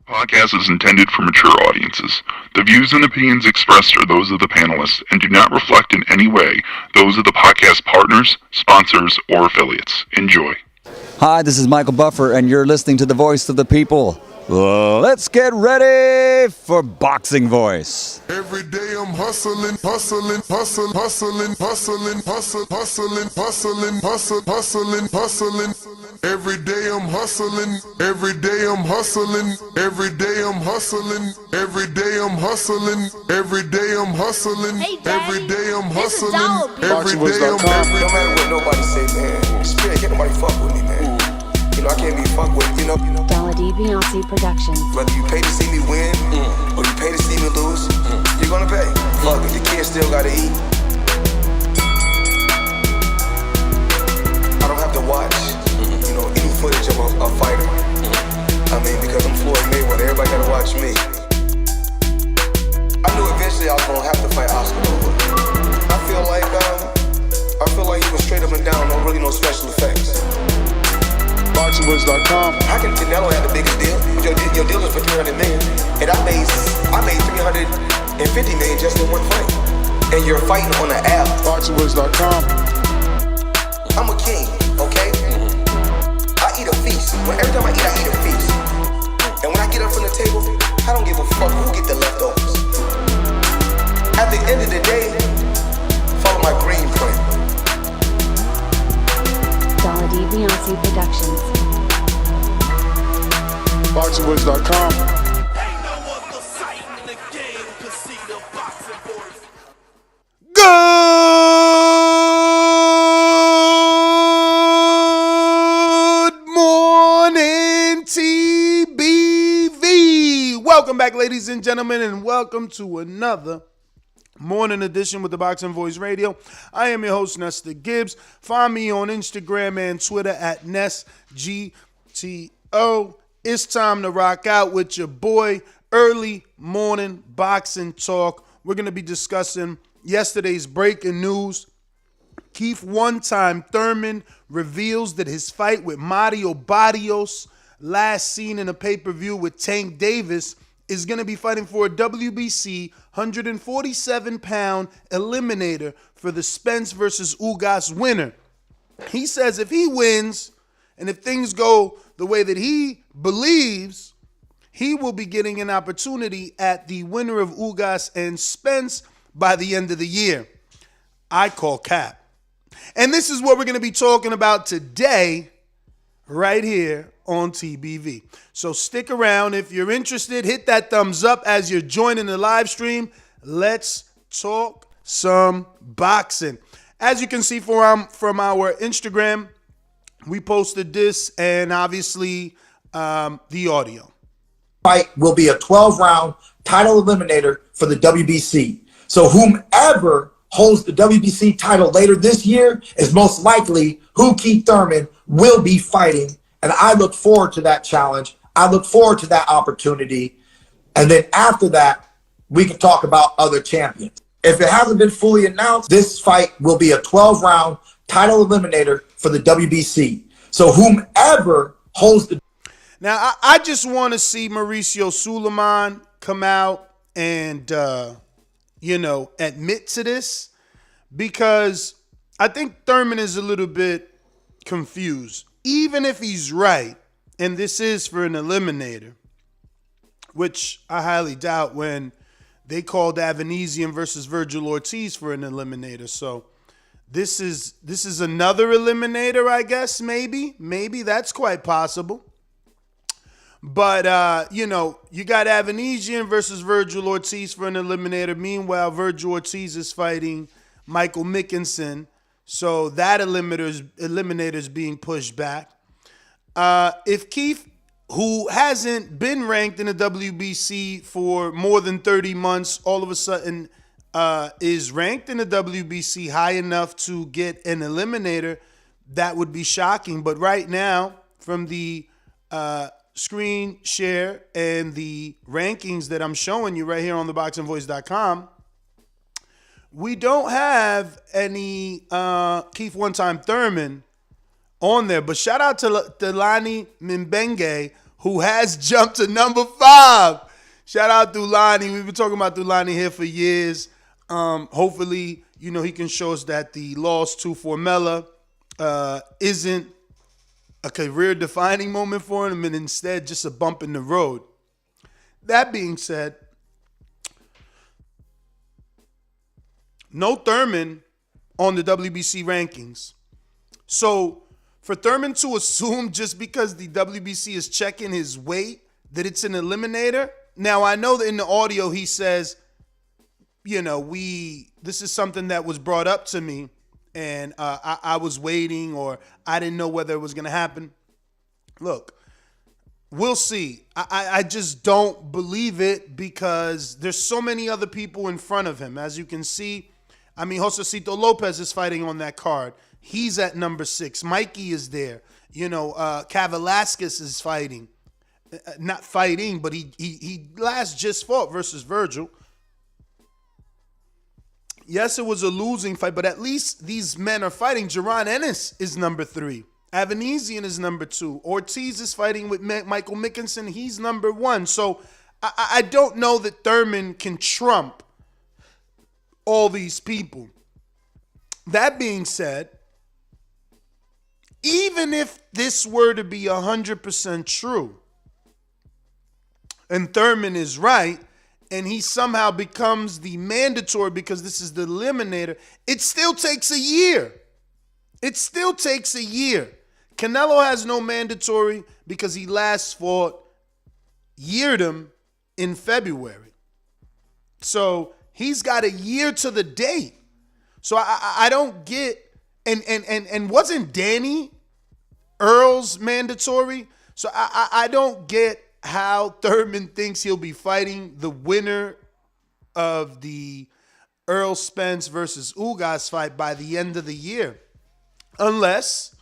Podcast is intended for mature audiences. The views and opinions expressed are those of the panelists and do not reflect in any way those of the podcast partners, sponsors, or affiliates. Enjoy. Hi, this is Michael Buffer, and you're listening to the Voice of the People. Let's get ready for Boxing Voice. Every day I'm hustling, hustling, hustling, hustling, hustling, hustling, hustling, hustling, hustling, hustling, hustling. Every day I'm hustling, every day I'm hustling, every day I'm hustling, every day I'm hustling, every day I'm hustling, every day I'm hustling, every day I'm hustling. No matter what nobody say, man, Spirit, can't nobody fuck with me, man. You know, I can't be fucked with, you know. Dolla Dibiase Productions. Whether you pay to see me win, or you pay to see me lose, you're gonna pay. Fuck it, the kids still gotta eat. I don't have to watch, you know, any footage of a fighter. I mean, because I'm Floyd Mayweather, everybody gotta watch me. I knew eventually I was gonna have to fight Oscar over. I feel like he was straight up and down, no special effects. BoxingVoice.com. How can Canelo have the biggest deal? Your deal is for 300 million, and I made 350 million just in one fight. And you're fighting on an app. BoxingVoice.com. I'm a king, okay? I eat a feast. Every time I eat a feast. And when I get up from the table, I don't give a fuck who get the leftovers. At the end of the day, follow my green print. Dolla Dibiase Productions. BoxingVoice.com. Good morning, TBV. Welcome back, ladies and gentlemen, and welcome to another morning edition with the Boxing Voice Radio. I am your host, Nestor Gibbs. Find me on Instagram and Twitter at NestGTO. It's time to rock out with your boy, early morning boxing talk. We're going to be discussing yesterday's breaking news. Keith One Time Thurman reveals that his fight with Mario Barrios, last seen in a pay-per-view with Tank Davis, is going to be fighting for a WBC 147-pound eliminator for the Spence versus Ugas winner. He says if he wins and if things go the way that he believes, he will be getting an opportunity at the winner of Ugas and Spence by the end of the year. I call cap. And this is what we're going to be talking about today right here on TBV. So stick around. If you're interested, hit that thumbs up as you're joining the live stream. Let's talk some boxing. As you can see from our Instagram, we posted this and obviously the audio. Fight will be a 12-round title eliminator for the WBC. So whomever holds the WBC title later this year is most likely who Keith Thurman will be fighting. And I look forward to that challenge. I look forward to that opportunity. And then after that, we can talk about other champions. If it hasn't been fully announced, this fight will be a 12-round title eliminator for the WBC. So whomever holds the... Now, I just want to see Mauricio Suleiman come out and, admit to this, because I think Thurman is a little bit confused. Even if he's right, and this is for an eliminator, which I highly doubt when they called Avanesian versus Virgil Ortiz for an eliminator. So this is another eliminator, I guess, maybe. Maybe that's quite possible. But, you got Avanesian versus Virgil Ortiz for an eliminator. Meanwhile, Virgil Ortiz is fighting Michael Mickinson. So that eliminator is being pushed back. If Keith, who hasn't been ranked in the WBC for more than 30 months, all of a sudden is ranked in the WBC high enough to get an eliminator, that would be shocking. But right now, from the screen share and the rankings that I'm showing you right here on theboxingvoice.com, we don't have any Keith One Time Thurman on there. But shout out to Delani Mbenge, who has jumped to number 5. Shout out Dulani. We've been talking about Dulani here for years. Hopefully, he can show us that the loss to Formella isn't a career-defining moment for him and instead just a bump in the road. That being said, no Thurman on the WBC rankings. So for Thurman to assume just because the WBC is checking his weight that it's an eliminator. Now, I know that in the audio he says, this is something that was brought up to me and I was waiting or I didn't know whether it was going to happen. Look, we'll see. I just don't believe it because there's so many other people in front of him. As you can see, Josecito Lopez is fighting on that card. He's at number 6. Mikey is there. Kavalaskis is fighting. Not fighting, but he last just fought versus Virgil. Yes, it was a losing fight, but at least these men are fighting. Jaron Ennis is number 3. Avanesian is number 2. Ortiz is fighting with Michael Mickinson. He's number 1. So I don't know that Thurman can trump all these people. That being said, even if this were to be 100% true, and Thurman is right, and he somehow becomes the mandatory because this is the eliminator, it still takes a year. It still takes a year. Canelo has no mandatory because he last fought Yeardom in February. So he's got a year to the date. So I don't get, and wasn't Danny Earl's mandatory? So I don't get how Thurman thinks he'll be fighting the winner of the Errol Spence versus Ugas fight by the end of the year. Unless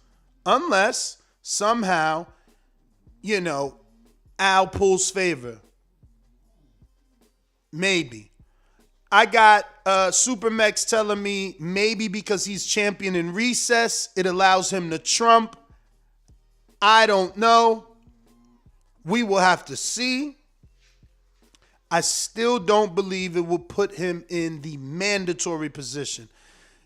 somehow, Al pulls favor. Maybe. I got Supermex telling me maybe because he's champion in recess, it allows him to trump. I don't know. We will have to see. I still don't believe it will put him in the mandatory position.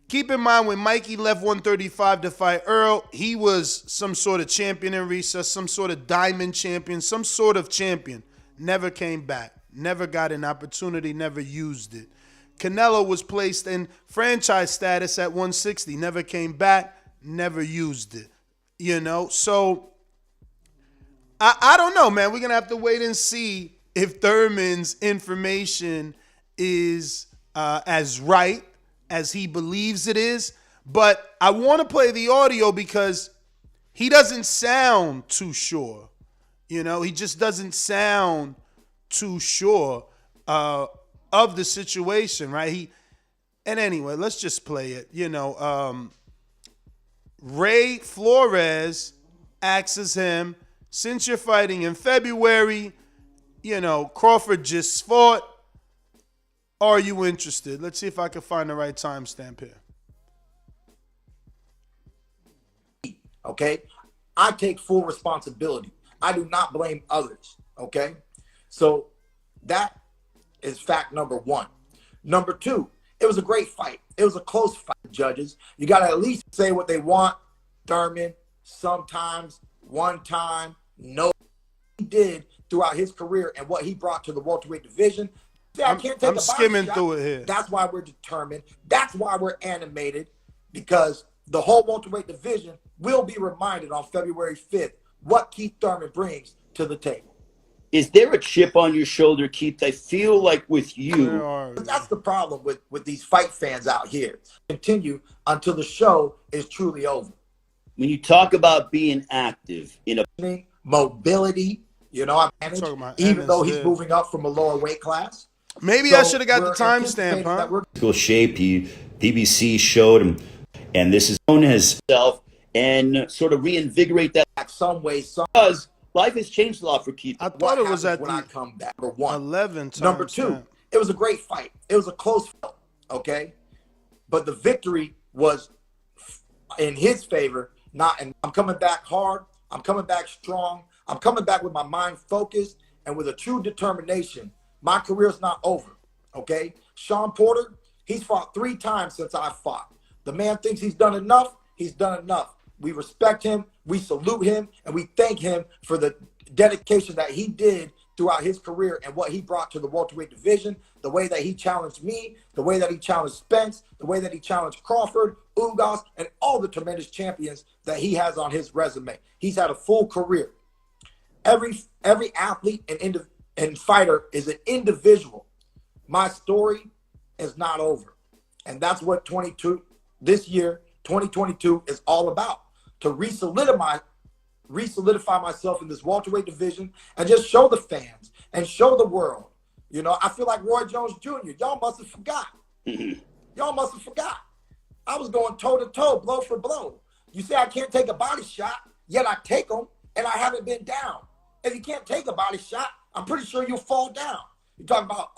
Keep in mind when Mikey left 135 to fight Earl, he was some sort of champion in recess, some sort of diamond champion, some sort of champion. Never came back. Never got an opportunity, never used it. Canelo was placed in franchise status at 160. Never came back, never used it. So I don't know, man. We're going to have to wait and see if Thurman's information is as right as he believes it is. But I want to play the audio because he doesn't sound too sure. He just doesn't sound too sure of the situation, right? And anyway, let's just play it. Ray Flores asks him, since you're fighting in February, Crawford just fought. Are you interested? Let's see if I can find the right timestamp here. Okay? I take full responsibility. I do not blame others. Okay? So that is fact number 1. Number 2, it was a great fight. It was a close fight, judges. You got to at least say what they want. Thurman, sometimes, one time, no, he did throughout his career and what he brought to the welterweight division. I'm skimming through it here. That's why we're determined. That's why we're animated, because the whole welterweight division will be reminded on February 5th what Keith Thurman brings to the table. Is there a chip on your shoulder, Keith? I feel like with you. That's the problem with these fight fans out here. Continue until the show is truly over. When you talk about being active in a mobility, I manage, even though he's moving up from a lower weight class. Maybe I should have got the timestamp, huh? Physical shape, DBC showed him, and this is known as self, and sort of reinvigorate that some way. Because life has changed a lot for Keith. I thought it was at when I come back. Number 1. 11 times. Number 2, it was a great fight. It was a close fight, okay? But the victory was in his favor, not. And I'm coming back hard I'm coming back strong. I'm coming back with my mind focused and with a true determination. My career's not over, okay? Sean Porter, he's fought 3 times since I fought. The man thinks he's done enough. He's done enough. We respect him, we salute him, and we thank him for the dedication that he did throughout his career and what he brought to the welterweight division, the way that he challenged me, the way that he challenged Spence, the way that he challenged Crawford, Ugas, and all the tremendous champions that he has on his resume. He's had a full career. Every athlete and fighter is an individual. My story is not over. And that's what this year, 2022, is all about. To re-solidify myself in this welterweight division and just show the fans and show the world. You know, I feel like Roy Jones Jr. Y'all must have forgot. Y'all must have forgot. I was going toe-to-toe, blow for blow. You say I can't take a body shot, yet I take them, and I haven't been down. If you can't take a body shot, I'm pretty sure you'll fall down. You're talking about,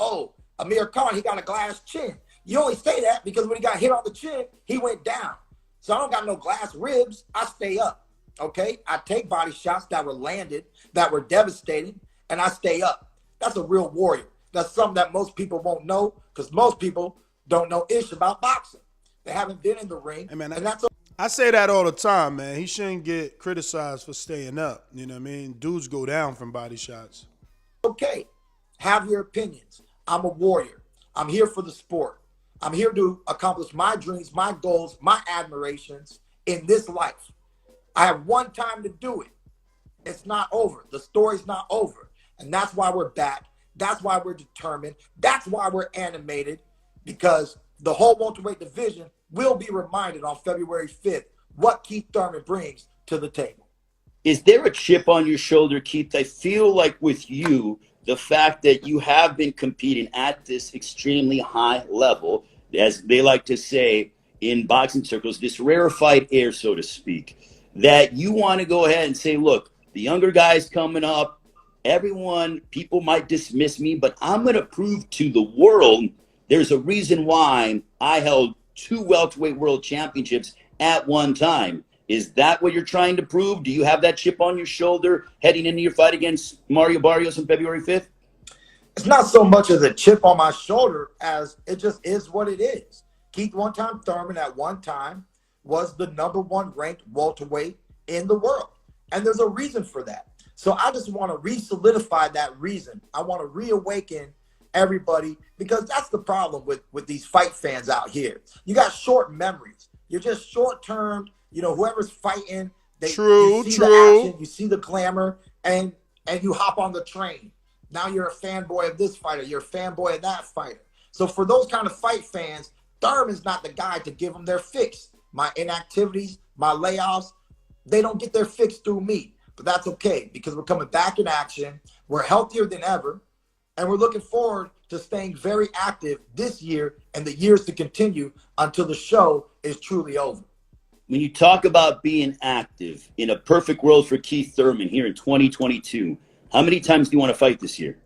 Amir Khan, he got a glass chin. You only say that because when he got hit on the chin, he went down. So I don't got no glass ribs. I stay up, okay? I take body shots that were landed, that were devastating, and I stay up. That's a real warrior. That's something that most people won't know because most people don't know ish about boxing. They haven't been in the ring, and that's I say that all the time, man. He shouldn't get criticized for staying up. You know what I mean? Dudes go down from body shots. Okay. Have your opinions. I'm a warrior. I'm here for the sport. I'm here to accomplish my dreams, my goals, my admirations in this life. I have one time to do it. It's not over. The story's not over. And that's why we're back. That's why we're determined. That's why we're animated, because the whole welterweight division will be reminded on February 5th what Keith Thurman brings to the table. Is there a chip on your shoulder, Keith? I feel like with you, the fact that you have been competing at this extremely high level, as they like to say in boxing circles, this rarefied air, so to speak, that you want to go ahead and say, look, the younger guys coming up, people might dismiss me, but I'm going to prove to the world there's a reason why I held 2 welterweight world championships at one time. Is that what you're trying to prove? Do you have that chip on your shoulder heading into your fight against Mario Barrios on February 5th? It's not so much as a chip on my shoulder as it just is what it is. Keith One Time Thurman at one time was the #1 ranked welterweight in the world. And there's a reason for that. So I just want to re-solidify that reason. I want to reawaken everybody, because that's the problem with these fight fans out here. You got short memories. You're just short-term. You know, whoever's fighting, you see the action, you see the glamour, and you hop on the train. Now you're a fanboy of this fighter. You're a fanboy of that fighter. So for those kind of fight fans, Thurman's not the guy to give them their fix. My inactivities, my layoffs, they don't get their fix through me. But that's okay, because we're coming back in action. We're healthier than ever. And we're looking forward to staying very active this year and the years to continue until the show is truly over. When you talk about being active in a perfect world for Keith Thurman here in 2022, how many times do you want to fight this year?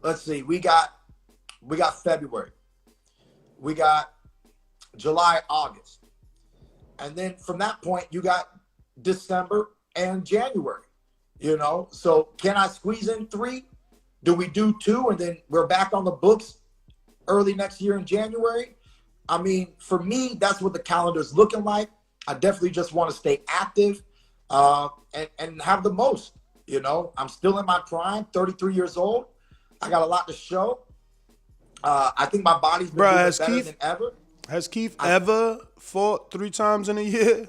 Let's see. We got February. We got July, August. And then from that point, you got December and January. You know, so can I squeeze in 3? Do we do 2 and then we're back on the books early next year in January? I mean, for me, that's what the calendar is looking like. I definitely just want to stay active and have the most. You know, I'm still in my prime, 33 years old. I got a lot to show. I think my body's been doing better than ever. Has Keith ever fought 3 times in a year?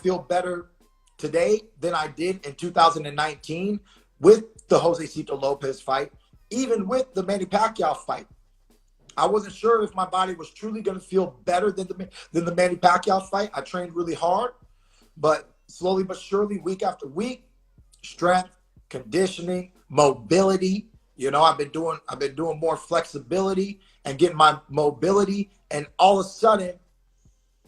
Feel better today than I did in 2019 with the Jose Cito Lopez fight, even with the Manny Pacquiao fight. I wasn't sure if my body was truly going to feel better than the Manny Pacquiao fight. I trained really hard, but slowly but surely, week after week, strength, conditioning, mobility. You know, I've been doing more flexibility and getting my mobility. And all of a sudden,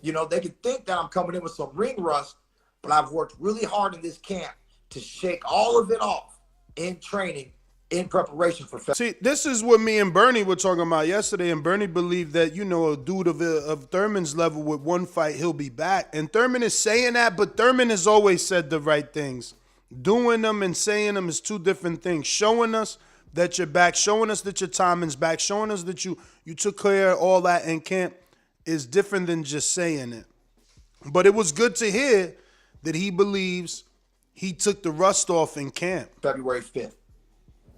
you know, they could think that I'm coming in with some ring rust, but I've worked really hard in this camp to shake all of it off in training in preparation for See, this is what me and Bernie were talking about yesterday, and Bernie believed that, you know, a dude of Thurman's level with one fight, he'll be back. And Thurman is saying that, but Thurman has always said the right things. Doing them and saying them is two different things. Showing us that you're back, showing us that your timing's back, showing us that you took care of all that in camp is different than just saying it. But it was good to hear that he believes he took the rust off in camp. February 5th.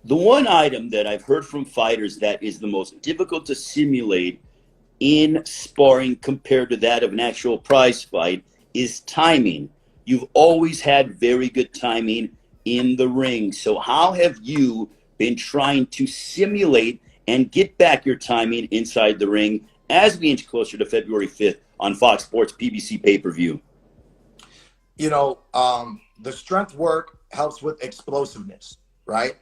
The one item that I've heard from fighters that is the most difficult to simulate in sparring compared to that of an actual prize fight is timing. You've always had very good timing in the ring. So how have you been trying to simulate and get back your timing inside the ring as we inch closer to February 5th on Fox Sports PBC pay-per-view? You know, the strength work helps with explosiveness, right?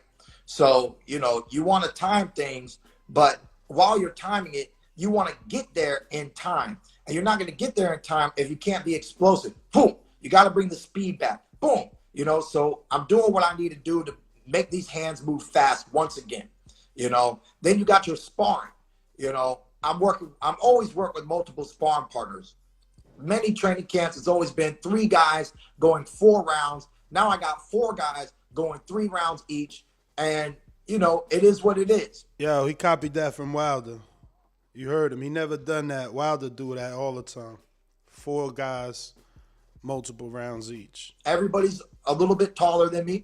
So, you know, you want to time things, but while you're timing it, you want to get there in time. And you're not going to get there in time if you can't be explosive. Boom. You got to bring the speed back. Boom. You know, so I'm doing what I need to do to make these hands move fast once again. You know, then you got your sparring. You know, I'm always working with multiple sparring partners. Many training camps, it's always been 3 guys going 4 rounds. Now I got 4 guys going 3 rounds each. And, you know, it is what it is. Yo, he copied that from Wilder. You heard him. He never done that. Wilder do that all the time. 4 guys, multiple rounds each. Everybody's a little bit taller than me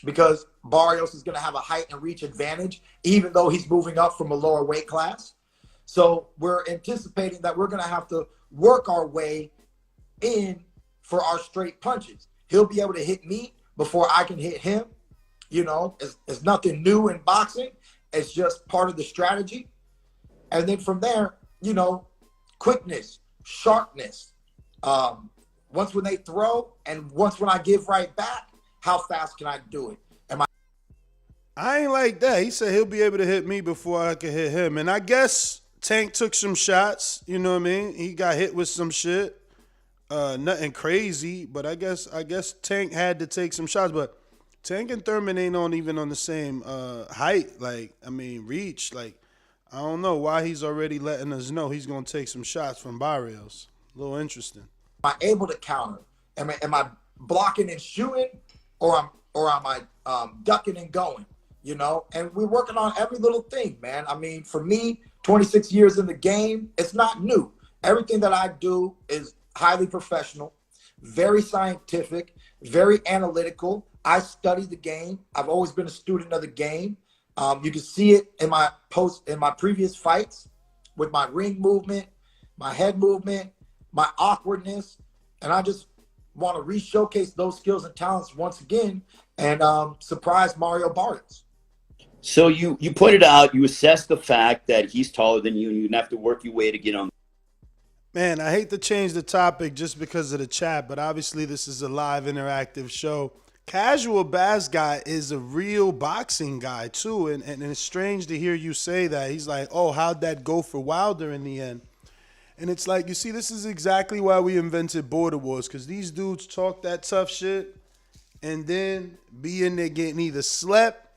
because Barrios is going to have a height and reach advantage, even though he's moving up from a lower weight class. So we're anticipating that we're going to have to work our way in for our straight punches. He'll be able to hit me before I can hit him. You know, it's nothing new in boxing. It's just part of the strategy. And then from there, you know, quickness, sharpness. Once when they throw and once when I give right back, how fast can I do it? I ain't like that. He said he'll be able to hit me before I can hit him. And I guess Tank took some shots. You know what I mean? He got hit with some shit. Nothing crazy, but I guess Tank had to take some shots. But Tank and Thurman ain't even on the same height, reach. Like, I don't know why he's already letting us know he's going to take some shots from Barrios. A little interesting. Am I able to counter? Am I blocking and shooting, or am I ducking and going? You know, and we're working on every little thing, man. I mean, for me, 26 years in the game, it's not new. Everything that I do is highly professional, very scientific, very analytical. I study the game. I've always been a student of the game. You can see it in my previous fights with my ring movement, my head movement, my awkwardness. And I just want to re-showcase those skills and talents once again and surprise Mario Barrios. So you pointed out, you assessed the fact that he's taller than you and you'd have to work your way to get on. Man, I hate to change the topic just because of the chat, but obviously this is a live interactive show. Casual Bass Guy is a real boxing guy too, and it's strange to hear you say that. He's like, oh, how'd that go for Wilder in the end? And it's like, you see, this is exactly why we invented Border Wars, because these dudes talk that tough shit and then be in there getting either slept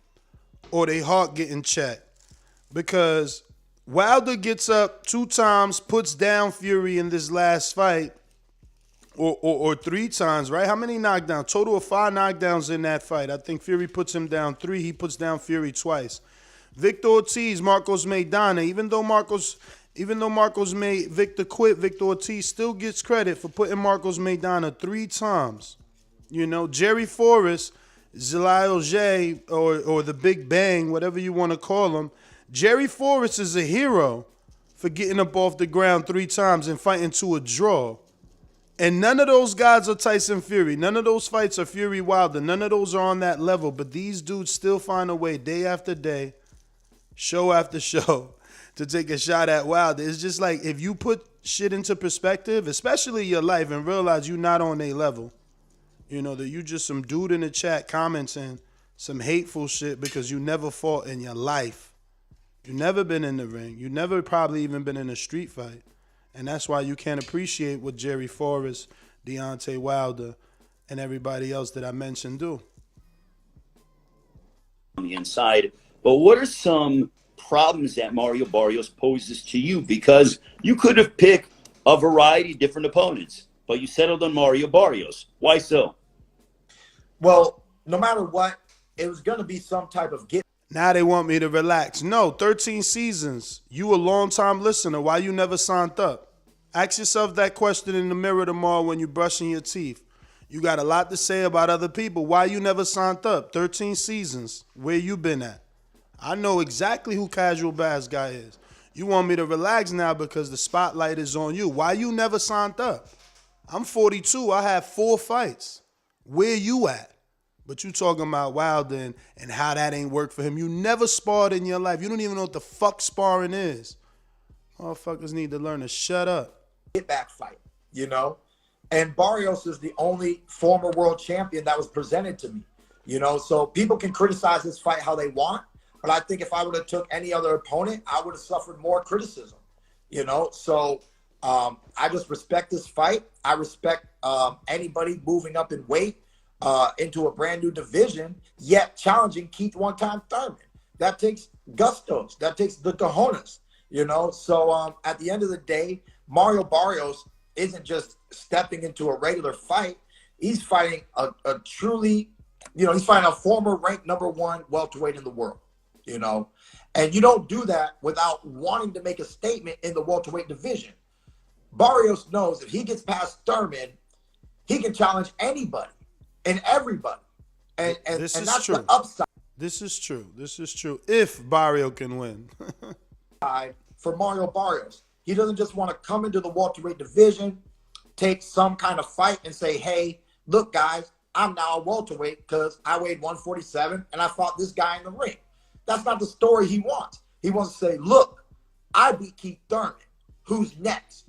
or they heart getting checked. Because Wilder gets up 2 times, puts down Fury in this last fight, or 3 times, right? How many knockdowns? Total of 5 knockdowns in that fight. I think Fury puts him down 3. He puts down Fury twice. Victor Ortiz, Marcos Maidana. Even though Marcos made Victor quit, Victor Ortiz still gets credit for putting Marcos Maidana 3 times. You know, Jerry Forrest, Zilai J, or the Big Bang, whatever you want to call him. Jerry Forrest is a hero for getting up off the ground 3 times and fighting to a draw. And none of those guys are Tyson Fury. None of those fights are Fury Wilder. None of those are on that level. But these dudes still find a way day after day, show after show, to take a shot at Wilder. It's just like, if you put shit into perspective, especially your life, and realize you're not on a level, you know, that you just some dude in the chat commenting some hateful shit because you never fought in your life. You never been in the ring. You never probably even been in a street fight. And that's why you can't appreciate what Jerry Forrest, Deontay Wilder, and everybody else that I mentioned do. the inside. But what are some problems that Mario Barrios poses to you? Because you could have picked a variety of different opponents, but you settled on Mario Barrios. Why so? Well, no matter what, it was going to be some type of get. Now they want me to relax. No, 13 seasons. You a long-time listener. Why you never signed up? Ask yourself that question in the mirror tomorrow when you're brushing your teeth. You got a lot to say about other people. Why you never signed up? 13 seasons. Where you been at? I know exactly who Casual Bass Guy is. You want me to relax now because the spotlight is on you. Why you never signed up? I'm 42. I have 4 fights. Where you at? But you talking about Wilder and how that ain't worked for him. You never sparred in your life. You don't even know what the fuck sparring is. Motherfuckers need to learn to shut up. Get back fight, you know? And Barrios is the only former world champion that was presented to me, you know? So people can criticize this fight how they want, but I think if I would have took any other opponent, I would have suffered more criticism, you know? So I just respect this fight. I respect anybody moving up in weight into a brand new division, yet challenging Keith One Time Thurman. That takes gustos. That takes the cojones, you know? So at the end of the day, Mario Barrios isn't just stepping into a regular fight. He's fighting a truly, you know, he's fighting a former ranked #1 welterweight in the world, you know? And you don't do that without wanting to make a statement in the welterweight division. Barrios knows if he gets past Thurman, he can challenge anybody and everybody. And that's true. the upside. This is true. This is true. If Barrio can win. For Mario Barrios. He doesn't just want to come into the welterweight division, take some kind of fight and say, hey, look, guys, I'm now a welterweight because I weighed 147 and I fought this guy in the ring. That's not the story he wants. He wants to say, look, I beat Keith Thurman. Who's next?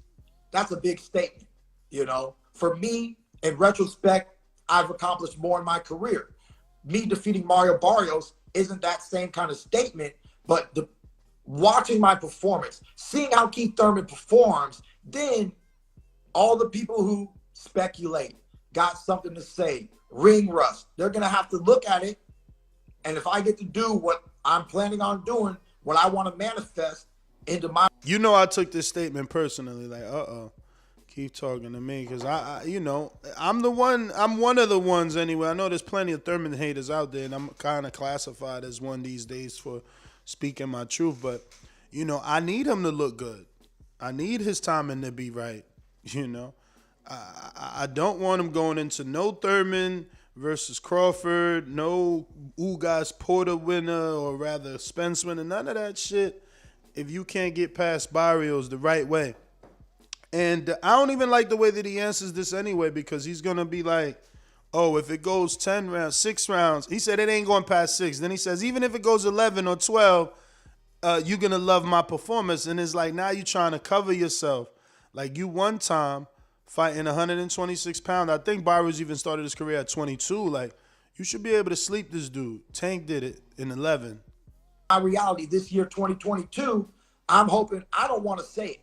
That's a big statement, you know. For me, in retrospect, I've accomplished more in my career. Me defeating Mario Barrios isn't that same kind of statement, but watching my performance, seeing how Keith Thurman performs, then all the people who speculate, got something to say, ring rust, they're going to have to look at it. And if I get to do what I'm planning on doing, what I want to manifest into my... You know, I took this statement personally, like, keep talking to me, because I you know, I'm one of the ones anyway. I know there's plenty of Thurman haters out there, and I'm kind of classified as one these days for speaking my truth, but, you know, I need him to look good. I need his timing to be right, you know. I don't want him going into no Thurman versus Crawford, no Ugas Porter winner, or rather Spence winner, none of that shit if you can't get past Barrios the right way. And I don't even like the way that he answers this anyway, because he's going to be like, oh, if it goes 10 rounds, 6 rounds, he said it ain't going past 6. Then he says, even if it goes 11 or 12, you're going to love my performance. And it's like, now you're trying to cover yourself. Like, you one time fighting 126 pounds. I think Barrios even started his career at 22. Like, you should be able to sleep this dude. Tank did it in 11. My reality this year, 2022, I'm hoping, I don't want to say it.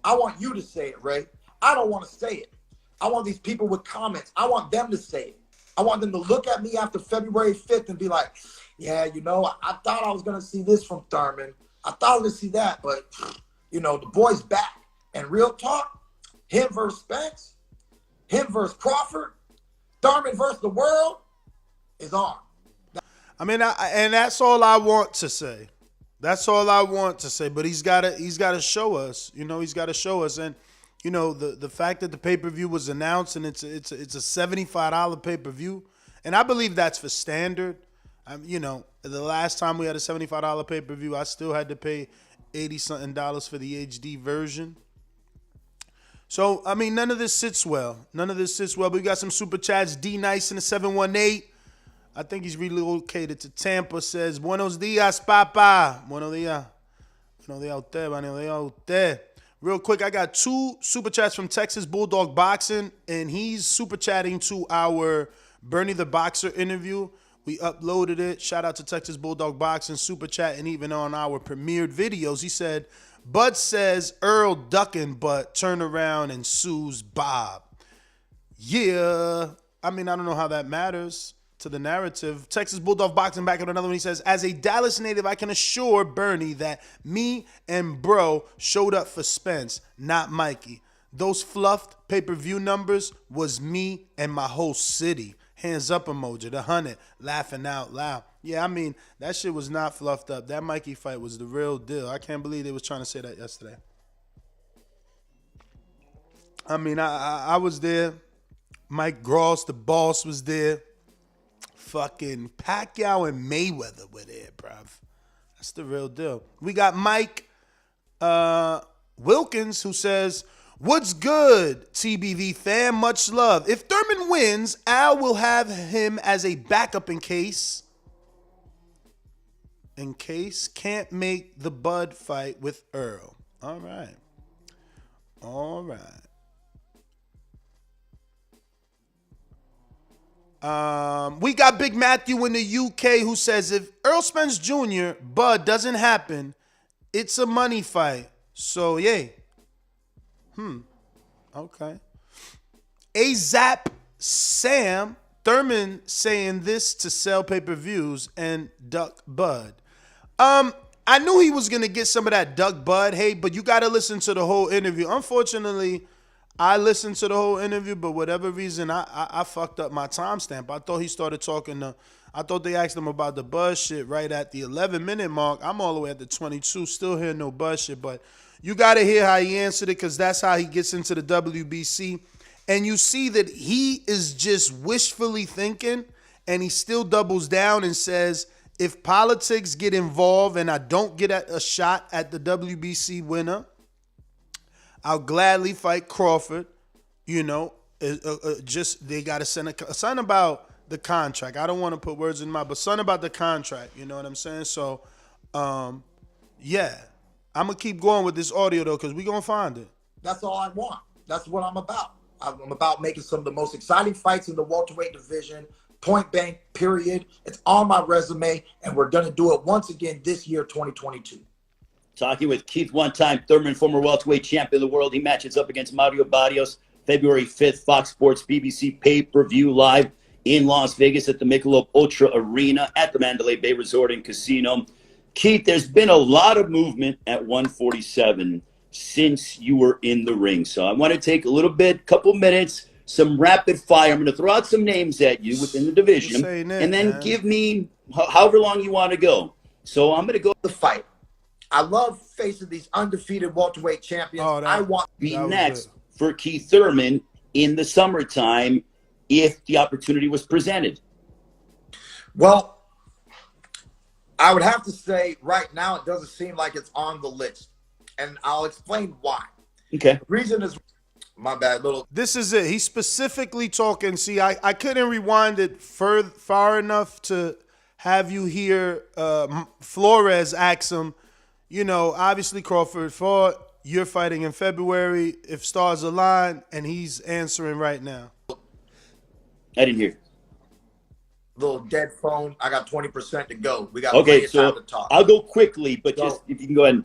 I want you to say it, Ray. I don't want to say it. I want these people with comments. I want them to say it. I want them to look at me after February 5th and be like, yeah, you know, I thought I was going to see this from Thurman. I thought I was going to see that, but, you know, the boy's back. And real talk, him versus Spence, him versus Crawford, Thurman versus the world is on. I mean, and that's all I want to say. That's all I want to say. But he's got to show us. You know, he's got to show us. And you know, the fact that the pay-per-view was announced and it's a $75 pay-per-view, and I believe that's for standard. You know, the last time we had a $75 pay-per-view, I still had to pay $80-something for the HD version. So, I mean, none of this sits well. None of this sits well. But we got some super chats. D Nice in the 718. I think he's relocated to Tampa. Says, Buenos dias, papa. Buenos dias. Buenos dias usted. Buenos dias usted. Real quick, I got 2 super chats from Texas Bulldog Boxing, and he's super chatting to our Bernie the Boxer interview. We uploaded it. Shout out to Texas Bulldog Boxing, super chat, and even on our premiered videos. He said, Bud says Earl ducking, but turn around and sues Bob. Yeah. I mean, I don't know how that matters. to the narrative. Texas Bulldog Boxing back with another one. He says, as a Dallas native, I can assure Bernie that me and bro showed up for Spence, not Mikey. Those fluffed pay-per-view numbers was me and my whole city. Hands up emoji, the 100, laughing out loud. Yeah, I mean, that shit was not fluffed up. That Mikey fight was the real deal. I can't believe they was trying to say that yesterday. I mean, I was there. Mike Gross, the boss, was there. Fucking Pacquiao and Mayweather were there, bruv. That's the real deal. We got Mike Wilkins, who says, what's good, TBV fam? Much love. If Thurman wins, Al will have him as a backup in case can't make the Bud fight with Earl. All right. We got Big Matthew in the UK who says if Errol Spence Jr. Bud doesn't happen, it's a money fight. So yay. Okay. AZAP Sam Thurman saying this to sell pay-per-views and duck Bud. I knew he was gonna get some of that duck Bud hate, but you gotta listen to the whole interview. Unfortunately, I listened to the whole interview, but whatever reason, I fucked up my timestamp. I thought he started talking I thought they asked him about the Bud shit right at the 11-minute mark. I'm all the way at the 22, still hearing no Bud shit, but you got to hear how he answered it because that's how he gets into the WBC. And you see that he is just wishfully thinking, and he still doubles down and says, if politics get involved and I don't get a shot at the WBC winner, I'll gladly fight Crawford. You know, just they got to send something about the contract. I don't want to put words in my mouth, but something about the contract. You know what I'm saying? So, yeah. I'm going to keep going with this audio, though, because we're going to find it. That's all I want. That's what I'm about. I'm about making some of the most exciting fights in the welterweight division, point blank, period. It's on my resume, and we're going to do it once again this year, 2022. Talking with Keith One Time Thurman, former welterweight champion of the world. He matches up against Mario Barrios February 5th, Fox Sports BBC pay-per-view live in Las Vegas at the Michelob Ultra Arena at the Mandalay Bay Resort and Casino. Keith, there's been a lot of movement at 147 since you were in the ring. So I want to take a couple minutes, some rapid fire. I'm going to throw out some names at you within the division, and then give me however long you want to go. So I'm going to go the fight. I love facing these undefeated welterweight champions. I want to be next for Keith Thurman in the summertime if the opportunity was presented. Well, I would have to say right now it doesn't seem like it's on the list. And I'll explain why. Okay. The reason is, my bad, little. This is it. He's specifically talking. See, I couldn't rewind it far enough to have you hear Flores ask him, you know, obviously Crawford fought. You're fighting in February if stars align, and he's answering right now. I didn't hear. Little dead phone. I got 20% to go. We got plenty of time to talk. I'll go quickly, but just if you can go ahead and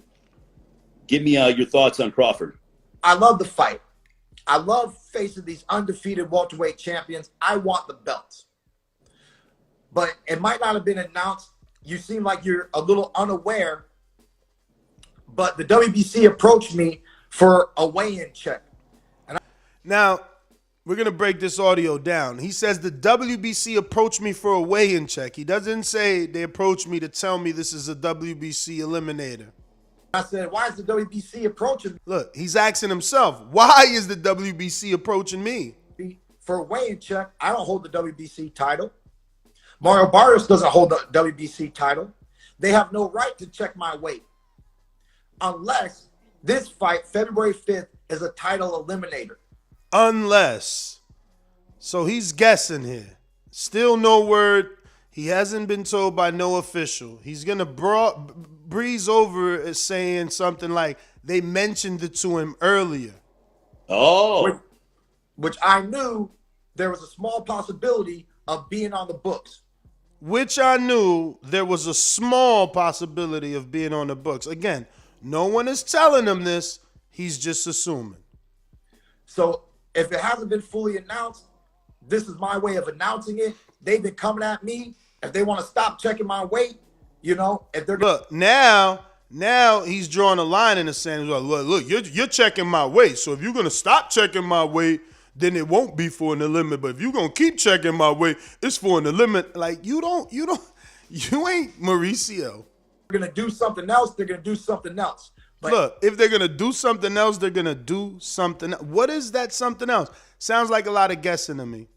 give me your thoughts on Crawford. I love the fight. I love facing these undefeated welterweight champions. I want the belts. But it might not have been announced. You seem like you're a little unaware. But the WBC approached me for a weigh-in check. Now, we're going to break this audio down. He says the WBC approached me for a weigh-in check. He doesn't say they approached me to tell me this is a WBC eliminator. I said, why is the WBC approaching me? Look, he's asking himself, why is the WBC approaching me? For a weigh-in check, I don't hold the WBC title. Mario Barrios doesn't hold the WBC title. They have no right to check my weight. Unless this fight, February 5th, is a title eliminator. Unless. So he's guessing here. Still no word. He hasn't been told by no official. He's going to breeze over it saying something like they mentioned it to him earlier. Oh. Which I knew there was a small possibility of being on the books. Which I knew there was a small possibility of being on the books. Again, no one is telling him this. He's just assuming. So if it hasn't been fully announced, this is my way of announcing it. they've been coming at me. If they want to stop checking my weight, if they're Look, now he's drawing a line in the sand. He's like, look, you're checking my weight. So if you're gonna stop checking my weight, then it won't be for an eliminate. But if you're gonna keep checking my weight, it's for an eliminate. Like you ain't Mauricio. going to do something else, they're going to do something else. But Look, if they're gonna do something else, they're gonna do something else. What is that something else? Sounds like a lot of guessing to me.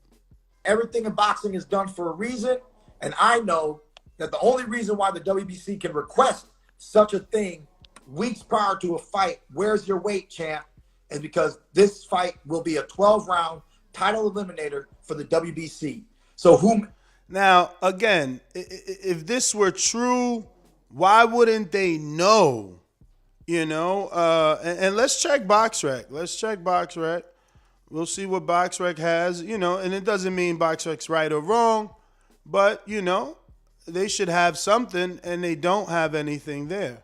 everything in boxing is done for a reason. And I know that the only reason why the WBC can request such a thing weeks prior to a fight, where's your weight, champ, is because this fight will be a 12-round title eliminator for the WBC. So Now, again, if this were true, why wouldn't they know? And let's check BoxRec. Let's check BoxRec. We'll see what BoxRec has, and it doesn't mean BoxRec's right or wrong, but, they should have something, and they don't have anything there.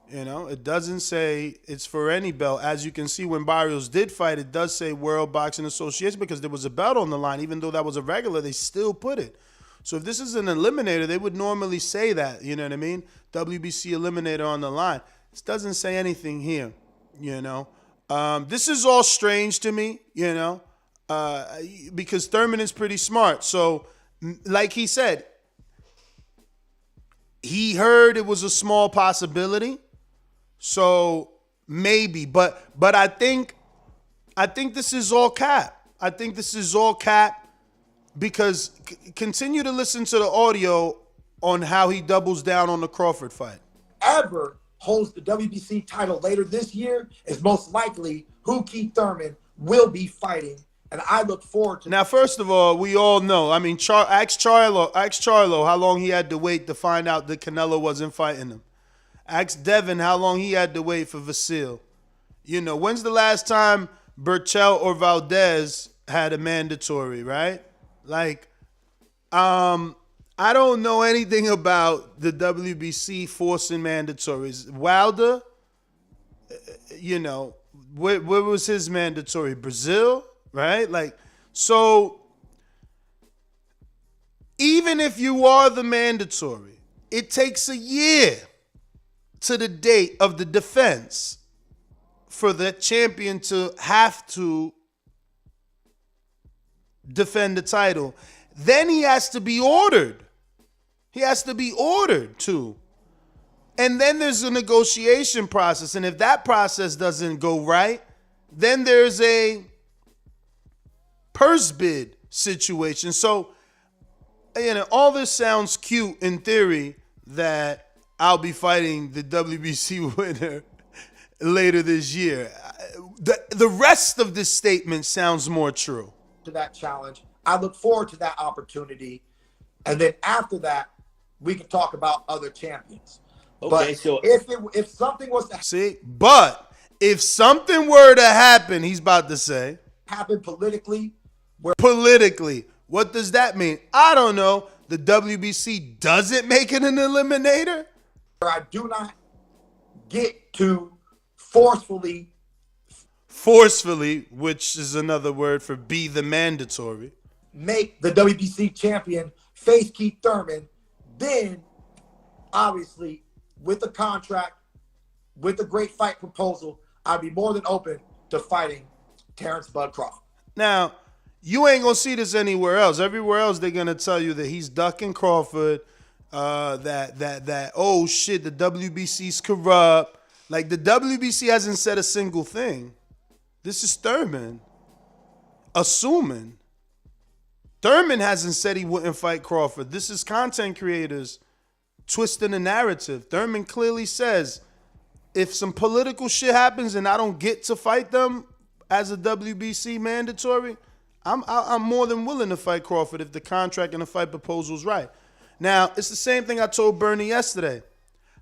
It doesn't say it's for any belt. As you can see, when Barrios did fight, it does say World Boxing Association because there was a belt on the line. Even though that was a regular, they still put it. So if this is an eliminator, they would normally say that, you know what I mean? WBC eliminator on the line. This doesn't say anything here, This is all strange to me, because Thurman is pretty smart. So, like he said, he heard it was a small possibility. So maybe, but I think this is all cap. I think this is all cap because continue to listen to the audio on how he doubles down on the Crawford fight. ever holds the WBC title later this year is most likely who Keith Thurman will be fighting. And I look forward to. Now, first of all, we all know. I mean, ask Charlo how long he had to wait to find out that Canelo wasn't fighting him. Ask Devin how long he had to wait for Vasil. When's the last time Burchell or Valdez had a mandatory, right? I don't know anything about the WBC forcing mandatories. Wilder, where was his mandatory? Brazil? Right? So even if you are the mandatory, it takes a year to the date of the defense for the champion to have to defend the title. Then he has to be ordered. He has to be ordered to. And then there's a negotiation process. And if that process doesn't go right, then there's a purse bid situation. So, all this sounds cute in theory that I'll be fighting the WBC winner later this year. The rest of this statement sounds more true. To that challenge. I look forward to that opportunity. And then after that, we can talk about other champions. Okay, but so if something was to but if something were to happen, he's about to say, happen politically, what does that mean? I don't know. The WBC doesn't make it an eliminator? where I do not get to forcefully, which is another word for be the mandatory, make the WBC champion face Keith Thurman, then obviously with the contract, with the great fight proposal, I'd be more than open to fighting Terence Bud Crawford. Now, you ain't gonna see this anywhere else. Everywhere else, they're gonna tell you that he's ducking Crawford. Oh shit, the WBC's corrupt. The WBC hasn't said a single thing. This is Thurman assuming. Thurman hasn't said he wouldn't fight Crawford. This is content creators twisting the narrative. Thurman clearly says, if some political shit happens and I don't get to fight them as a WBC mandatory, I'm more than willing to fight Crawford if the contract and the fight proposal's right. Now, it's the same thing I told Bernie yesterday.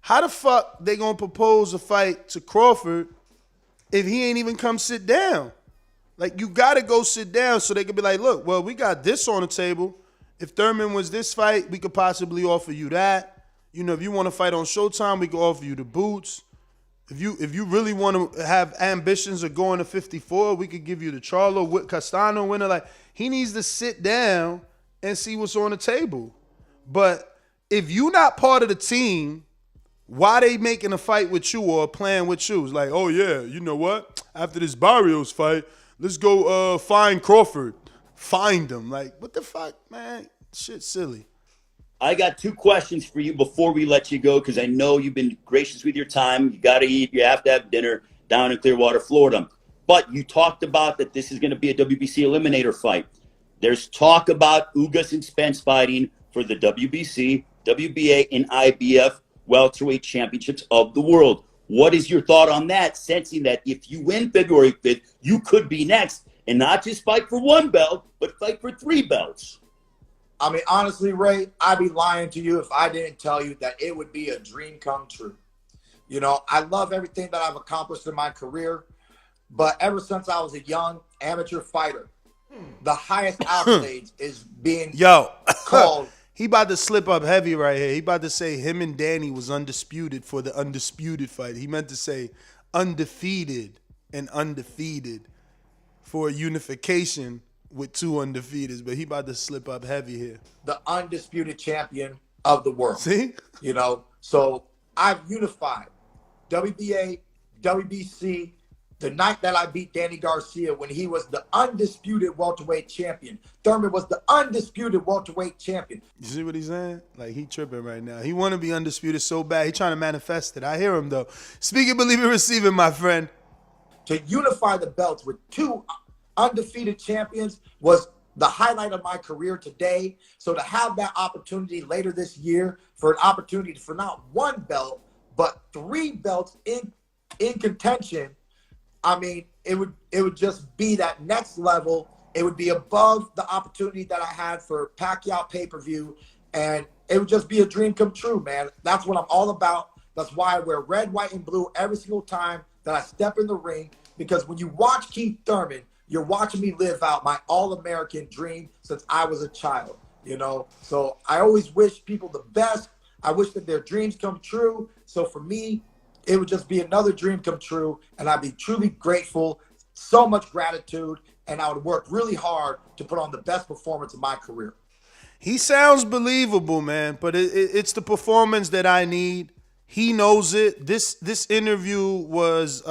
How the fuck they gonna propose a fight to Crawford if he ain't even come sit down? You gotta go sit down so they could be like, look, well, we got this on the table. If Thurman was this fight, we could possibly offer you that. If you want to fight on Showtime, we could offer you the boots. If you really want to have ambitions of going to 54, we could give you the Charlo Castano winner. He needs to sit down and see what's on the table. But if you not part of the team, why they making a fight with you or playing with you? It's like, oh yeah, you know what? After this Barrios fight, let's go find Crawford. Find him. Like, what the fuck, man? Shit silly. I got 2 questions for you before we let you go, because I know you've been gracious with your time. You got to eat. You have to have dinner down in Clearwater, Florida. But you talked about that this is going to be a WBC Eliminator fight. There's talk about Ugas and Spence fighting for the WBC, WBA, and IBF welterweight championships of the world. What is your thought on that, sensing that if you win February 5th, you could be next and not just fight for 1 belt, but fight for 3 belts? I mean, honestly, Ray, I'd be lying to you if I didn't tell you that it would be a dream come true. You know, I love everything that I've accomplished in my career, but ever since I was a young amateur fighter, the highest accolades is being called. He about to slip up heavy right here. He about to say him and Danny was undisputed for the undisputed fight. He meant to say undefeated and undefeated for unification with 2 undefeateds, but he about to slip up heavy here. The undisputed champion of the world. See? You know, so I've unified WBA, WBC. The night that I beat Danny Garcia when he was the undisputed welterweight champion. Thurman was the undisputed welterweight champion. You see what he's saying? Like, he tripping right now. He want to be undisputed so bad. He trying to manifest it. I hear him, though. Speaking, believing, receiving, my friend. To unify the belts with 2 undefeated champions was the highlight of my career today. So to have that opportunity later this year for an opportunity for not 1 belt, but 3 belts in contention, I mean, it would just be that next level. It would be above the opportunity that I had for Pacquiao pay-per-view, and it would just be a dream come true, man. That's what I'm all about. That's why I wear red, white, and blue every single time that I step in the ring, because when you watch Keith Thurman, you're watching me live out my all-American dream since I was a child, you know? So I always wish people the best. I wish that their dreams come true. So for me, it would just be another dream come true, and I'd be truly grateful, so much gratitude, and I would work really hard to put on the best performance of my career. He sounds believable, man, but it's the performance that I need. He knows it. This interview was,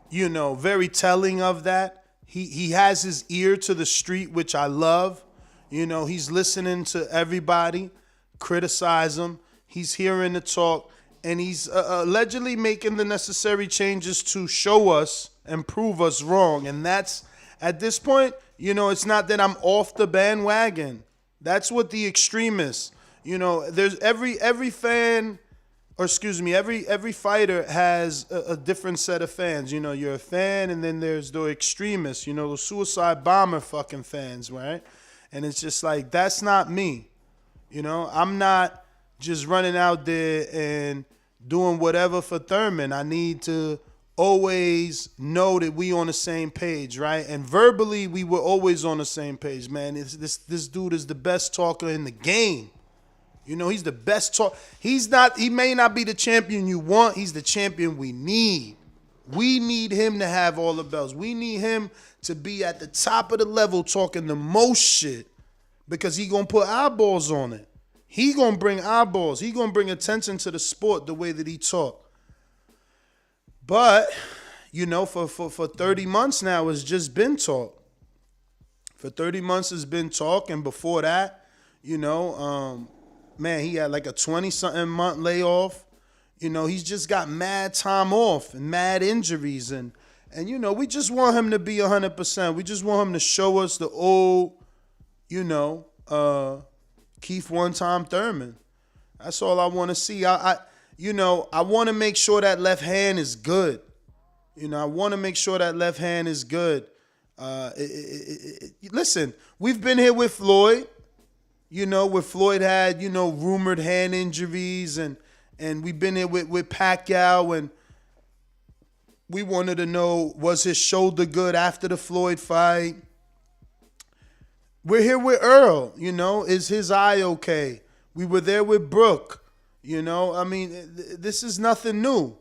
very telling of that. He has his ear to the street, which I love. You know, he's listening to everybody, criticize him. He's hearing the talk. And he's allegedly making the necessary changes to show us and prove us wrong. And that's, at this point, you know, it's not that I'm off the bandwagon. That's what the extremists, you know, there's every fan, or excuse me, every fighter has a different set of fans. You know, you're a fan, and then there's the extremists, you know, the suicide bomber fucking fans, right? And it's just like, that's not me. You know, I'm not just running out there and doing whatever for Thurman. I need to always know that we on the same page, right? And verbally, we were always on the same page, man. This dude is the best talker in the game. You know, he's the best talk. He may not be the champion you want. He's the champion we need. We need him to have all the belts. We need him to be at the top of the level talking the most shit, because he gonna put eyeballs on it. He gonna bring eyeballs. He gonna bring attention to the sport the way that he talk. But, you know, for 30 months now, it's just been talk. For 30 months, it's been talk. And before that, you know, man, he had like a 20-something month layoff. You know, he's just got mad time off and mad injuries. And you know, we just want him to be 100%. We just want him to show us the old, you know, Keith One Time Thurman. That's all I want to see. I want to make sure that left hand is good. You know, I want to make sure that left hand is good. Listen, we've been here with Floyd. You know, where Floyd had, you know, rumored hand injuries, and we've been here with Pacquiao, and we wanted to know, was his shoulder good after the Floyd fight? We're here with Earl, you know, is his eye okay? We were there with Brooke, you know. I mean, this is nothing new.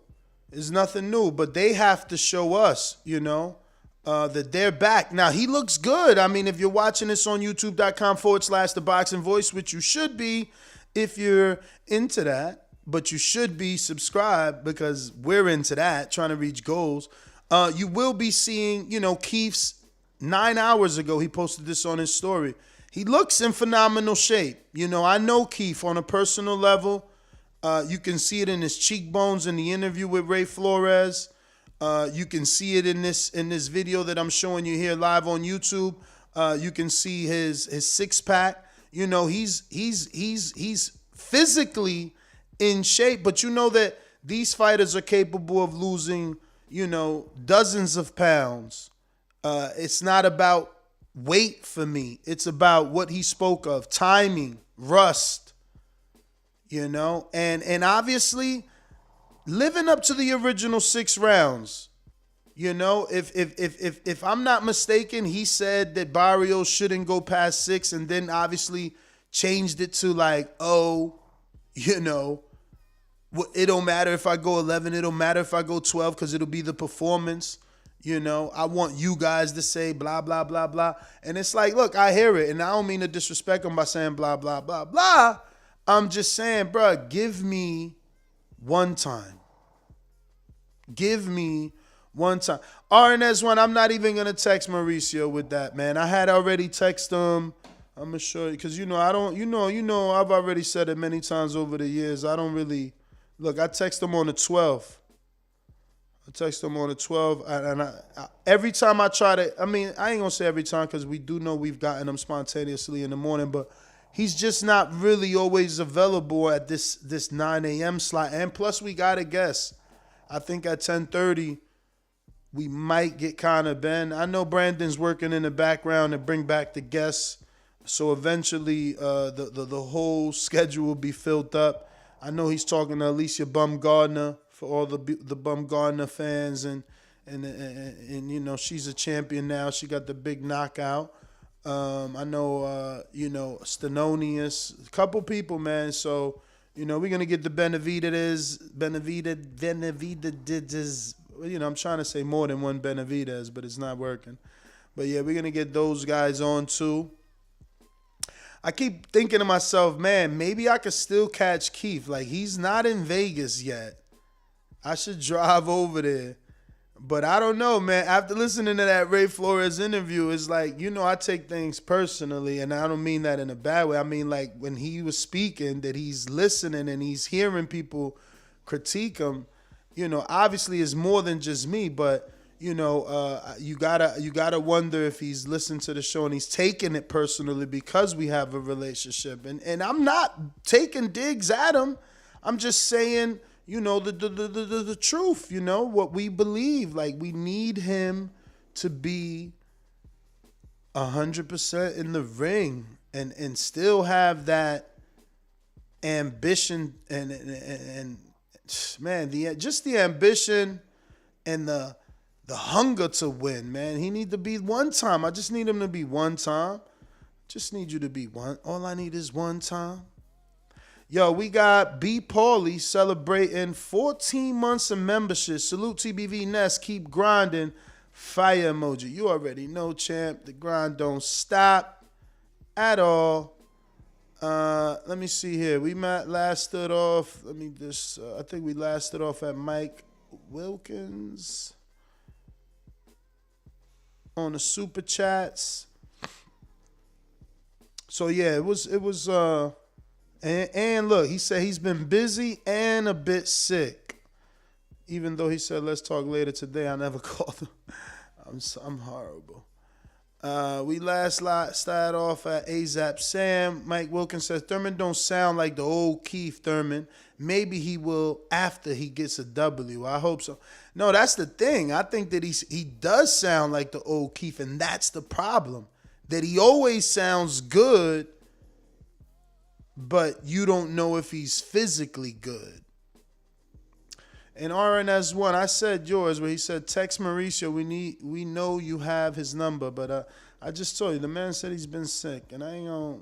It's nothing new, but they have to show us, you know, that they're back. Now, he looks good. I mean, if you're watching this on youtube.com/The Boxing Voice, which you should be if you're into that, but you should be subscribed because we're into that, trying to reach goals. You will be seeing, Keith's 9 hours ago, he posted this on his story. He looks in phenomenal shape. I know Keith on a personal level. You can see it in his cheekbones in the interview with Ray Flores. You can see it in this video that I'm showing you here live on YouTube. You can see his six pack. He's physically in shape, but that these fighters are capable of losing, dozens of pounds. It's not about weight for me. It's about what he spoke of, timing, rust, and obviously living up to the original 6 rounds. If I'm not mistaken, he said that Barrios shouldn't go past 6, and then obviously changed it to it don't matter if I go 11, it don't matter if I go 12, because it'll be the performance. I want you guys to say blah, blah, blah, blah. And it's like, look, I hear it. And I don't mean to disrespect him by saying blah, blah, blah, blah. I'm just saying, bro, give me one time. Give me one time. RNS1, I'm not even going to text Mauricio with that, man. I had already texted him. I'm going to show you. Because, I don't, I've already said it many times over the years. I don't really, look, I text him on the 12th. And every time I try to, I ain't going to say every time because we do know we've gotten him spontaneously in the morning, but he's just not really always available at this 9 a.m. slot. And plus we got to guess. I think at 10:30 we might get Conor Ben. I know Brandon's working in the background to bring back the guests. So eventually the whole schedule will be filled up. I know he's talking to Alicia Bumgardner for all the Bumgardner fans, and she's a champion now. She got the big knockout. I know Stenonius, a couple people, man. So we're gonna get the Benavidez. I'm trying to say more than one Benavidez, but it's not working. But yeah, we're gonna get those guys on too. I keep thinking to myself, man, maybe I could still catch Keith. Like, he's not in Vegas yet. I should drive over there. But I don't know, man. After listening to that Ray Flores interview, it's like, I take things personally, and I don't mean that in a bad way. I mean, like, when he was speaking, that he's listening and he's hearing people critique him, obviously it's more than just me, but you gotta wonder if he's listened to the show and he's taking it personally because we have a relationship. And I'm not taking digs at him. I'm just saying, the truth, what we believe. Like, we need him to be 100% in the ring and still have that ambition and man, the ambition and the hunger to win, man. He need to be one time. I just need him to be one time. Just need you to be one. All I need is one time. Yo, we got B. Paulie celebrating 14 months of membership. Salute TBV Nest. Keep grinding. Fire emoji. You already know, champ. The grind don't stop at all. Let me see here. We last stood off. I think we last stood off at Mike Wilkins on the super chats. So yeah, it was and look, he said he's been busy and a bit sick. Even though he said let's talk later today, I never called him. I'm horrible. We last started off at AZAP Sam. Mike Wilkins says Thurman don't sound like the old Keith Thurman. Maybe he will after he gets a W. I hope so. No, that's the thing. I think that he does sound like the old Keith, and that's the problem. That he always sounds good, but you don't know if he's physically good. And RNS1, I said yours, where he said, text Mauricio, we know you have his number, but I just told you, the man said he's been sick, and I ain't gonna,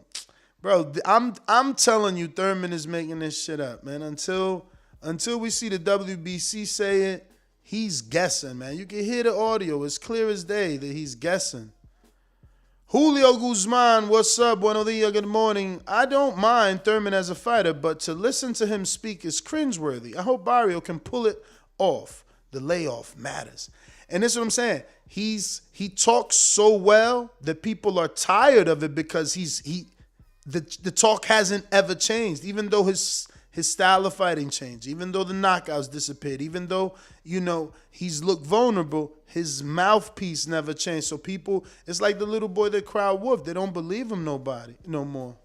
bro, I'm telling you, Thurman is making this shit up, man. Until we see the WBC say it, he's guessing, man. You can hear the audio. It's clear as day that he's guessing. Julio Guzman, what's up? Buenos dias, good morning. I don't mind Thurman as a fighter, but to listen to him speak is cringeworthy. I hope Barrio can pull it off. The layoff matters. And this is what I'm saying. He talks so well that people are tired of it because the talk hasn't ever changed, even though his style of fighting changed, even though the knockouts disappeared, even though, he's looked vulnerable, his mouthpiece never changed. So people, it's like the little boy that cried wolf. They don't believe him no more.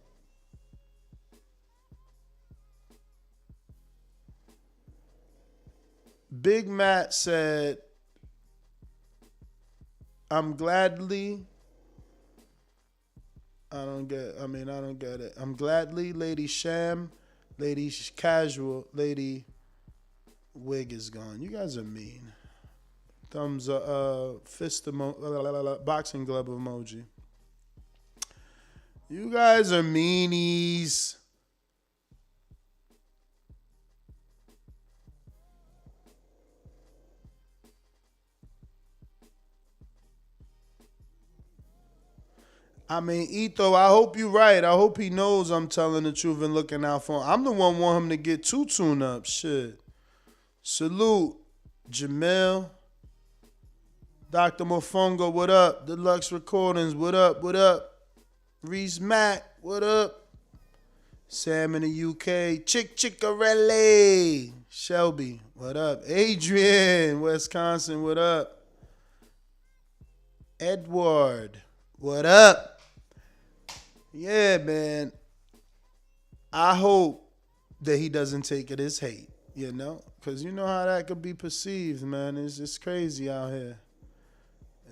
Big Matt said, I don't get it. I'm gladly, Lady Sham, Lady Casual, Lady Wig is gone. You guys are mean. Thumbs up, fist boxing glove emoji. You guys are meanies. I mean, Ito, I hope you're right. I hope he knows I'm telling the truth and looking out for him. I'm the one want him to get 2 tune-ups. Shit. Salute. Jamel. Dr. Mofongo, what up? Deluxe Recordings, what up? What up? Reese Mack, what up? Sam in the UK. Chickarelli. Shelby, what up? Adrian, Wisconsin, what up? Edward, what up? Yeah, man. I hope that he doesn't take it as hate, because you know how that could be perceived, man. It's just crazy out here.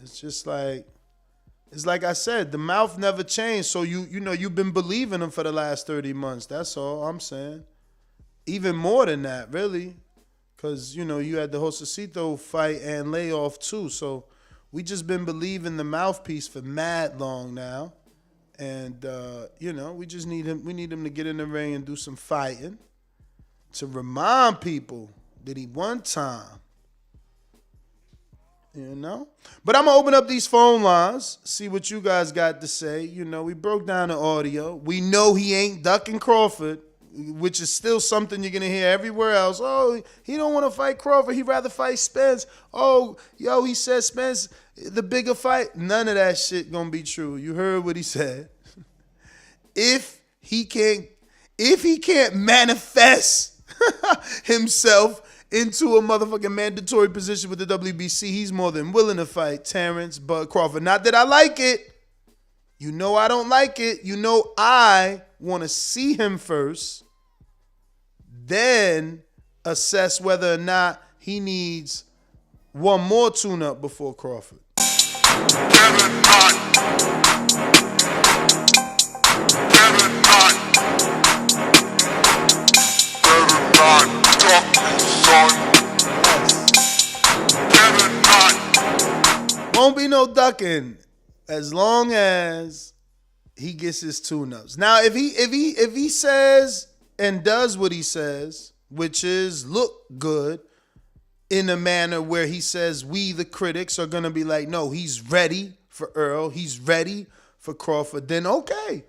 It's just like, it's like I said, the mouth never changed. So you've been believing him for the last 30 months. That's all I'm saying. Even more than that, really, because you had the Josecito fight and layoff too. So we just been believing the mouthpiece for mad long now. And, we just need him. We need him to get in the ring and do some fighting to remind people that he one time, But I'm going to open up these phone lines, see what you guys got to say. We broke down the audio. We know he ain't ducking Crawford, which is still something you're going to hear everywhere else. Oh, he don't want to fight Crawford. He'd rather fight Spence. Oh, he said Spence, the bigger fight. None of that shit going to be true. You heard what he said. If he can't manifest himself into a motherfucking mandatory position with the WBC, he's more than willing to fight Terence, Bud Crawford. Not that I like it. I don't like it. I want to see him first, then assess whether or not he needs one more tune-up before Crawford. Won't be no ducking as long as he gets his tune-ups. Now, if he says and does what he says, which is look good in a manner where he says we, the critics, are going to be like, no, he's ready for Earl, he's ready for Crawford, then okay.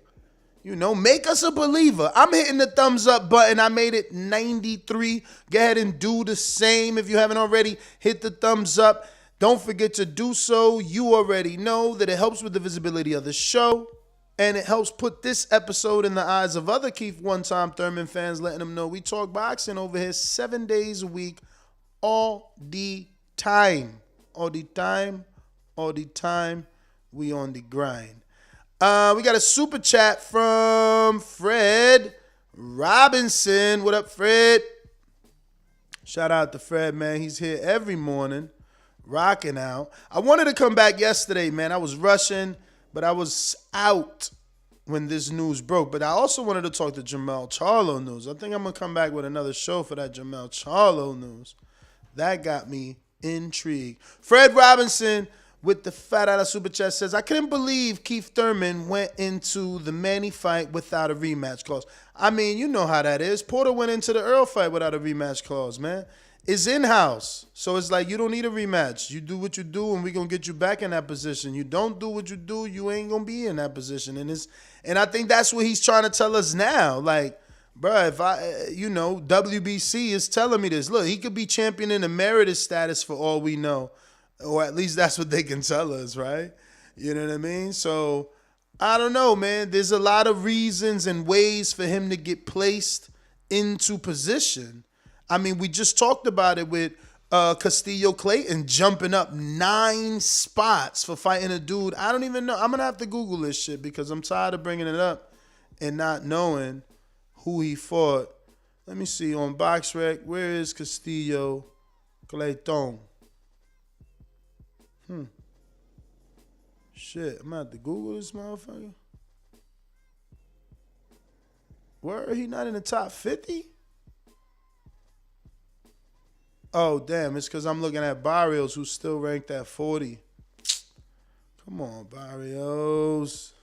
Make us a believer. I'm hitting the thumbs up button. I made it 93. Go ahead and do the same. If you haven't already, hit the thumbs up. Don't forget to do so. You already know that it helps with the visibility of the show. And it helps put this episode in the eyes of other Keith One Time Thurman fans, letting them know we talk boxing over here 7 days a week, all the time. All the time. All the time. We on the grind. We got a super chat from Fred Robinson. What up, Fred? Shout out to Fred, man. He's here every morning, rocking out. I wanted to come back yesterday, man. I was rushing, but I was out when this news broke. But I also wanted to talk to Jermell Charlo news. I think I'm going to come back with another show for that Jermell Charlo news. That got me intrigued. Fred Robinson with the fat out of super chat says, I couldn't believe Keith Thurman went into the Manny fight without a rematch clause. I mean, you know how that is. Porter went into the Earl fight without a rematch clause, man. is in-house. So it's like you don't need a rematch. You do what you do, and we're going to get you back in that position. You don't do what you do, you ain't going to be in that position. And I think that's what he's trying to tell us now. Like, bruh, if WBC is telling me this. Look, he could be champion in emeritus status for all we know. Or at least that's what they can tell us, right? You know what I mean? So, I don't know, man. There's a lot of reasons and ways for him to get placed into position. I mean, we just talked about it with Castillo Clayton jumping up 9 spots for fighting a dude. I don't even know. I'm going to have to Google this shit because I'm tired of bringing it up and not knowing who he fought. Let me see. On BoxRec, where is Castillo Clayton? Shit, I'm going to have to Google this motherfucker. Where he not in the top 50? Oh, damn. It's because I'm looking at Barrios, who's still ranked at 40. Come on, Barrios.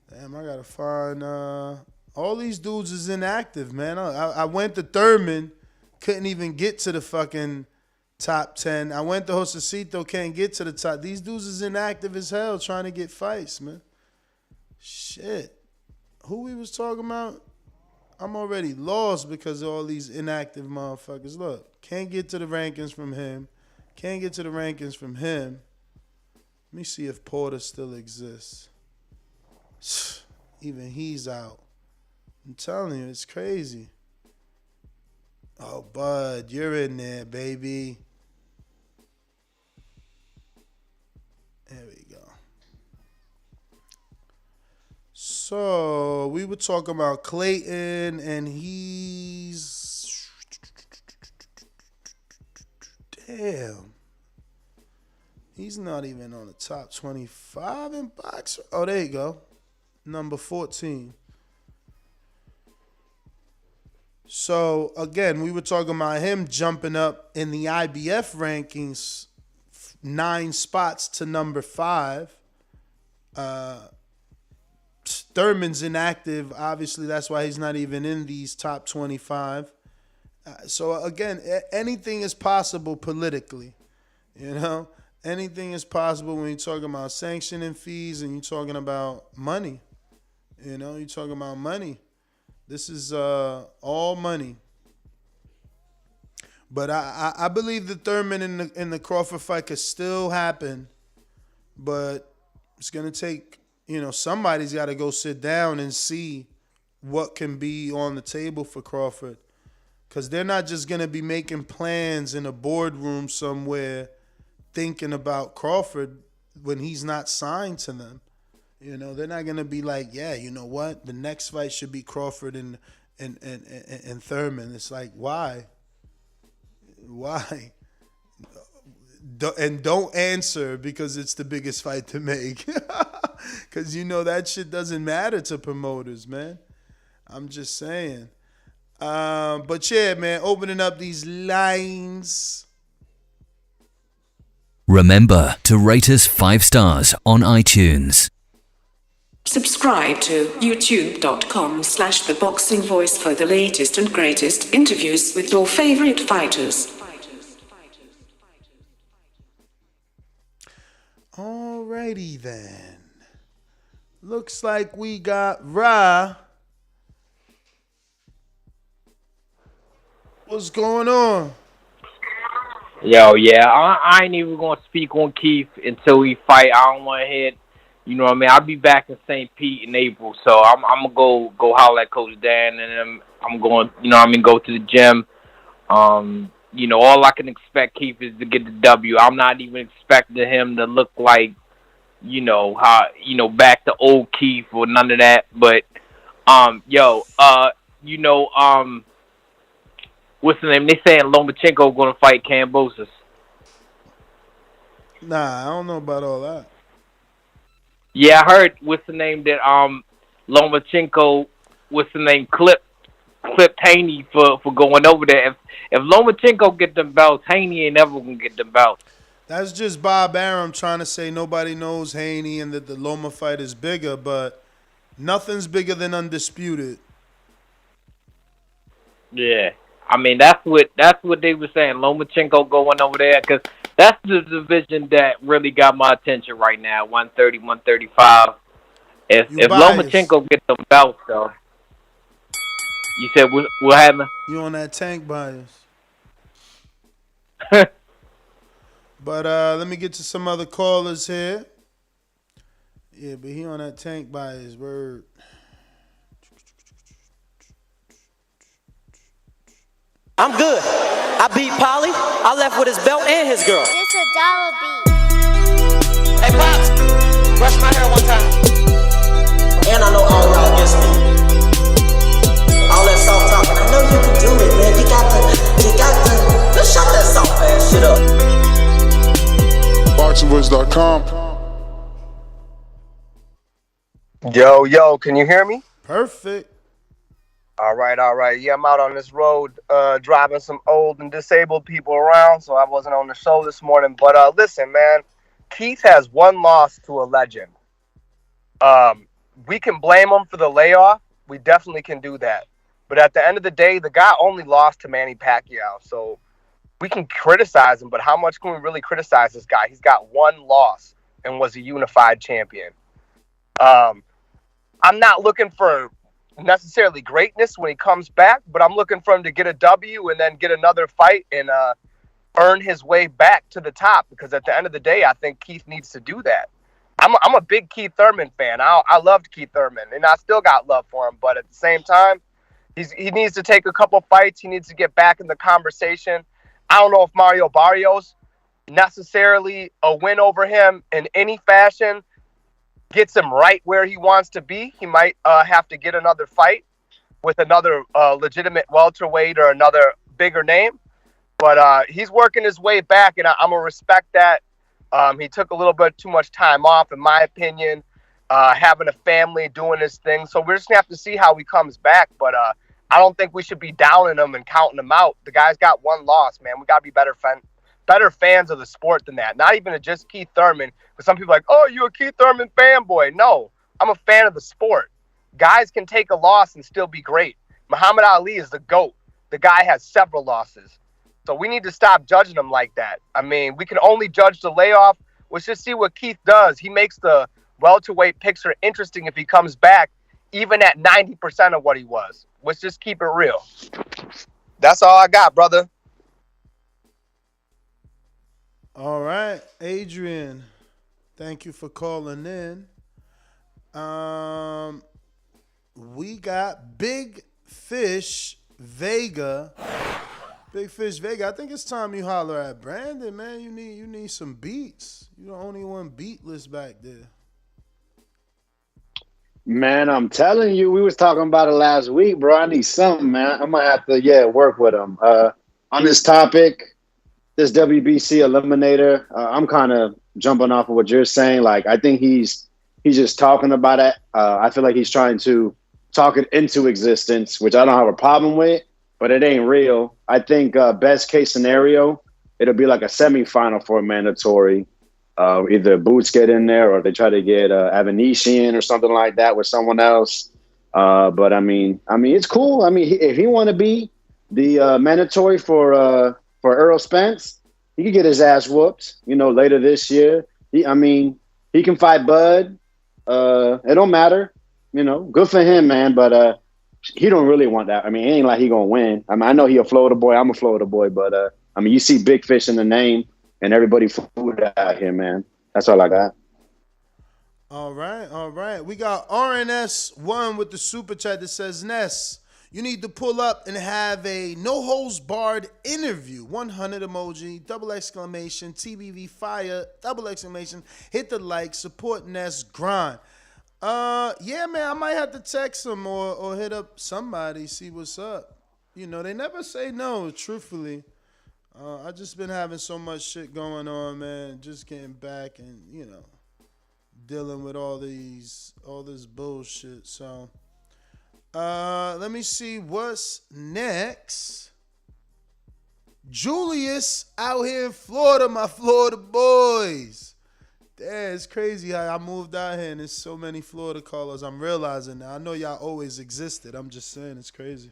Damn, I got to find... all these dudes is inactive, man. I went to Thurman, couldn't even get to the fucking top 10. I went to Josecito, can't get to the top. These dudes is inactive as hell trying to get fights, man. Shit. Who we was talking about? I'm already lost because of all these inactive motherfuckers. Look, can't get to the rankings from him. Can't get to the rankings from him. Let me see if Porter still exists. Even he's out. I'm telling you, it's crazy. Oh, Bud, you're in there, baby. There we go. So, we were talking about Clayton, and he's... Damn. He's not even on the top 25 in boxer. Oh, there you go. Number 14. So, again, we were talking about him jumping up in the IBF rankings 9 spots to number 5. Thurman's inactive. Obviously, that's why he's not even in these top 25. So, again, anything is possible politically. You know? Anything is possible when you're talking about sanctioning fees and you're talking about money. You know? You're talking about money. This is all money. But I believe the Thurman in the Crawford fight could still happen. But it's going to take, somebody's got to go sit down and see what can be on the table for Crawford. Because they're not just going to be making plans in a boardroom somewhere thinking about Crawford when he's not signed to them. They're not going to be like, yeah, you know what? The next fight should be Crawford and Thurman. It's like, why? Why? And don't answer because it's the biggest fight to make. Because that shit doesn't matter to promoters, man. I'm just saying. But yeah, man, opening up these lines. Remember to rate us 5 stars on iTunes. Subscribe to youtube.com/theboxingvoice for the latest and greatest interviews with your favorite fighters. Alrighty then. Looks like we got Ra. What's going on? Yo, yeah, I ain't even gonna speak on Keith until we fight. I don't want to hit. You know what I mean? I'll be back in St. Pete in April, so I'm gonna go holler at Coach Dan, and then I'm going, go to the gym. All I can expect Keith is to get the W. I'm not even expecting him to look like, back to old Keith or none of that. But, what's the name? They saying Lomachenko gonna fight Kambosos. Nah, I don't know about all that. Yeah, I heard what's the name that Lomachenko clipped Haney for going over there. If Lomachenko get them belts, Haney ain't never gonna get them belts. That's just Bob Arum trying to say nobody knows Haney and that the Loma fight is bigger, but nothing's bigger than Undisputed. Yeah. I mean, that's what they were saying. Lomachenko going over there because that's the division that really got my attention right now. 130, 135. If Lomachenko gets the belt, though, you said what happened? You on that tank bias? But let me get to some other callers here. Yeah, but he on that tank bias. Word. I'm good. I beat Polly. I left with his belt and his girl. This a Dolla beat. Hey, Pops, brush my hair one time. And I know all y'all against me. All that soft talking. I know you can do it, man. You got the. Let's shut that soft ass shit up. BoxingVoice.com. Yo, can you hear me? Perfect. All right. Yeah, I'm out on this road driving some old and disabled people around, so I wasn't on the show this morning. But listen, man, Keith has one loss to a legend. We can blame him for the layoff. We definitely can do that. But at the end of the day, the guy only lost to Manny Pacquiao, so we can criticize him, but how much can we really criticize this guy? He's got one loss and was a unified champion. I'm not looking for necessarily greatness when he comes back, but I'm looking for him to get a W and then get another fight and earn his way back to the top, because at the end of the day, I think Keith needs to do that. I'm a big Keith Thurman fan. I loved Keith Thurman, and I still got love for him, but at the same time, he needs to take a couple fights. He needs to get back in the conversation. I don't know if Mario Barrios, necessarily a win over him in any fashion, gets him right where he wants to be. He might have to get another fight with another legitimate welterweight or another bigger name. But he's working his way back, and I'm going to respect that. He took a little bit too much time off, in my opinion, having a family, doing his thing. So we're just going to have to see how he comes back. But I don't think we should be downing him and counting him out. The guy's got one loss, man. We got to be better fans of the sport than that. Not even just Keith Thurman. But some people are like, oh, you're a Keith Thurman fanboy. No, I'm a fan of the sport. Guys can take a loss and still be great. Muhammad Ali is the GOAT. The guy has several losses. So we need to stop judging him like that. I mean, we can only judge the layoff. Let's just see what Keith does. He makes the welterweight picture interesting if he comes back, even at 90% of what he was. Let's just keep it real. That's all I got, brother. All right, Adrian. Thank you for calling in. We got Big Fish Vega. Big Fish Vega. I think it's time you holler at Brandon, man. You need some beats. You're the only one beatless back there. Man, I'm telling you, we was talking about it last week, bro. I need something, man. I'm gonna have to, work with him. On this topic, this WBC Eliminator, I'm kind of jumping off of what you're saying. Like, I think he's just talking about it. I feel like he's trying to talk it into existence, which I don't have a problem with, but it ain't real. I think best case scenario, it'll be like a semifinal for a mandatory. Either Boots get in there or they try to get Avanesian or something like that with someone else. But I mean, it's cool. I mean, if he want to be the mandatory for Errol Spence, he could get his ass whooped, later this year. He can fight Bud. It don't matter, good for him, man. But he don't really want that. I mean, it ain't like he gonna win. I mean, I know he a Florida boy. I'm a Florida boy, but you see Big Fish in the name. And everybody food out here, man. That's all I got. All right. We got RNS1 with the super chat that says, Ness, you need to pull up and have a no-holds-barred interview. 100 emoji, double exclamation, TBV fire, double exclamation. Hit the like, support Ness, grind. Yeah, man, I might have to text him or hit up somebody, see what's up. They never say no, truthfully. I just been having so much shit going on, man. Just getting back and, dealing with all this bullshit. So, let me see what's next. Julius out here in Florida, my Florida boys. Damn, it's crazy how I moved out here and there's so many Florida callers. I'm realizing now. I know y'all always existed. I'm just saying it's crazy.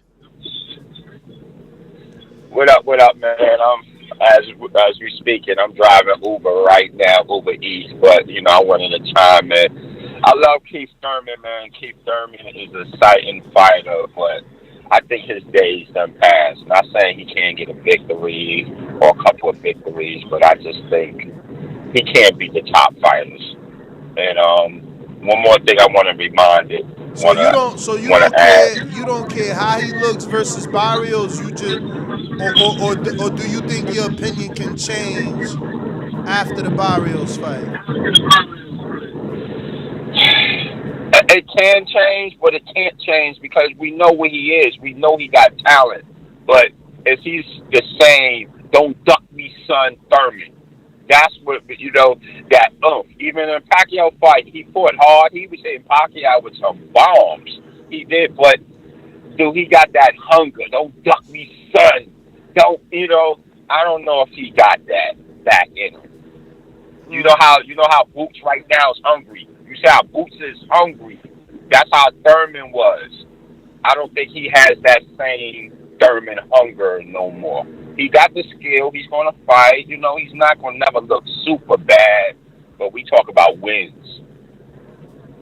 What up, man? As we speaking, I'm driving Uber right now, Uber Eats. But I wanted to chime in. I love Keith Thurman, man. Keith Thurman is a exciting fighter, but I think his days done passed. Not saying he can't get a victory or a couple of victories, but I just think he can't beat the top fighters. And one more thing I want to remind it. You don't care how he looks versus Barrios. You just or do you think your opinion can change after the Barrios fight? It can change, but it can't change because we know where he is. We know he got talent. But if he's the same, don't duck me, son, Thurman. That's what, that even in a Pacquiao fight, he fought hard. He was hitting Pacquiao with some bombs. He did, but, dude, he got that hunger. Don't duck me, son. I don't know if he got that back in him. You know how Boots right now is hungry. You see how Boots is hungry. That's how Thurman was. I don't think he has that same Thurman hunger no more. He got the skill. He's going to fight. He's not going to never look super bad. But we talk about wins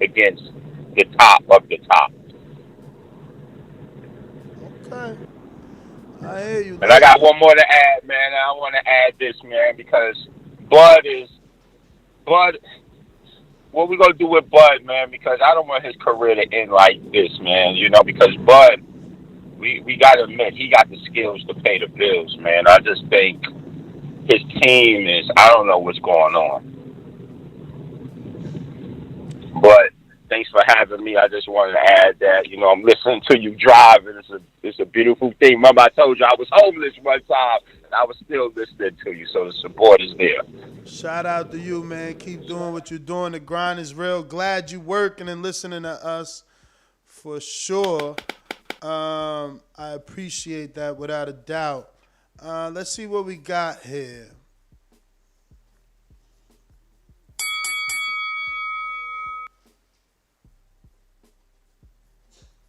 against the top of the top. Okay. I hear you. And I got one more to add, man. I want to add this, man, because Bud, what we going to do with Bud, man, because I don't want his career to end like this, man, because Bud, we got to admit, he got the skills to pay the bills, man. I just think his team I don't know what's going on. But thanks for having me. I just wanted to add that, I'm listening to you driving. It's a beautiful thing. Remember, I told you I was homeless one time, and I was still listening to you, so the support is there. Shout out to you, man. Keep doing what you're doing. The grind is real. Glad you working and listening to us for sure. I appreciate that without a doubt. Let's see what we got here.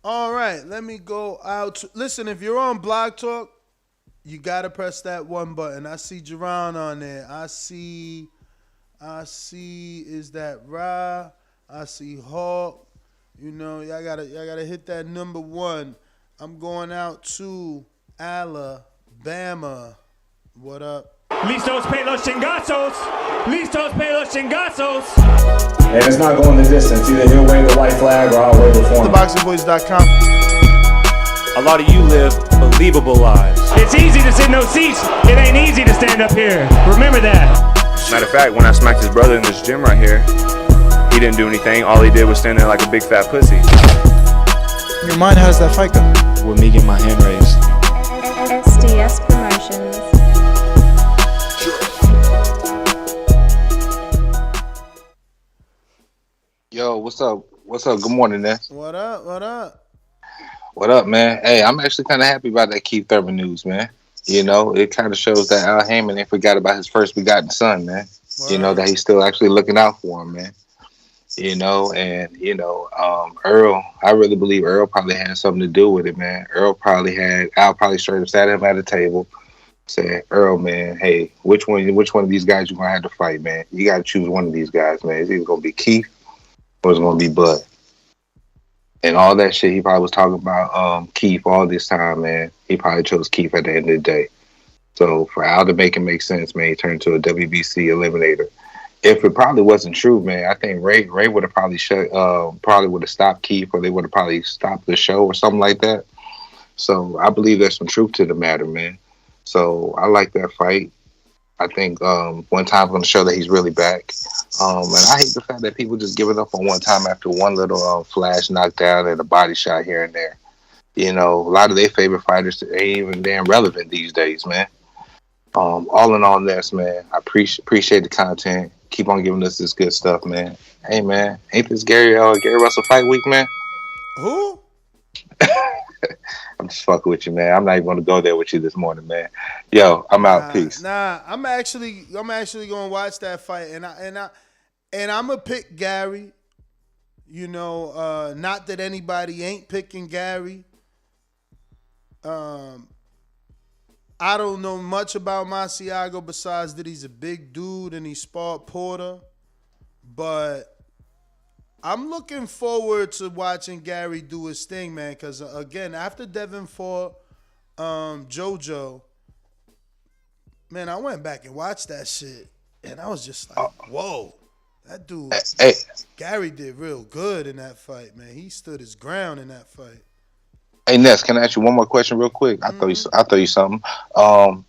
All right, let me go out. Listen, if you're on Blog Talk, you got to press that one button. I see Jerron on there. I see, is that Ra? I see Hawk. Y'all gotta hit that number one. I'm going out to Alabama. What up? Listos pe los chingazos. Listos pe los chingazos. And it's not going the distance. Either he'll wave the white flag or I'll wave it for him. TheBoxingVoice.com. A lot of you live believable lives. It's easy to sit in those seats. It ain't easy to stand up here. Remember that. Matter of fact, when I smacked his brother in this gym right here, he didn't do anything. All he did was stand there like a big fat pussy. Your mind, how does that fight go? With me getting my hand raised. SDS Promotions. Yo, what's up? What's up? Good morning, man. What up? What up? What up, man? Hey, I'm actually kind of happy about that Keith Thurman news, man. It kind of shows that Al Heyman ain't forgot about his first begotten son, man. Wow. That he's still actually looking out for him, man. Earl, I really believe Earl probably had something to do with it, man. Al probably straight up sat him at a table, said, Earl, man, hey, which one of these guys you gonna have to fight, man? You gotta choose one of these guys, man. It's either gonna be Keith or it's gonna be Bud. And all that shit he probably was talking about Keith all this time, man. He probably chose Keith at the end of the day. So for Al to make it make sense, man, he turned to a WBC eliminator. If it probably wasn't true, man, I think Ray would have probably would have stopped Keith, or they would have probably stopped the show or something like that. So I believe there's some truth to the matter, man. So I like that fight. I think One Time going to show that he's really back. And I hate the fact that people just giving up on One Time after one little flash knockdown and a body shot here and there. A lot of their favorite fighters ain't even damn relevant these days, man. All in all, this, man, I appreciate the content. Keep on giving us this good stuff, man. Hey, man, ain't this Gary Russell fight week, man? Who? I'm just fucking with you, man. I'm not even going to go there with you this morning, man. Yo, I'm out. Peace. I'm actually gonna watch that fight, and I'm gonna pick Gary. Not that anybody ain't picking Gary. I don't know much about Masiago besides that he's a big dude and he sparred Porter. But I'm looking forward to watching Gary do his thing, man. Because, again, after Devin fought JoJo, man, I went back and watched that shit. And I was just like, whoa. That dude, Gary did real good in that fight, man. He stood his ground in that fight. Hey Ness, can I ask you one more question real quick? I throw you something.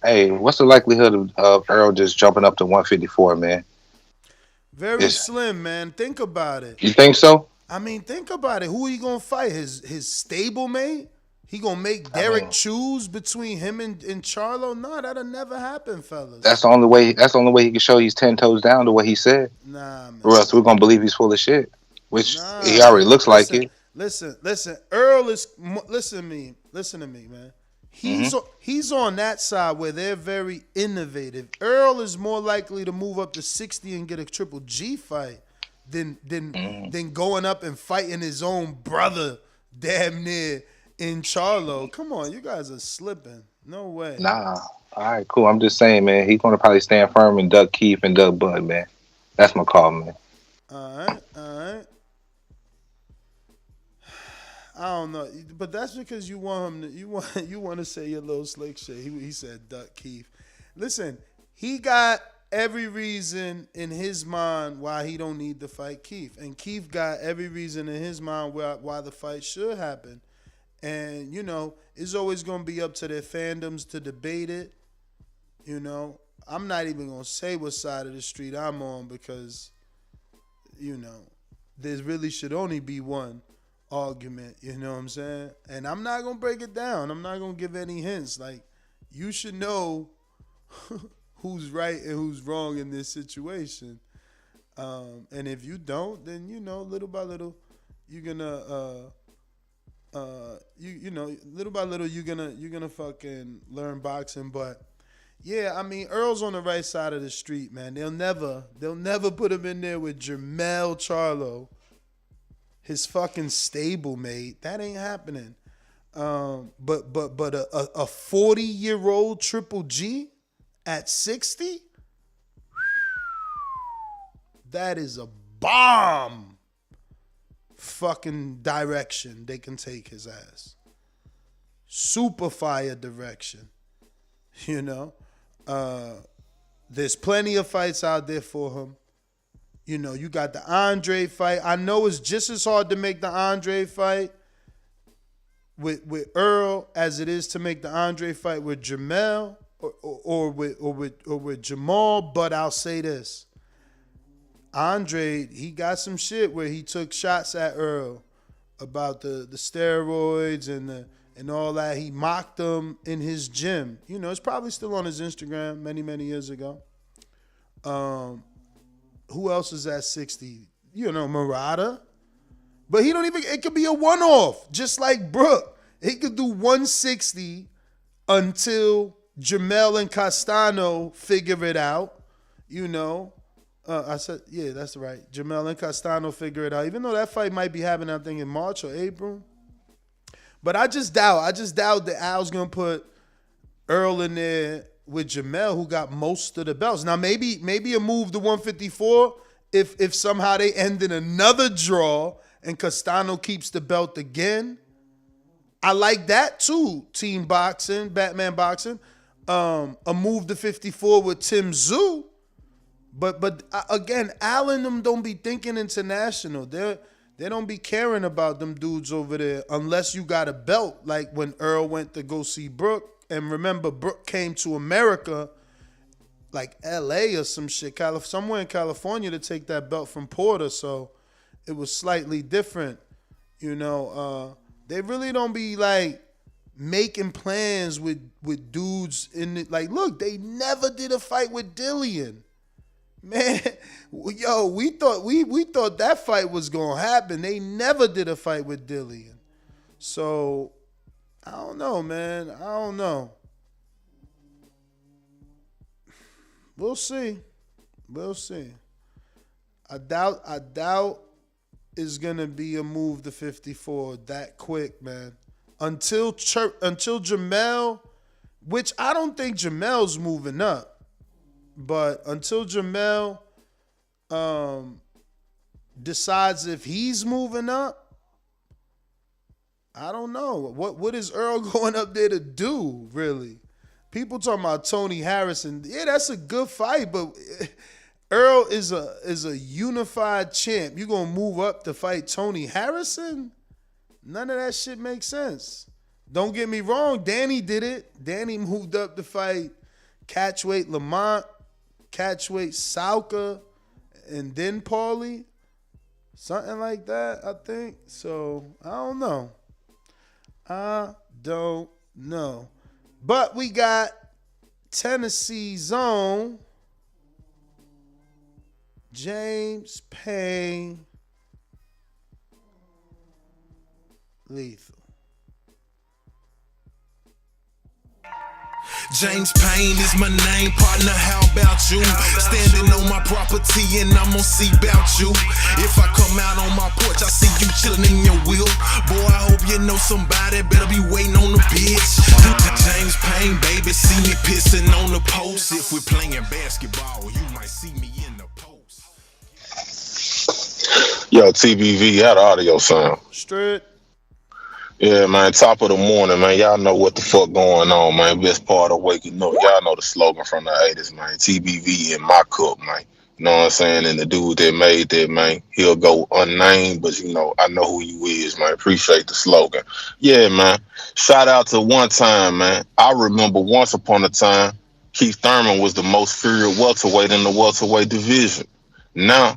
Hey, what's the likelihood of Errol just jumping up to 154, man? Very slim, man. Think about it. You think so? I mean, think about it. Who he gonna fight? His stablemate? He gonna make Derek choose between him and Charlo? No, that'll never happen, fellas. That's the only way. That's the only way he can show he's 10 toes down to what he said. Nah, man. Or else we're gonna believe he's full of shit, which he already looks like it. Listen. Earl is. Listen to me, man. He's on that side where they're very innovative. Earl is more likely to move up to 60 and get a Triple G fight than going up and fighting his own brother damn near in Charlo. Come on, you guys are slipping. No way. Nah. All right, cool. I'm just saying, man. He's gonna probably stand firm and duck Keith and duck Bud, man. That's my call, man. All right. I don't know, but that's because you want him to. You want to say your little slick shit. He said duck Keith. Listen, he got every reason in his mind why he don't need to fight Keith, and Keith got every reason in his mind why the fight should happen. And it's always gonna be up to their fandoms to debate it. I'm not even gonna say what side of the street I'm on because there really should only be one argument, you know what I'm saying? And I'm not gonna break it down. I'm not gonna give any hints. Like, you should know who's right and who's wrong in this situation. And if you don't, then little by little, you're gonna little by little you're gonna fucking learn boxing. But yeah, I mean, Earl's on the right side of the street, man. They'll never put him in there with Jermell Charlo, his fucking stablemate. That ain't happening. But a 40-year-old Triple G at 60? That is a bomb fucking direction they can take his ass. Super fire direction. There's plenty of fights out there for him. You got the Andre fight. I know it's just as hard to make the Andre fight with Earl as it is to make the Andre fight with Jermell or with Jamal. But I'll say this: Andre, he got some shit where he took shots at Earl about the steroids and all that. He mocked them in his gym. It's probably still on his Instagram many years ago. Who else is at 60? Murata. But he don't even, it could be a one-off, just like Brooke. He could do 160 until Jermell and Castano figure it out. I said, yeah, that's right. Jermell and Castano figure it out. Even though that fight might be happening, I think, in March or April. But I just doubt that Al's going to put Earl in there with Jermell, who got most of the belts. Now, maybe a move to 154 if somehow they end in another draw and Castano keeps the belt again. I like that too, team boxing, Batman boxing. A move to 54 with Tim Tszyu. But again, Al and them don't be thinking international. They don't be caring about them dudes over there unless you got a belt, like when Earl went to go see Brooke. And remember, Brooke came to America, like L.A. or some shit, somewhere in California, to take that belt from Porter. So it was slightly different. They really don't be like making plans with dudes in it. Like, look, they never did a fight with Dillian. Man, yo, we thought that fight was gonna happen. They never did a fight with Dillian. So I don't know, man. I don't know. We'll see. I doubt it's gonna be a move to 54 that quick, man. Until Jermell which I don't think Jamel's moving up. But until Jamel decides if he's moving up, I don't know. What is Earl going up there to do, really? People talking about Tony Harrison. Yeah, that's a good fight, but Earl is a unified champ. You gonna move up to fight Tony Harrison? None of that shit makes sense. Don't get me wrong, Danny did it. Danny moved up to fight catchweight Lamont, catchweight Sauka, and then Paulie. Something like that, I think. So, I don't know. But we got Tennessee Zone, James Payne, Lethal. James Payne is my name, partner, how about you? Standing on my property and I'm gonna see about you. If I come out on my porch, I see you chilling in your wheel. Boy, I hope you know somebody, better be waiting on the bitch. James Payne, baby, see me pissing on the post. If we're playing basketball, you might see me in the post. Yo, TBV, how the audio sound? Straight. Yeah, man, top of the morning, man. Y'all know what the fuck going on, man. Best part of waking up. Y'all know the slogan from the 80s, man. TBV in my cup, man. You know what I'm saying? And the dude that made that, man, he'll go unnamed, but, you know, I know who you is, man. Appreciate the slogan. Yeah, man. Shout out to One Time, man. I remember once upon a time, Keith Thurman was the most feared welterweight in the welterweight division. Now,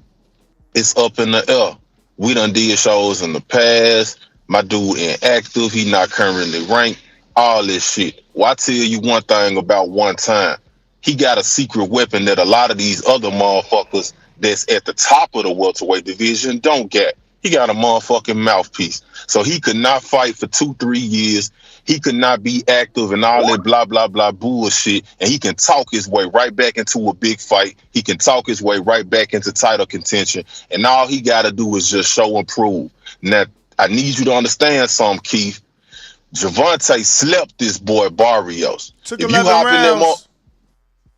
it's up in the air. We done did shows in the past. My dude inactive, he not currently ranked, all this shit. Well, I tell you one thing about One Time. He got a secret weapon that a lot of these other motherfuckers that's at the top of the welterweight division don't get. He got a motherfucking mouthpiece. So he could not fight for 2-3 years. He could not be active and all that blah, blah, blah bullshit. And he can talk his way right back into a big fight. He can talk his way right back into title contention. And all he got to do is just show and prove. Now, I need you to understand something, Keith. Javante slept this boy Barrios. Took if 11 you hop rounds. in there,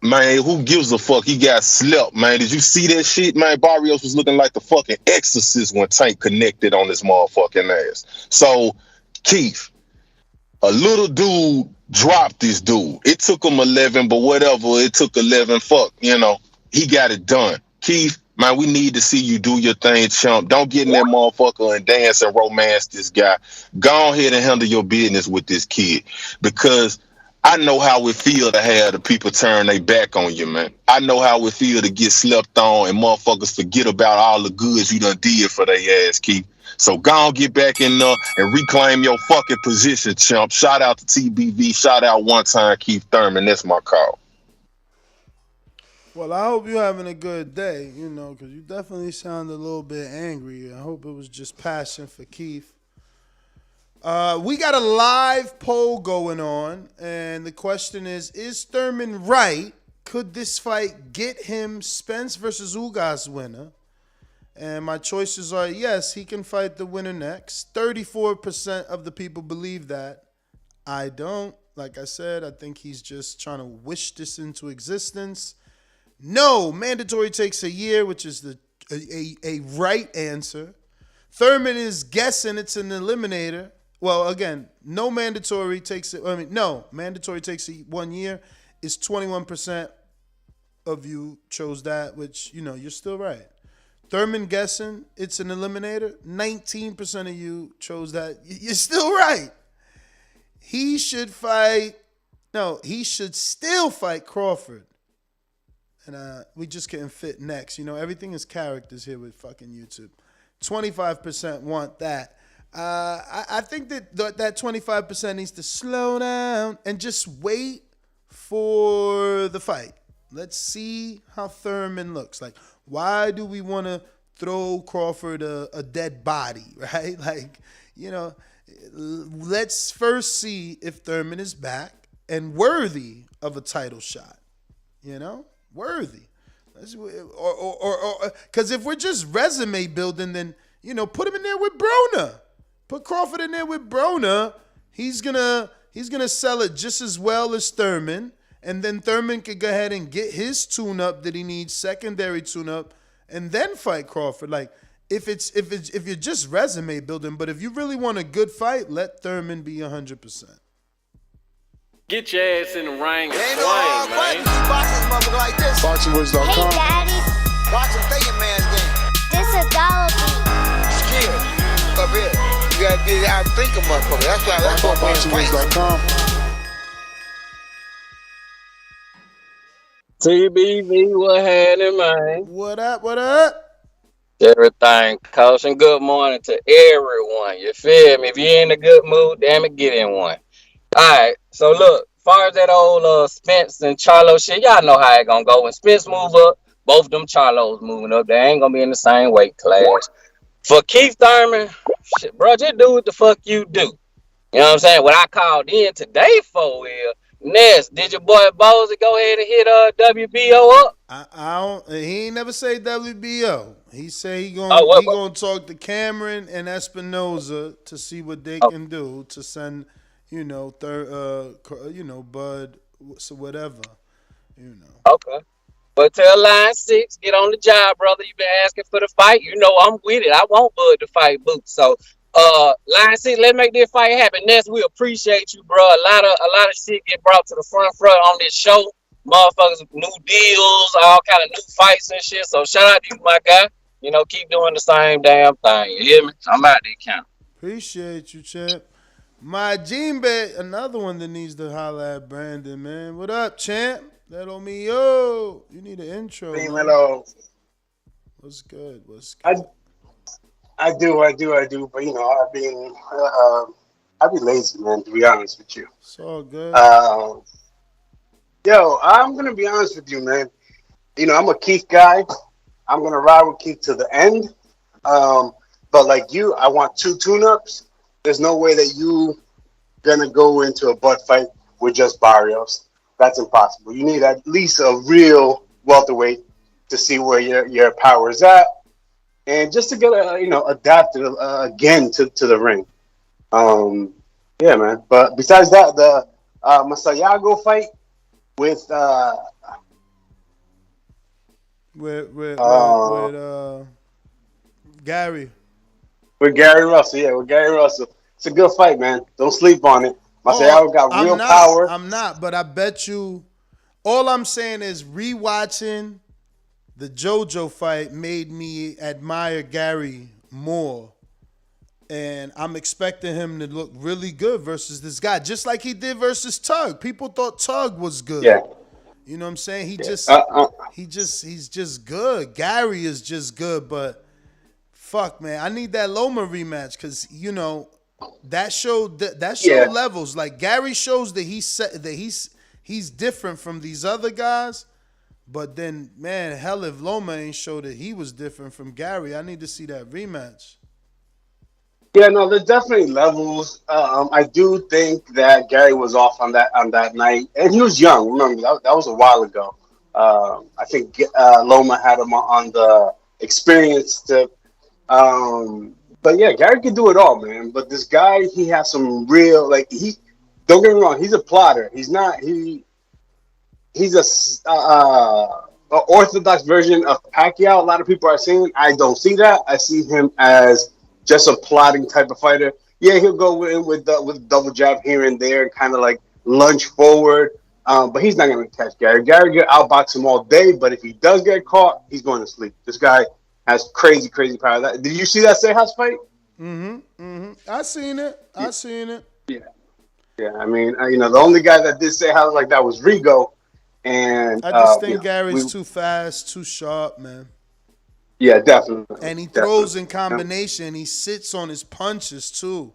man, who gives a fuck? He got slept, man. Did you see that shit, man? Barrios was looking like the fucking exorcist when Tank connected on his motherfucking ass. So, Keith, a little dude dropped this dude. It took him 11, but whatever. It took 11. Fuck, you know. He got it done. Keith, man, we need to see you do your thing, chump. Don't get in that motherfucker and dance and romance this guy. Go ahead and handle your business with this kid. Because I know how it feel to have the people turn their back on you, man. I know how it feel to get slept on and motherfuckers forget about all the goods you done did for their ass, Keith. So go on, get back in there and reclaim your fucking position, chump. Shout out to TBV. Shout out One Time Keith Thurman. That's my call. Well, I hope you're having a good day, you know, because you definitely sound a little bit angry. I hope it was just passion for Keith. We got a live poll going on, and the question is Thurman right? Could this fight get him Spence versus Ugas winner? And my choices are yes, he can fight the winner next. 34% of the people believe that. I don't. Like I said, I think he's just trying to wish this into existence. No, mandatory takes a year, which is a right answer. Thurman is guessing it's an eliminator. Well, again, no mandatory takes it. No, mandatory takes 1 year. Is 21% of you chose that, which, you know, you're still right. Thurman guessing it's an eliminator. 19% of you chose that. You're still right. He should fight. No, he should still fight Crawford. And we just couldn't fit next. You know, everything is characters here with fucking YouTube. 25% want that. I think that 25% needs to slow down and just wait for the fight. Let's see how Thurman looks. Like, why do we want to throw Crawford a dead body, right? Like, you know, let's first see if Thurman is back and worthy of a title shot, you know? Worthy. Or because if we're just resume building, then, you know, put him in there with Broner. Put Crawford in there with Broner. He's gonna He's gonna sell it just as well as Thurman, and then Thurman could go ahead and get his tune-up that he needs, secondary tune-up, and then fight Crawford. Like, if you're just resume building, but if you really want a good fight, let Thurman be 100%. Get your ass in the ring and Ain't swing, no man. boxing motherfucker like this. BoxingWords.com. Hey, Daddy. Watch him thinking man's game. This is Dolla beat. Scared. Up here. You gotta get out and think of motherfucker. That's what we're fighting. BoxingWords.com. TBV, what happening, man? What up? What up? Everything, Coach, and good morning to everyone. You feel me? If you're in a good mood, damn it, get in one. All right, so look, as far as that old Spence and Charlo shit, y'all know how it gonna go. When Spence move up, both of them Charlos moving up. They ain't gonna be in the same weight class. For Keith Thurman, shit, bro, just do what the fuck you do. You know what I'm saying? What I called in today for is, Ness, did your boy Bozy go ahead and hit WBO up? I don't. He ain't never say WBO. He say he gonna talk to Cameron and Espinoza to see what they can do to send, Bud, so whatever, Okay. But tell Line 6, get on the job, brother. You been asking for the fight. You know I'm with it. I want Bud to fight Boots. So Line 6, let's make this fight happen. Ness, we appreciate you, bro. A lot of shit get brought to the front on this show. Motherfuckers, new deals, all kind of new fights and shit. So shout out to you, my guy. Keep doing the same damn thing. You hear me? I'm out there count. Appreciate you, champ. My Jimbe, another one that needs to holler at Brandon, man. What up, champ? That on me, yo. You need an intro. Hello. What's good? What's good? I do. But I've been lazy, man. To be honest with you. It's all good. I'm gonna be honest with you, man. I'm a Keith guy. I'm gonna ride with Keith to the end. But like you, I want 2 tune-ups. There's no way that you gonna go into a butt fight with just Barrios. That's impossible. You need at least a real welterweight to see where your power is at, and just to get adapted again to the ring. Yeah, man. But besides that, the Masayago fight with Gary. With Gary Russell, with Gary Russell. It's a good fight, man. Don't sleep on it. Masayago got real power. I'm not, but I bet you. All I'm saying is rewatching the JoJo fight made me admire Gary more. And I'm expecting him to look really good versus this guy, just like he did versus Tug. People thought Tug was good. Yeah. You know what I'm saying? He's just good. Gary is just good, but fuck, man, I need that Loma rematch because that showed levels. Like Gary shows that he's different from these other guys, but then man, hell if Loma ain't showed that he was different from Gary, I need to see that rematch. Yeah, no, there's definitely levels. I do think that Gary was off on that night, and he was young. Remember that was a while ago. I think Loma had him on the experience tip. But yeah, Gary can do it all, man. But this guy, he has some real don't get me wrong, he's a plotter. He's not he's a orthodox version of Pacquiao. A lot of people are saying I don't see that. I see him as just a plotting type of fighter. Yeah, he'll go in with double jab here and there and kind of like lunge forward. But he's not going to catch Gary. Gary can outbox him all day, but if he does get caught, he's going to sleep. This guy has crazy, crazy power. Did you see that Sejas fight? I seen it. Yeah. I mean, the only guy that did Sejas like that was Rigo. And I just think Gary's too fast, too sharp, man. Yeah, definitely. And he throws in combination. He sits on his punches too.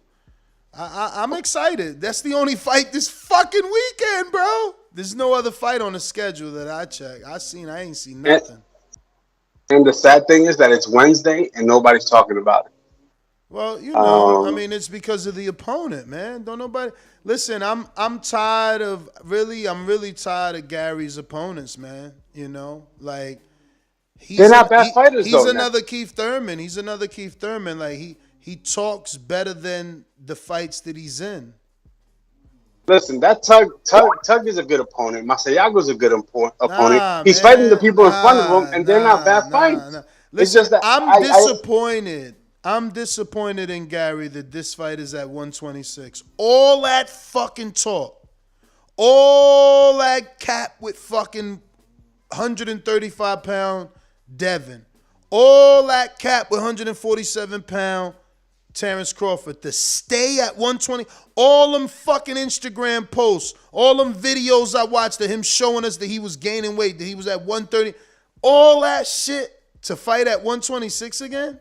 I'm excited. That's the only fight this fucking weekend, bro. There's no other fight on the schedule that I check. I ain't seen nothing. And the sad thing is that it's Wednesday and nobody's talking about it. Well, I mean, it's because of the opponent, man. Don't nobody listen. I'm really tired of Gary's opponents, man. They're not bad fighters. He's another Keith Thurman. Like he talks better than the fights that he's in. Listen, that Tug is a good opponent. Masayago's a good opponent. Nah, He's fighting the man. people in front of him, and they're not bad Nah. fights. It's Listen, just that I'm disappointed. I'm disappointed in Gary that this fight is at 126. All that fucking talk. All that cap with fucking 135-pound Devin. All that cap with 147-pound Terence Crawford to stay at 120. All them fucking Instagram posts, all them videos I watched of him showing us that he was gaining weight, that he was at 130. All that shit to fight at 126 again?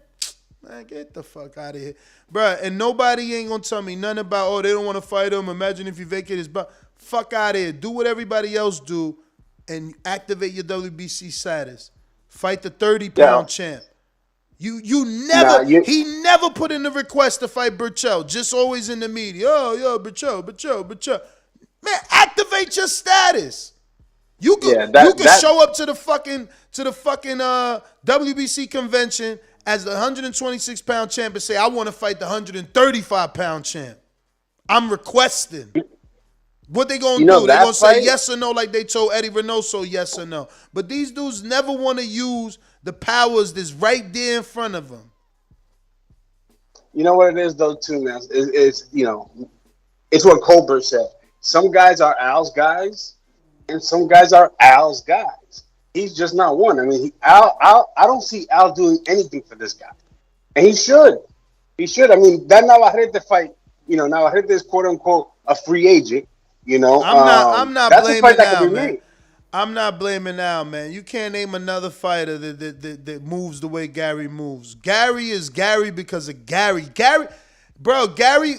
Man, get the fuck out of here. Bruh, and nobody ain't gonna tell me nothing about, oh, they don't want to fight him. Imagine if you vacate his butt. Fuck out of here. Do what everybody else do and activate your WBC status. Fight the 30-pound champ. You never, he never put in the request to fight Burchell. Just always in the media. Oh, yo, Burchell. Man, activate your status. You could show up to the fucking WBC convention as the 126-pound champ and say, I want to fight the 135-pound champ. I'm requesting. What they gonna do? They gonna say yes or no like they told Eddie Reynoso yes or no. But these dudes never want to use the powers that's right there in front of them. You know what it is though too, man. It's it's what Colbert said. Some guys are Al's guys, and some guys are Al's guys. He's just not one. I mean, I don't see Al doing anything for this guy, and he should. He should. I mean, that Navarrete fight. Navarrete is quote unquote a free agent. I'm not that's blaming a fight that Al, can be man. made. I'm not blaming Al, man. You can't name another fighter that moves the way Gary moves. Gary is Gary because of Gary. Gary,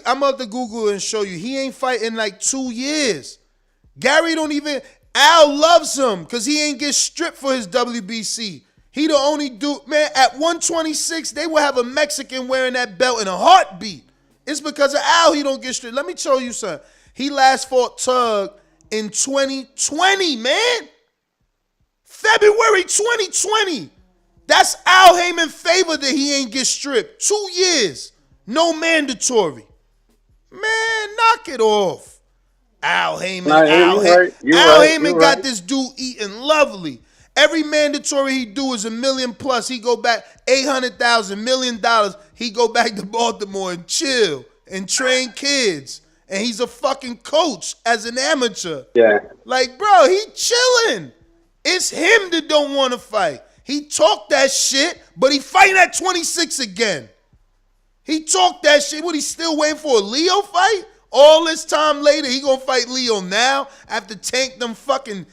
I'm about to Google and show you. He ain't fighting like 2 years. Gary don't even, Al loves him because he ain't get stripped for his WBC. He the only dude, man, at 126, they will have a Mexican wearing that belt in a heartbeat. It's because of Al he don't get stripped. Let me show you something. He last fought Tug in 2020, man. February 2020. That's Al Heyman favor that he ain't get stripped. 2 years. No mandatory. Man, knock it off. Al Heyman. Al Heyman got this dude eating lovely. Every mandatory he do is $1 million plus. He go back $800,000, $1 million. He go back to Baltimore and chill and train kids. And he's a fucking coach as an amateur. Yeah. Like, bro, he chilling. It's him that don't want to fight. He talked that shit, but he fighting at 26 again. He talked that shit. What, he still waiting for a Leo fight? All this time later, he gonna fight Leo now after Tank them fucking,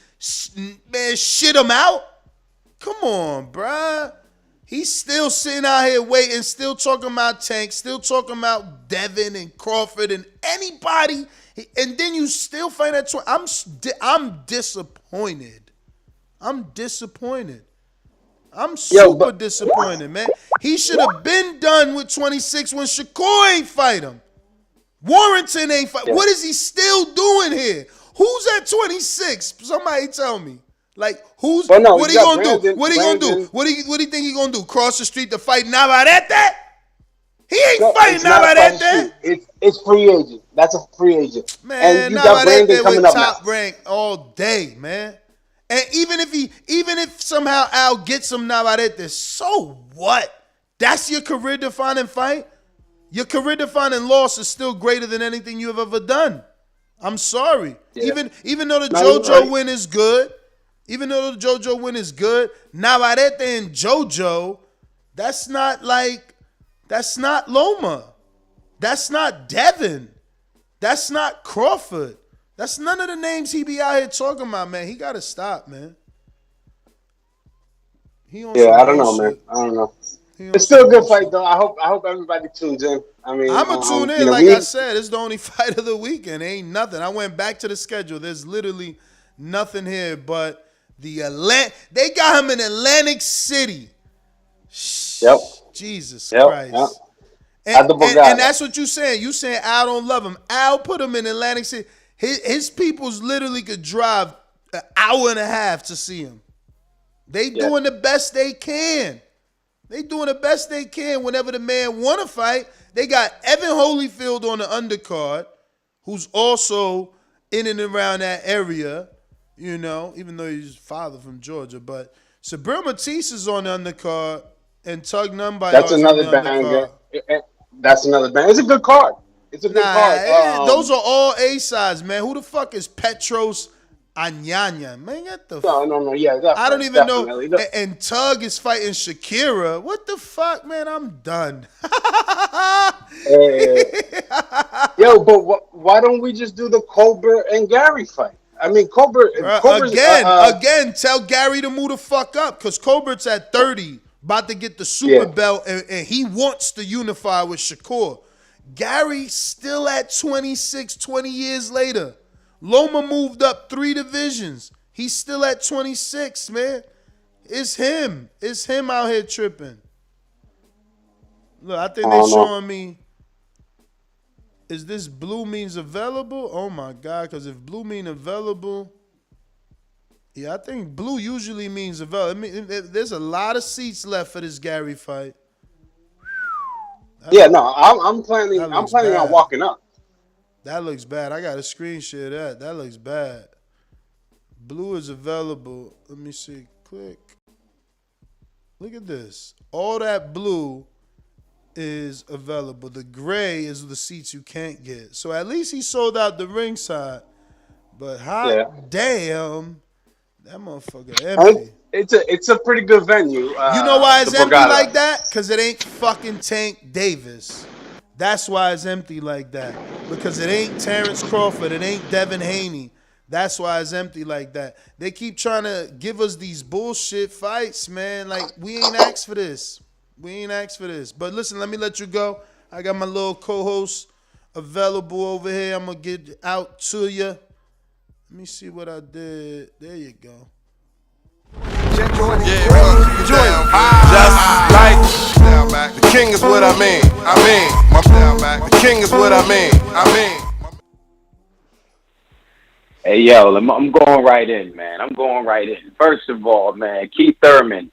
man, shit him out? Come on, bruh. He's still sitting out here waiting, still talking about Tank, still talking about Devin and Crawford and anybody, and then you still fight at 20. I'm disappointed. I'm super disappointed, man. He should have been done with 26 when Shakur ain't fight him. Warrington ain't fight. What is he still doing here? Who's at 26? Somebody tell me. Like, what he gonna do? What he gonna do? What do you think he gonna do? Cross the street to fight Navarrete? He ain't fighting Navarrete. It's free agent. That's a free agent. Man, and you got Brandon coming up top now. rank all day, man. And even if somehow Al gets him Navarrete, so what? That's your career-defining fight? Your career-defining loss is still greater than anything you have ever done. I'm sorry. Yeah. Even though the JoJo win is good, Navarrete and JoJo, that's not Loma. That's not Devin. That's not Crawford. That's none of the names he be out here talking about, man. He got to stop, man. I don't know, man. I don't know. It's still a good fight, though. I hope everybody tunes in. I mean, I'm going to tune in. Like I said, it's the only fight of the weekend. Ain't nothing. I went back to the schedule. There's literally nothing here but they got him in Atlantic City. Yep. Jesus Christ. Yep. And that's what you saying. You saying Al don't love him. Al put him in Atlantic City. His peoples literally could drive an hour and a half to see him. They doing the best they can. They doing the best they can whenever the man want to fight. They got Evan Holyfield on the undercard, who's also in and around that area, you know, even though he's father from Georgia. But Subriel Matisse is on the undercard, and Tug Numbayar That's is on another the banger. undercard. That's another banger. It's a good card. It's a good card. Those are all A-sides, man. Who the fuck is Petros Anyanya? Man, get the No. Yeah, I don't even know. definitely. And Tug is fighting Shakira. What the fuck, man? I'm done. Yo, but why don't we just do the Colbert and Gary fight? I mean, Colbert's Again, tell Gary to move the fuck up, because Colbert's at 30, about to get the super belt, and he wants to unify with Shakur. Gary still at 26, 20 years later. Loma moved up 3 divisions. He's still at 26, man. It's him. It's him out here tripping. Look, I think they're showing me, is this blue means available? Oh, my God, because if blue mean available, yeah, I think blue usually means available. I mean, there's a lot of seats left for this Gary fight. I'm planning on walking up. That looks bad. I got a screen share that. That looks bad. Blue is available. Let me see. Click. Look at this. All that blue is available. The gray is the seats you can't get. So at least he sold out the ringside. But damn, that motherfucker empty. It's a pretty good venue. You know why it's empty like that? Because it ain't fucking Tank Davis. That's why it's empty like that. Because it ain't Terence Crawford. It ain't Devin Haney. That's why it's empty like that. They keep trying to give us these bullshit fights, man. Like, we ain't asked for this. But listen, let me let you go. I got my little co-host available over here. I'm going to get out to you. Let me see what I did. There you go. Just like the king is what I mean. The king is what I mean. Hey, yo, I'm going right in, man. First of all, man, Keith Thurman,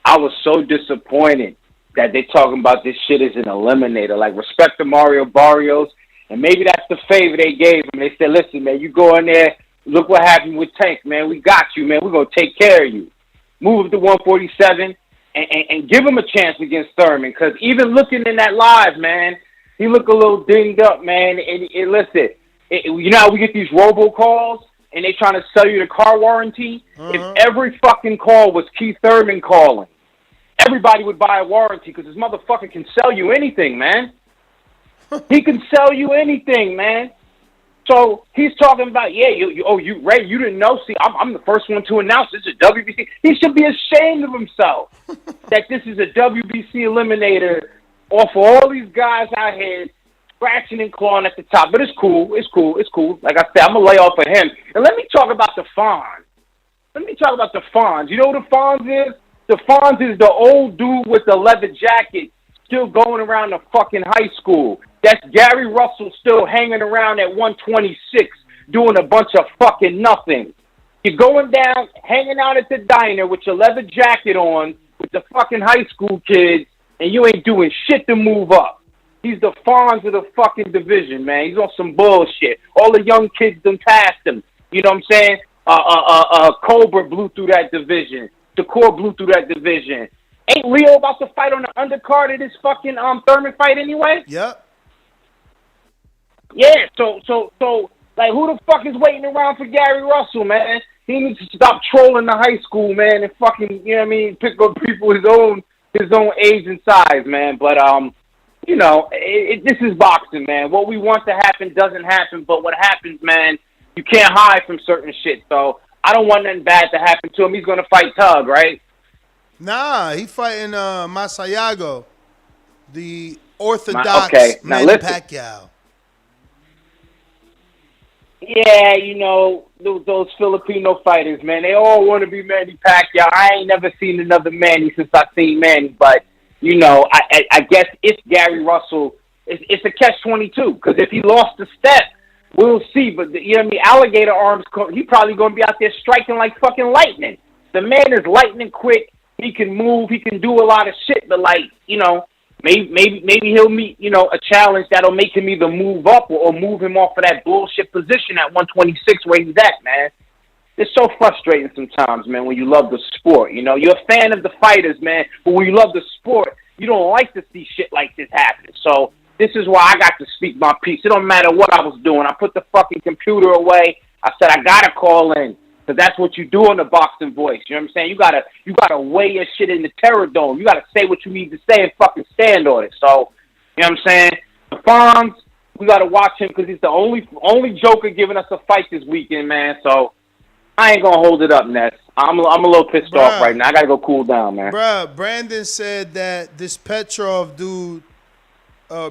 I was so disappointed that they talking about this shit as an eliminator. Like, respect to Mario Barrios, and maybe that's the favor they gave him. They said, listen, man, you go in there, look what happened with Tank, man. We got you, man. We're going to take care of you. Move to 147 and give him a chance against Thurman, because even looking in that live, man, he looked a little dinged up, man. And listen, you know how we get these robocalls and they trying to sell you the car warranty? If every fucking call was Keith Thurman calling, everybody would buy a warranty, because this motherfucker can sell you anything, man. He can sell you anything, man. So he's talking about, Ray, you didn't know. See, I'm the first one to announce this is a WBC. He should be ashamed of himself that this is a WBC eliminator off of all these guys out here scratching and clawing at the top. But it's cool. Like I said, I'm going to lay off of him. And let me talk about the Fonz. You know who the Fonz is? The Fonz is the old dude with the leather jacket still going around the fucking high school. That's Gary Russell still hanging around at 126 doing a bunch of fucking nothing. You're going down, hanging out at the diner with your leather jacket on with the fucking high school kids, and you ain't doing shit to move up. He's the Fonz of the fucking division, man. He's on some bullshit. All the young kids done passed him. You know what I'm saying? Cobra blew through that division. Shakur blew through that division. Ain't Leo about to fight on the undercard of this fucking Thurman fight anyway? Yep. Yeah, so like, who the fuck is waiting around for Gary Russell, man? He needs to stop trolling the high school, man, and fucking, you know what I mean, pick up people his own age and size, man. But you know, this is boxing, man. What we want to happen doesn't happen, but what happens, man, you can't hide from certain shit. So I don't want nothing bad to happen to him. He's gonna fight Tug, right? Nah, he fighting Masayago, the orthodox Manny Pacquiao. Yeah, you know, those Filipino fighters, man, they all want to be Manny Pacquiao. I ain't never seen another Manny since I seen Manny, but, you know, I guess it's Gary Russell. It's a catch-22, because if he lost a step, we'll see. But, you know what I mean, alligator arms, he probably going to be out there striking like fucking lightning. The man is lightning quick. He can move. He can do a lot of shit, but, like, you know, Maybe he'll meet, a challenge that'll make him either move up or move him off of that bullshit position at 126 where he's at, man. It's so frustrating sometimes, man, when you love the sport. You're a fan of the fighters, man, but when you love the sport, you don't like to see shit like this happen. So this is why I got to speak my piece. It don't matter what I was doing. I put the fucking computer away. I said I gotta call in. Because that's what you do on the boxing voice. You know what I'm saying? You gotta weigh your shit in the terror dome. You gotta say what you need to say and fucking stand on it. So, you know what I'm saying? The Fonz, we gotta watch him because he's the only Joker giving us a fight this weekend, man. So I ain't gonna hold it up, Ness. I'm a little pissed off right now. I gotta go cool down, man. Bruh, Brandon said that this Petrov dude,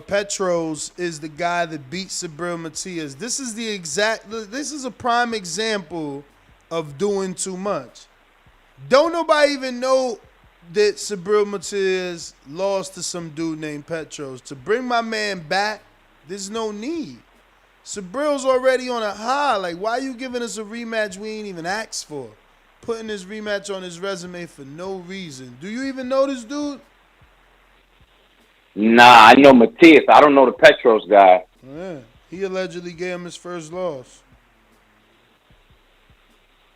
Petros, is the guy that beat Subriel Matias. This is a prime example of doing too much. Don't nobody even know that Subriel Matias lost to some dude named Petros. To bring my man back, there's no need. Subriel's already on a high. Like, why you giving us a rematch we ain't even asked for? Putting this rematch on his resume for no reason. Do you even know this dude? Nah, I know Matias. I don't know the Petros guy. Yeah, he allegedly gave him his first loss.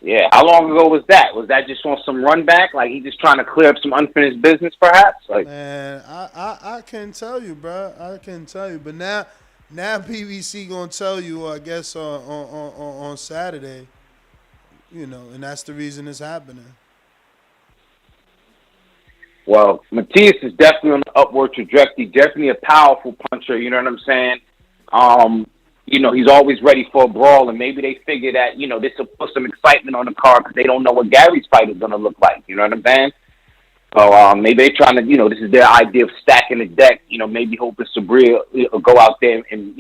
Yeah, how long ago was that? Was that just on some run back? Like he just trying to clear up some unfinished business, perhaps? Like, man, I can't tell you, bro. I can't tell you. But now PBC gonna tell you, I guess, on Saturday. And that's the reason it's happening. Well, Matias is definitely on the upward trajectory. Definitely a powerful puncher. You know what I'm saying? He's always ready for a brawl, and maybe they figure that, this will put some excitement on the card because they don't know what Gary's fight is going to look like. You know what I'm saying? So maybe they're trying to, this is their idea of stacking the deck. Maybe hoping Subriel will go out there and,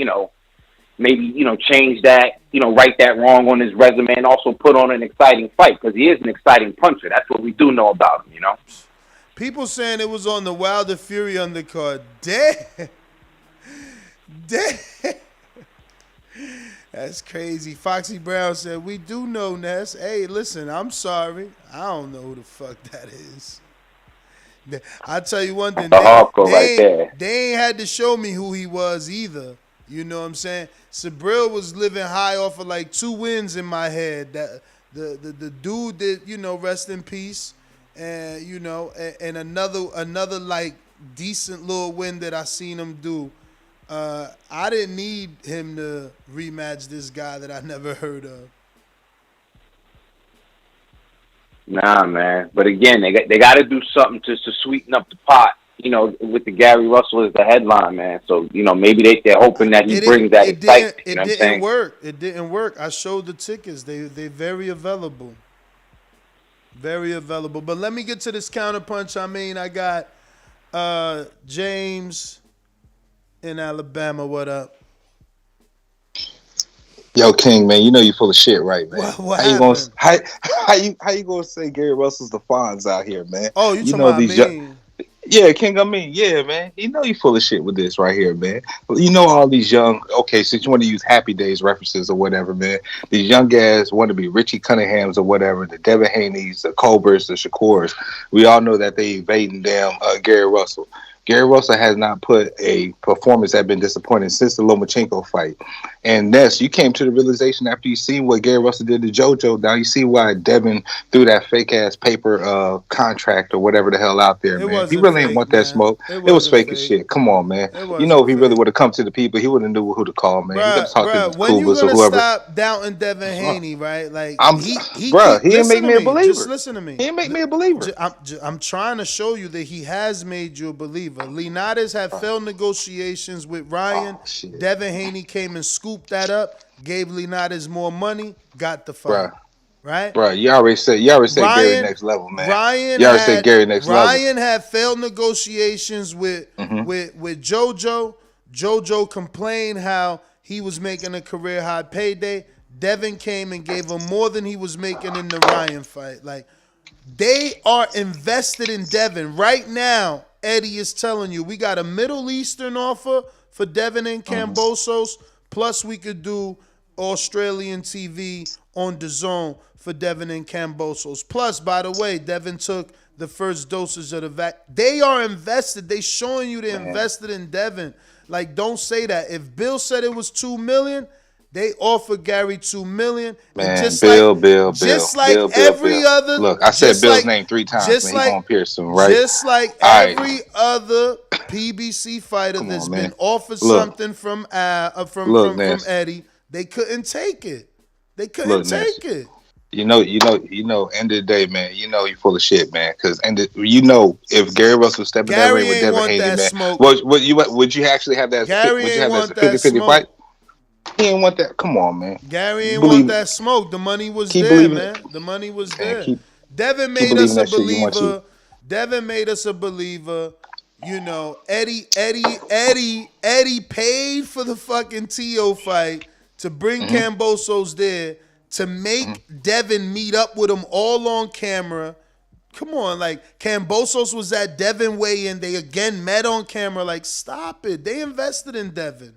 maybe, change that, right that wrong on his resume and also put on an exciting fight because he is an exciting puncher. That's what we do know about him, People saying it was on the Wilder Fury undercard. Damn. That's crazy. Foxy Brown said, we do know Ness. Hey, listen, I'm sorry. I don't know who the fuck that is. I'll tell you one thing. They ain't had to show me who he was either. You know what I'm saying? Subriel was living high off of like 2 wins in my head. That the dude that, rest in peace. And, and another like decent little win that I seen him do. I didn't need him to rematch this guy that I never heard of. Nah, man. But again, they got to do something to sweeten up the pot. With the Gary Russell as the headline, man. So maybe they're hoping that he brings that excitement. It didn't work. It didn't work. I showed the tickets. They very available. Very available. But let me get to this counterpunch. I got James in Alabama. What up? Yo, King, man, you full of shit, right, man? What how you gonna say Gary Russell's the Fonz out here, man? Oh, you talking about me? Yeah, King, yeah, man. You full of shit with this right here, man. All these young, since you want to use Happy Days references or whatever, man. These young guys want to be Richie Cunninghams or whatever, the Devin Haney's, the Colberts, the Shakurs. We all know that they evading damn Gary Russell. Gary Russell has not put a performance that been disappointing since the Lomachenko fight. And Ness, you came to the realization after you seen what Gary Russell did to JoJo. Now you see why Devin threw that fake ass paper contract or whatever the hell out there, man. He really didn't want that smoke. It was fake as shit. Come on, man. If he really would have come to the people, he would have knew who to call, man. You got to talk to the when you gonna stop doubting Devin Haney, right? Like he didn't make me a believer. Just listen to me. He didn't make me a believer. I'm trying to show you that he has made you a believer. Linares had failed negotiations with Ryan. Devin Haney came and scooped that up, gave Linares more money, got the fight. Right? Bro, you already said Gary next level, man. Ryan had failed negotiations with JoJo. JoJo complained how he was making a career high payday. Devin came and gave him more than he was making in the Ryan fight. Like, they are invested in Devin right now. Eddie is telling you, we got a Middle Eastern offer for Devin and Kambosos, plus we could do Australian TV on Dazn for Devin and Kambosos. Plus, by the way, Devin took the first dosage of the vaccine. They are invested. They showing you they're invested in Devin. Like, don't say that. If Bill said it was $2 million, they offered Gary $2 million. Man, and just Bill. every other. Look, I said Bill's name 3 times. Just Man, he gonna pierce him, right? Just like every other PBC fighter that's been offered something from Eddie, they couldn't take it. They couldn't take it. You know, end of the day, man, you know you full of shit, man. Because if Gary Russell stepping that ring with Devin Haney, man, would you actually have that? Gary would you ain't have want that 50-50 fight? He ain't want that. Come on, man. Gary ain't want that smoke. The money was there, man. The money was there. Devin made us a believer. Devin made us a believer. You know, Eddie paid for the fucking T.O. fight to bring Kambosos there to make Devin meet up with him all on camera. Come on, like Kambosos was at Devin weigh-in. They again met on camera. Like, stop it. They invested in Devin.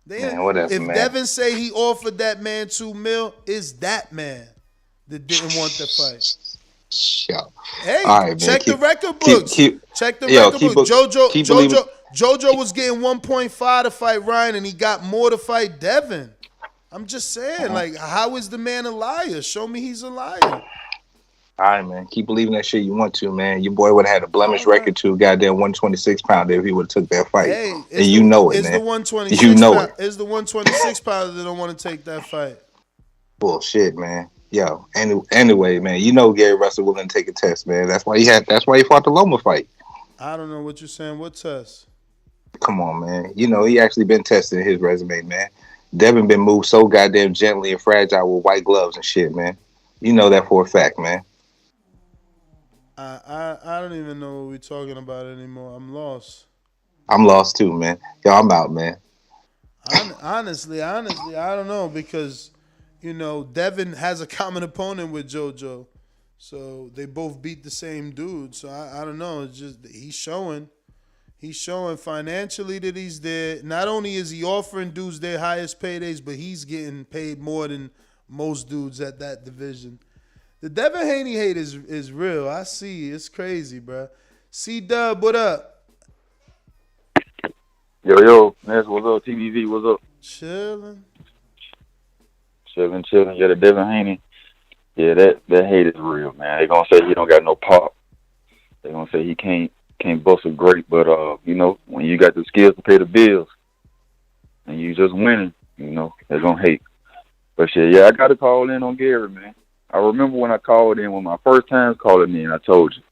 If Devin say he offered that man $2 million, is that man that didn't want the fight? Hey, right, check the record books. Check the record books. JoJo was getting 1.5 to fight Ryan, and he got more to fight Devin. I'm just saying, like, how is the man a liar? Show me he's a liar. All right, man. Keep believing that shit you want to, man. Your boy would have had a blemish record to goddamn 126 pounder if he would have took that fight. Hey, and you know it, man. It's the 126 pounder that don't want to take that fight. Bullshit, man. Yo, anyway, man, you know Gary Russell willing to take a test, man. That's why he fought the Loma fight. I don't know what you're saying. What test? Come on, man. You know, he actually been testing his resume, man. Devin been moved so goddamn gently and fragile with white gloves and shit, man. You know that for a fact, man. I don't even know what we're talking about anymore. I'm lost. I'm lost too, man. Yo, I'm out, man. Honestly, I don't know because, you know, Devin has a common opponent with JoJo. So they both beat the same dude. So I don't know. It's just he's showing financially that he's there. Not only is he offering dudes their highest paydays, but he's getting paid more than most dudes at that division. The Devin Haney hate is real. I see. It's crazy, bro. C-Dub, what up? Yo, Ness, what's up? TBV, what's up? Chilling. Yeah, the Devin Haney. Yeah, that hate is real, man. They gonna say he don't got no pop. They gonna say he can't bust a great, but you know, when you got the skills to pay the bills and you just winning, you know, they're gonna hate. But shit, yeah, I got to call in on Gary, man. I remember when I called in, when my first time calling in, I told you.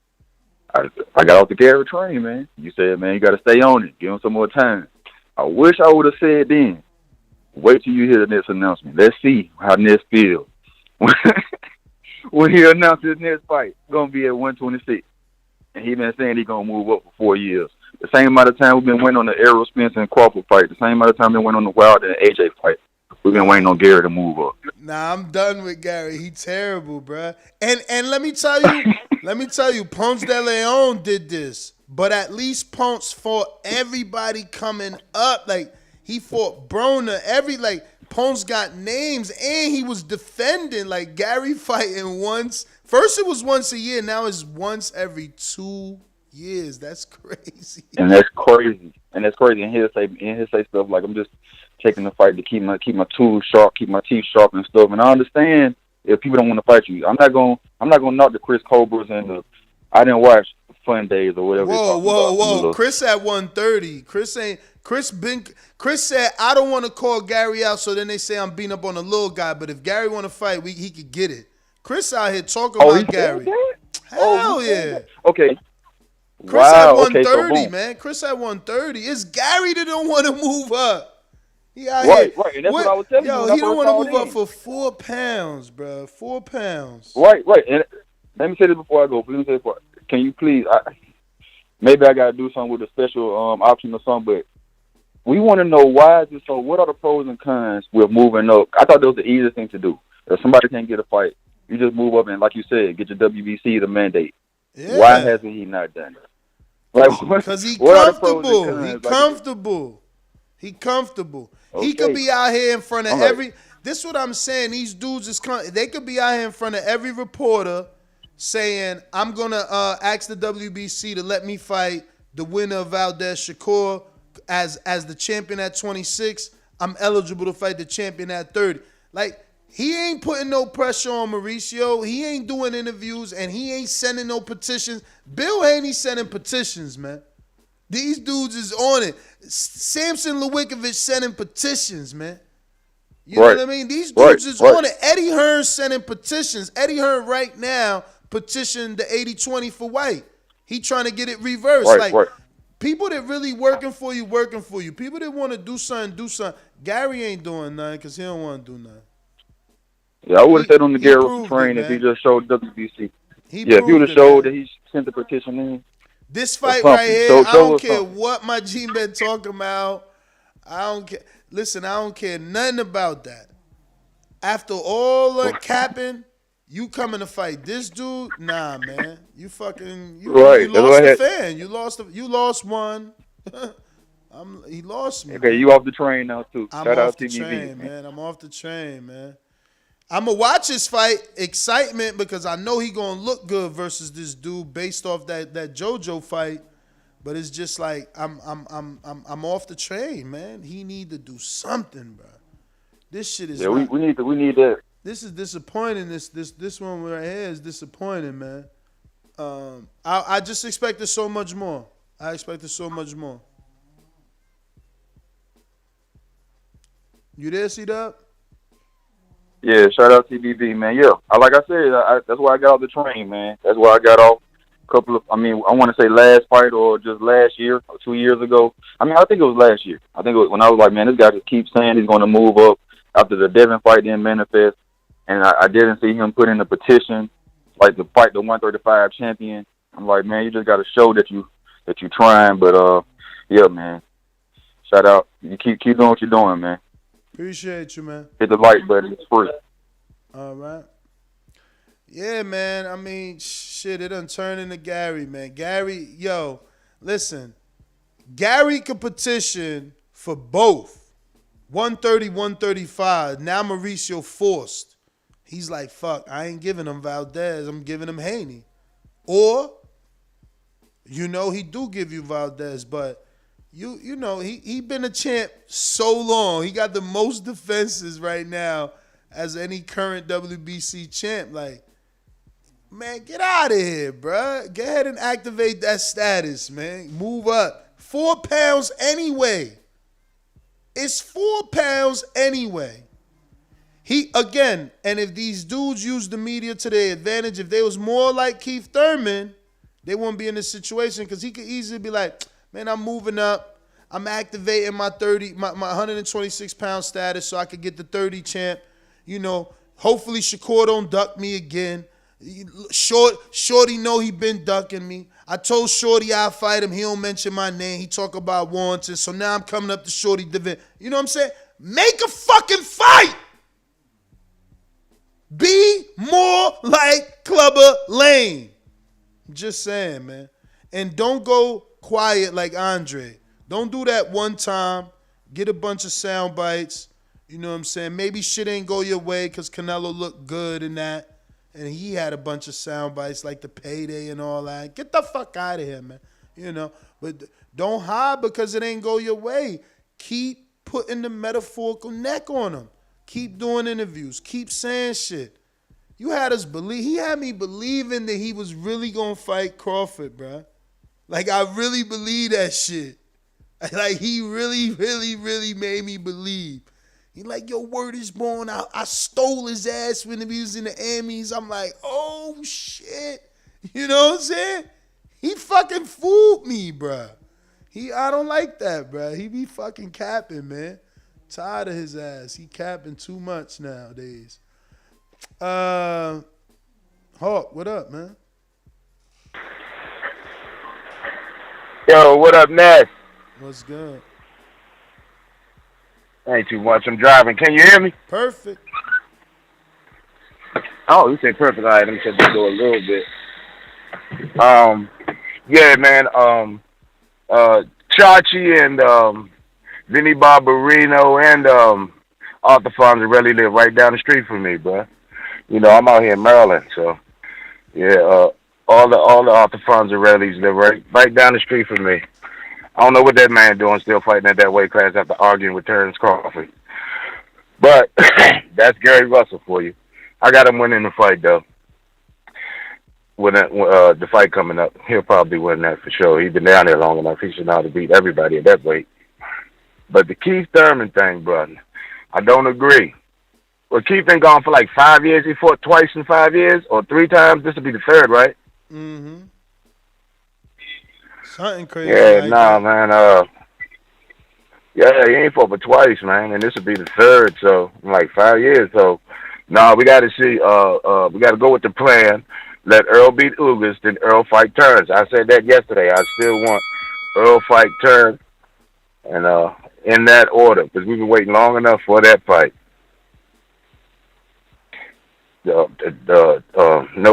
I got off the Gary train, man. You said, man, you got to stay on it. Give him some more time. I wish I would have said then, wait till you hear the next announcement. Let's see how Ness feels. When he announced his next fight, going to be at 126. And he been saying he going to move up for 4 years. The same amount of time we've been waiting on the Errol Spence and Crawford fight. The same amount of time we've been waiting on the Wilder and AJ fight. We've been waiting on Gary to move up. Nah, I'm done with Gary. He terrible, bruh. And let me tell you, Ponce de Leon did this. But at least Ponce fought everybody coming up. Like, he fought Broner. Ponce got names, and he was defending. Like, Gary fighting once. First it was once a year. Now it's once every 2 years. That's crazy. And that's crazy. And he'll say stuff like, I'm just taking the fight to keep my tools sharp, keep my teeth sharp and stuff. And I understand if people don't want to fight you. I'm not gonna knock the Chris Cobras and I didn't watch Fun Days or whatever. Whoa. Chris at 130. Chris said, I don't want to call Gary out, so then they say I'm beating up on a little guy. But if Gary want to fight, he could get it. Chris out here talking about Gary. Hell yeah. Okay. Chris at 130, man. Chris at 130. It's Gary that don't want to move up. He out here. Right. And that's what I was telling you. He don't want to move up for 4 pounds, bro. 4 pounds. Right. And let me say this before I go. Can you please? Maybe I gotta do something with a special option or something, but we want to know why is it so. What are the pros and cons with moving up? I thought that was the easiest thing to do. If somebody can't get a fight, you just move up and, like you said, get your WBC the mandate. Yeah. Why hasn't he not done it? Because he's comfortable. He comfortable. Okay. He could be out here in front of This what I'm saying. These dudes is they could be out here in front of every reporter saying, I'm gonna ask the WBC to let me fight the winner of Valdez Shakur as the champion at 26. I'm eligible to fight the champion at 30. Like, he ain't putting no pressure on Mauricio. He ain't doing interviews, and he ain't sending no petitions. Bill Haney sending petitions, man. These dudes is on it. Samson Lewikovich sending petitions, man. You know what I mean? These dudes is on it. Eddie Hearn sending petitions. Eddie Hearn right now petitioned the 80-20 for White. He trying to get it reversed. People that really working for you. People that want to do something. Gary ain't doing nothing because he don't want to do nothing. Yeah, I would have said on the Gary was train if he just showed WBC. If he would have showed that he sent the petition in. This fight right here, I don't care what my G-Man talking about. I don't care. Listen, I don't care nothing about that. After all the capping, you coming to fight this dude? Nah, man. You lost the fan. You lost one. He lost me. Okay, you off the train now too. I'm Shout off out the TBV, train, man. I'm off the train, man. I'm going to watch this fight, excitement, because I know he going to look good versus this dude based off that JoJo fight. But it's just like I'm off the train, man. He need to do something, bro. This shit is we need that. This is disappointing. This one right here is disappointing, man. I just expected so much more. You there, C-Dub? Yeah, shout out TBV, man. Yeah, like I said, that's why I got off the train, man. That's why I got off a couple of, I want to say last fight or just last year or 2 years ago. I think it was last year. I think it was when I was like, man, this guy just keeps saying he's going to move up after the Devin fight didn't manifest. And I didn't see him put in a petition, like to fight the 135 champion. I'm like, man, you just got to show that you're trying. But, yeah, man, shout out. You keep doing what you're doing, man. Appreciate you, man. Hit the like button. It's free. All right. Yeah, man. Shit, it done turned into Gary, man. Gary, yo, listen. Gary could petition for both 130, 135. Now Mauricio forced. He's like, fuck, I ain't giving him Valdez. I'm giving him Haney. Or, he do give you Valdez, but You know, he been a champ so long. He got the most defenses right now as any current WBC champ. Like, man, get out of here, bruh. Go ahead and activate that status, man. Move up. 4 pounds anyway. It's 4 pounds anyway. And if these dudes use the media to their advantage, if they was more like Keith Thurman, they wouldn't be in this situation because he could easily be like, man, I'm moving up. I'm activating my 126-pound status so I could get the 30 champ. Hopefully Shakur don't duck me again. Shorty know he been ducking me. I told Shorty I'll fight him. He don't mention my name. He talk about warranting. So now I'm coming up to Shorty division. You know what I'm saying? Make a fucking fight. Be more like Clubber Lane. Just saying, man. And don't go quiet like Andre. Don't do that one time. Get a bunch of sound bites. You know what I'm saying? Maybe shit ain't go your way because Canelo looked good in that. And he had a bunch of sound bites like the payday and all that. Get the fuck out of here, man. But don't hide because it ain't go your way. Keep putting the metaphorical neck on him. Keep doing interviews. Keep saying shit. You had us believe. He had me believing that he was really going to fight Crawford, bruh. Like, I really believe that shit. Like, he really, really, really made me believe. He like, your word is born. I stole his ass when he was in the Emmys. I'm like, oh, shit. You know what I'm saying? He fucking fooled me, bruh. I don't like that, bruh. He be fucking capping, man. Tired of his ass. He capping too much nowadays. Hawk, what up, man? Yo, what up, Ness? What's good? Ain't too much. I'm driving. Can you hear me? Perfect. Oh, you say perfect. All right, let me shut the door a little bit. Yeah, man. Chachi and Vinny Barbarino and Arthur Fonzarelli live right down the street from me, bro. You know, I'm out here in Maryland, so yeah. All the Arthur Fonzarellis live right down the street from me. I don't know what that man doing, still fighting at that weight class after arguing with Terence Crawford. But that's Gary Russell for you. I got him winning the fight though. When the fight coming up, he'll probably win that for sure. He's been down there long enough. He should know how to beat everybody at that weight. But the Keith Thurman thing, brother, I don't agree. Well, Keith been gone for like 5 years. He fought twice in 5 years, or 3 times. This will be the third, right? Mm-hmm. Something crazy. Yeah, like nah, that. man. Yeah, he ain't fought but twice, man, and this will be the third. So in like 5 years. So, nah, we got to see. We got to go with the plan. Let Errol beat Ugas, then Errol fight Terence. I said that yesterday. I still want Errol fight Terence, and in that order, because we've been waiting long enough for that fight. No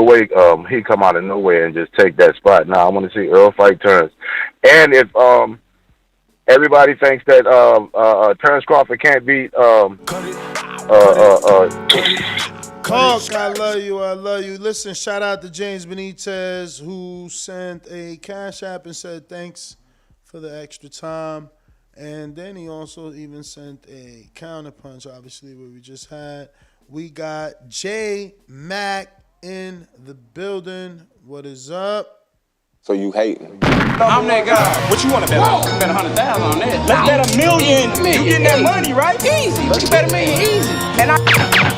way he come out of nowhere and just take that spot. Now I want to see Errol fight Terence. And if everybody thinks that Terence Crawford can't beat Hulk, I love you. I love you. Listen, shout out to James Benitez, who sent a cash app and said thanks for the extra time. And then he also even sent a counterpunch, obviously, what we just had. We got J Mac in the building. What is up? So you hating? I'm that guy. What you want to bet on? Bet 100,000 on that. Let's bet $1 million. You getting that money, right? Easy. Let's bet $1 million easy. And I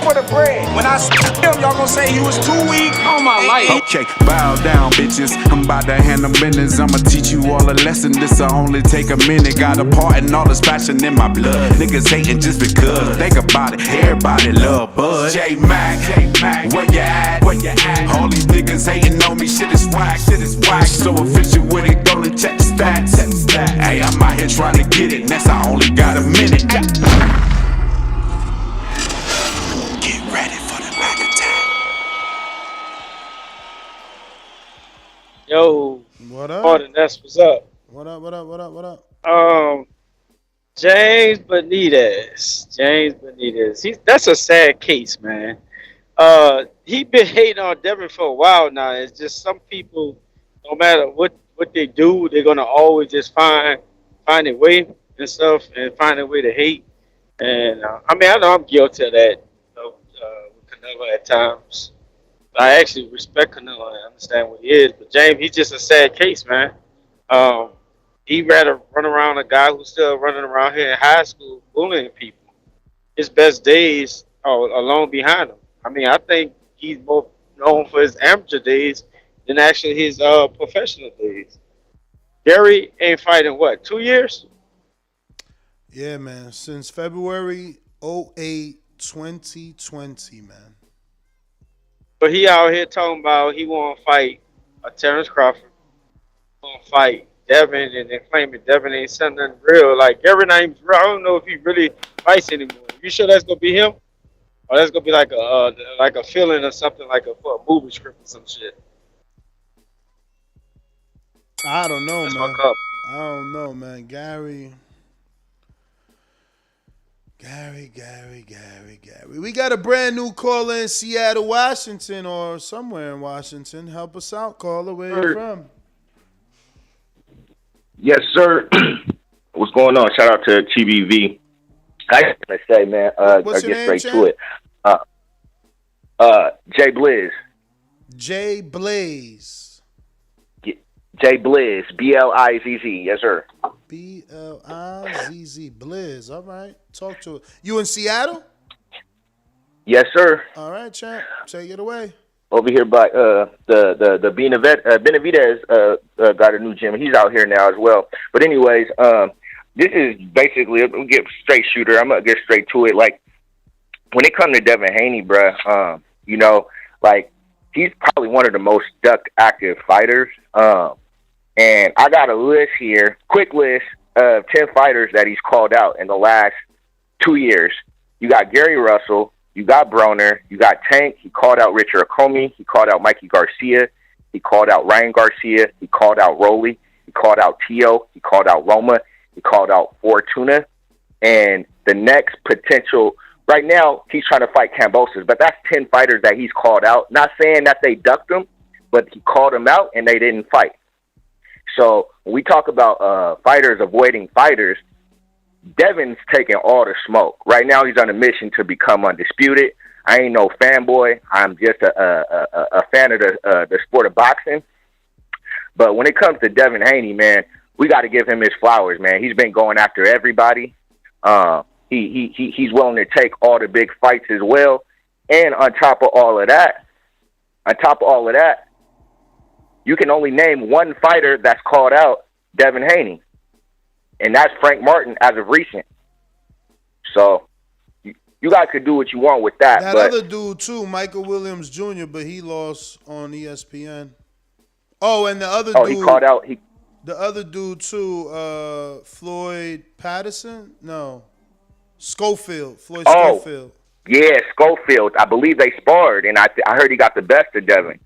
for the bread. When I him, y'all gonna say he was too weak on my life. Okay, bow down, bitches. I'm about to handle business. I'ma teach you all a lesson. This'll only take a minute. Got a part and all this passion in my blood. Niggas hating just because. Think about it. Everybody love Bud. J Mac, where you at? Where you at? All these niggas hating on me. Shit is whack. Shit is whack. So official with it, go and check the stats. Hey, I'm out here trying to get it, and that's I only got a minute. Get ready for the back attack. Yo, what up? Martin, that's what's up. What up? What up? What up? What up? James Benitez. That's a sad case, man. He been hating on Devin for a while now. It's just some people, no matter what they do, they're gonna always just find a way and stuff, and find a way to hate. And I mean, I know I'm guilty of that, with Canelo at times. I actually respect Canelo and understand what he is, but James, he's just a sad case, man. He'd rather run around a guy who's still running around here in high school bullying people. His best days are alone behind him. I mean, I think he's more known for his amateur days than actually his professional days. Gary ain't fighting, what, 2 years? Yeah, man. Since February 08, 2020, man. But he out here talking about he want to fight Terence Crawford. He want to fight Devin, and then claiming Devin ain't something real. Like, Gary not even real. I don't know if he really fights anymore. You sure that's going to be him? Or that's going to be like a feeling or something, like for a movie script or some shit? I don't know, That's man. my cup. I don't know, man. Gary. We got a brand new caller in Seattle, Washington, or somewhere in Washington. Help us out, caller. Where you from? Yes, sir. What's going on? Shout out to TBV. I just want to say, man, What's your get name, straight to it. Jay Blizz. Jay Blaze. Jay Blizz. Blizz. Yes, sir. Blizz. Blizz. All right. Talk to it. You in Seattle? Yes, sir. All right, champ. Take it away. Over here by the Benavidez got a new gym. He's out here now as well. But anyways, this is basically, I'm gonna get straight shooter. I'm gonna get straight to it. Like, when it comes to Devin Haney, bruh, you know, like, he's probably one of the most duck active fighters. And I got a list here, quick list of 10 fighters that he's called out in the last 2 years. You got Gary Russell, you got Broner, you got Tank. He called out Richard Okomi. He called out Mikey Garcia. He called out Ryan Garcia. He called out Rolly. He called out Tio. He called out Roma. He called out Fortuna. And the next potential right now he's trying to fight Kambosos, but that's 10 fighters that he's called out. Not saying that they ducked him, but he called them out and they didn't fight. So when we talk about fighters avoiding fighters, Devin's taking all the smoke. Right now he's on a mission to become undisputed. I ain't no fanboy. I'm just a fan of the sport of boxing. But when it comes to Devin Haney, man, we got to give him his flowers, man. He's been going after everybody. He's willing to take all the big fights as well. And on top of all of that, you can only name one fighter that's called out Devin Haney, and that's Frank Martin as of recent. So you guys could do what you want with that. That but other dude too, Michael Williams Jr., but he lost on ESPN. Oh, and the other dude. He called out. The other dude too, Floyd Patterson? No. Schofield. Floyd Schofield. Yeah, Schofield. I believe they sparred, and I heard he got the best of Devin.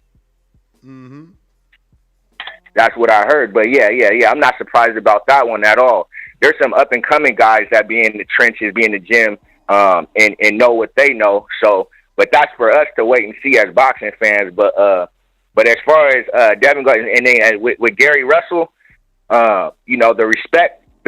Mm-hmm. That's what I heard. But yeah. I'm not surprised about that one at all. There's some up and coming guys that be in the trenches, be in the gym, and know what they know. So, but that's for us to wait and see as boxing fans. But as far as Devin goes, and then with Gary Russell, the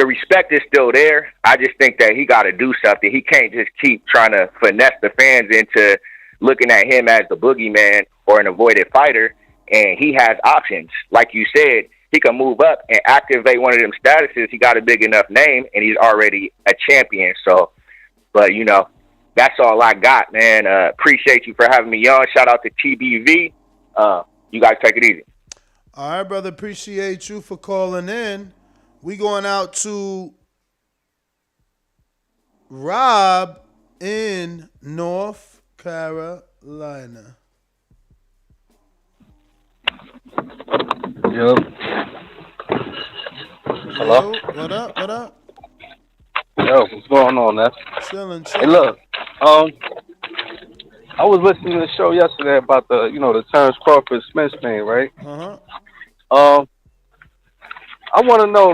respect is still there. I just think that he got to do something. He can't just keep trying to finesse the fans into looking at him as the boogeyman or an avoided fighter. And he has options. Like you said, he can move up and activate one of them statuses. He got a big enough name, and he's already a champion. So, but, that's all I got, man. Appreciate you for having me on. Shout out to TBV. You guys take it easy. All right, brother. Appreciate you for calling in. We going out to Rob in North Carolina. Yep. Hello? What up? Yo, what's going on, man? Chilling. Hey, look, I was listening to the show yesterday about the Terence Crawford Spence thing, right? I want to know,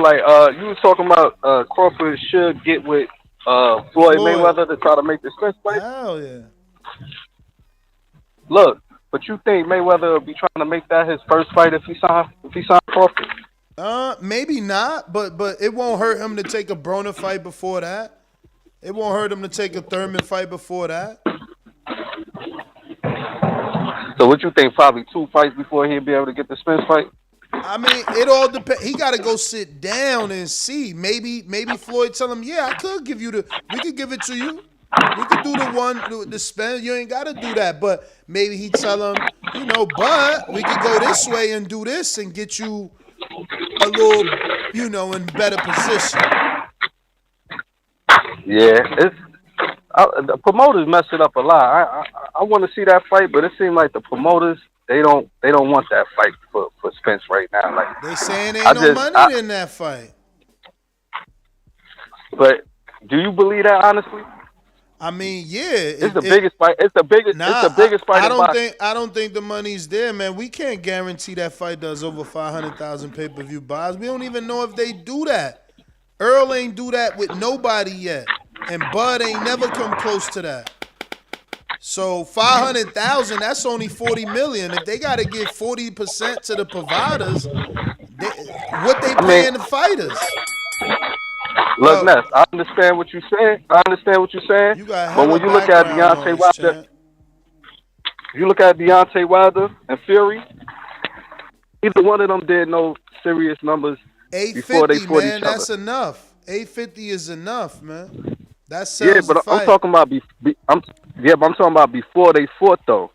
you were talking about Crawford should get with Floyd Mayweather to try to make the Spence fight. Hell yeah. Look, but you think Mayweather will be trying to make that his first fight if he signed Crawford? Maybe not, but it won't hurt him to take a Broner fight before that. It won't hurt him to take a Thurman fight before that. So what you think? Probably 2 fights before he'll be able to get the Spence fight. I mean, it all depends. He got to go sit down and see. Maybe Floyd tell him, yeah, I could give you we could give it to you. We could do the Spence. You ain't got to do that. But maybe he tell him, but we could go this way and do this and get you a little, in better position. Yeah, the promoters mess it up a lot. I want to see that fight, but it seems like the promoters they don't want that fight for Spence right now. Like they saying ain't no money in that fight. But do you believe that honestly? I mean, yeah, it's the biggest fight. It's the biggest. It's the biggest fight. I don't think the money's there, man. We can't guarantee that fight does over 500,000 pay-per-view buys. We don't even know if they do that. Earl ain't do that with nobody yet, and Bud ain't never come close to that. So 500,000, that's only 40 million. If they got to give 40% to the providers, what they paying the fighters? Look, Ness, I understand what you're saying. But when you look at Deontay Wilder, and Fury, either one of them did no serious numbers before they fought each other. That's enough. 850 is enough, man. That sells but the fight. I'm talking about I'm talking about before they fought though.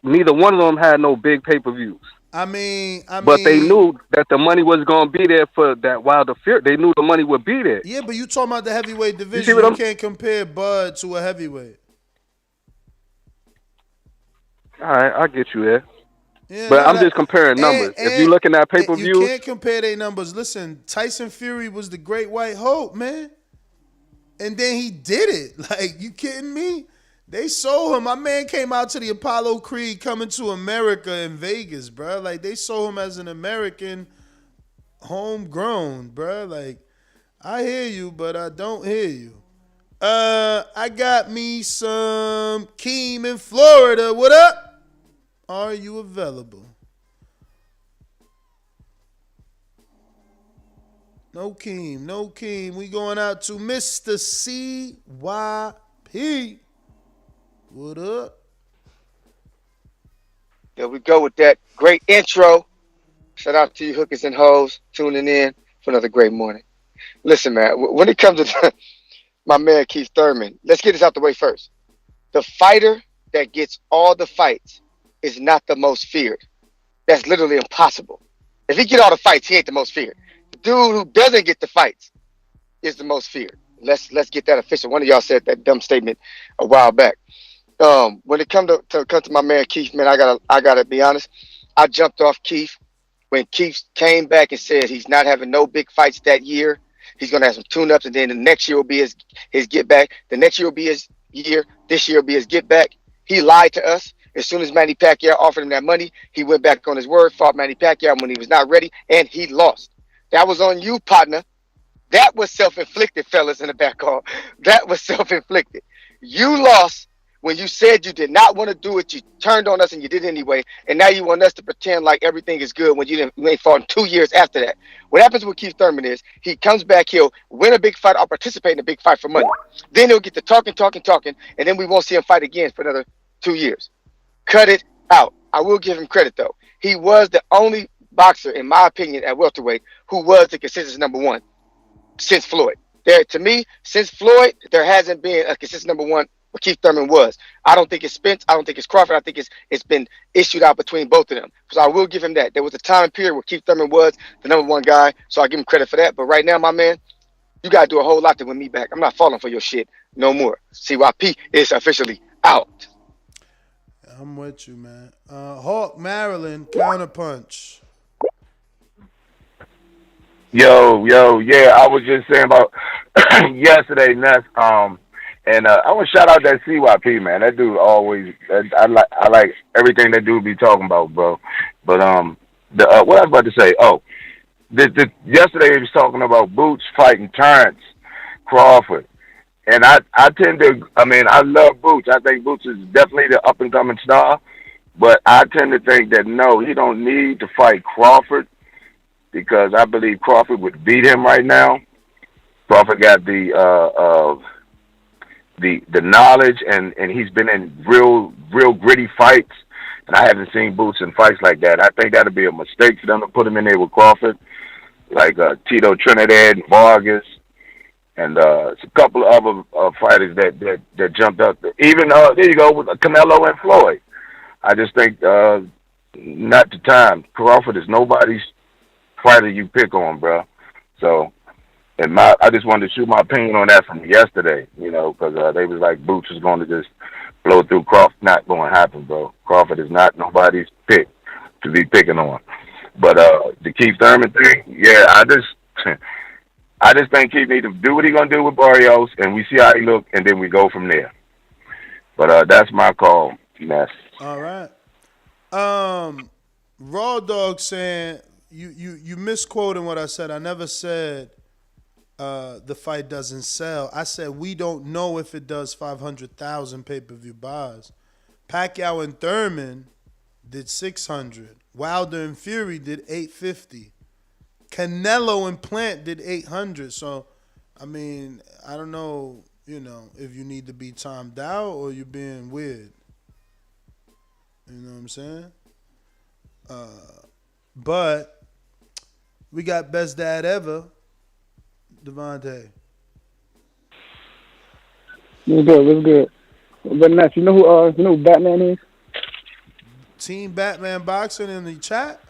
Neither one of them had no big pay-per-views. I mean, but they knew that the money was going to be there for that Wilder Fury. They knew the money would be there. Yeah, but you talking about the heavyweight division. You can't compare Bud to a heavyweight. All right, I get you there. Yeah, but I'm just comparing numbers. If you're looking at pay-per-views. You can't compare their numbers. Listen, Tyson Fury was the great white hope, man. And then he did it. Like, you kidding me? They sold him. My man came out to the Apollo Creed Coming to America in Vegas, bro. Like, they sold him as an American homegrown, bro. Like, I hear you, but I don't hear you. I got me some Keem in Florida. What up? Are you available? No Keem, no Keem. We going out to Mr. CYP. What up? There we go with that great intro. Shout out to you hookers and hoes tuning in for another great morning. Listen, man, when it comes to my man Keith Thurman, let's get this out the way first. The fighter that gets all the fights is not the most feared. That's literally impossible. If he get all the fights, he ain't the most feared. The dude who doesn't get the fights is the most feared. Let's get that official. One of y'all said that dumb statement a while back. When it comes to my man Keith, man, I gotta be honest. I jumped off Keith when Keith came back and said he's not having no big fights that year. He's gonna have some tune-ups, and then the next year will be his get back. The next year will be his year. This year will be his get back. He lied to us. As soon as Manny Pacquiao offered him that money, he went back on his word, fought Manny Pacquiao when he was not ready, and he lost. That was on you, partner. That was self-inflicted, fellas in the back hall. That was self-inflicted. You lost when you said you did not want to do it. You turned on us and you did it anyway. And now you want us to pretend like everything is good when you ain't fought in 2 years after that. What happens with Keith Thurman is he comes back, he'll win a big fight or participate in a big fight for money. Then he'll get to talking, and then we won't see him fight again for another 2 years. Cut it out. I will give him credit, though. He was the only boxer, in my opinion, at welterweight who was the consistent number one since Floyd. To me, since Floyd, there hasn't been a consistent number one where Keith Thurman was. I don't think it's Spence. I don't think it's Crawford. I think it's been issued out between both of them. So I will give him that. There was a time and period where Keith Thurman was the number one guy, so I give him credit for that. But right now, my man, you got to do a whole lot to win me back. I'm not falling for your shit no more. CYP is officially out. I'm with you, man. Hawk, Maryland, counterpunch. Yo, yeah, I was just saying about yesterday, Ness. And I want to shout out that CYP, man. That dude always, I like everything that dude be talking about, bro. But what I was about to say, yesterday he was talking about Boots fighting Terence Crawford. And I love Boots. I think Boots is definitely the up-and-coming star. But I tend to think that, no, he don't need to fight Crawford because I believe Crawford would beat him right now. Crawford got the knowledge, and he's been in real gritty fights. And I haven't seen Boots in fights like that. I think that would be a mistake for them to put him in there with Crawford, like Tito Trinidad and Vargas. And it's a couple of other fighters that jumped up. Even there you go with Canelo and Floyd. I just think not the time. Crawford is nobody's fighter you pick on, bro. So, I just wanted to shoot my opinion on that from yesterday. Because they was like Boots is going to just blow through Crawford. Not going to happen, bro. Crawford is not nobody's pick to be picking on. But the Keith Thurman thing, yeah, I just think Keith need to do what he's going to do with Barrios, and we see how he look, and then we go from there. But that's my call, Ness. All right. Raw Dog saying, you misquoting what I said. I never said the fight doesn't sell. I said we don't know if it does 500,000 pay-per-view buys. Pacquiao and Thurman did 600. Wilder and Fury did 850. Canelo and Plant did 800. So, I mean, I don't know, if you need to be timed out or you're being weird. You know what I'm saying? But we got best dad ever, Devontae. What's good? But Ness, you know who Batman is? Team Batman Boxing in the chat?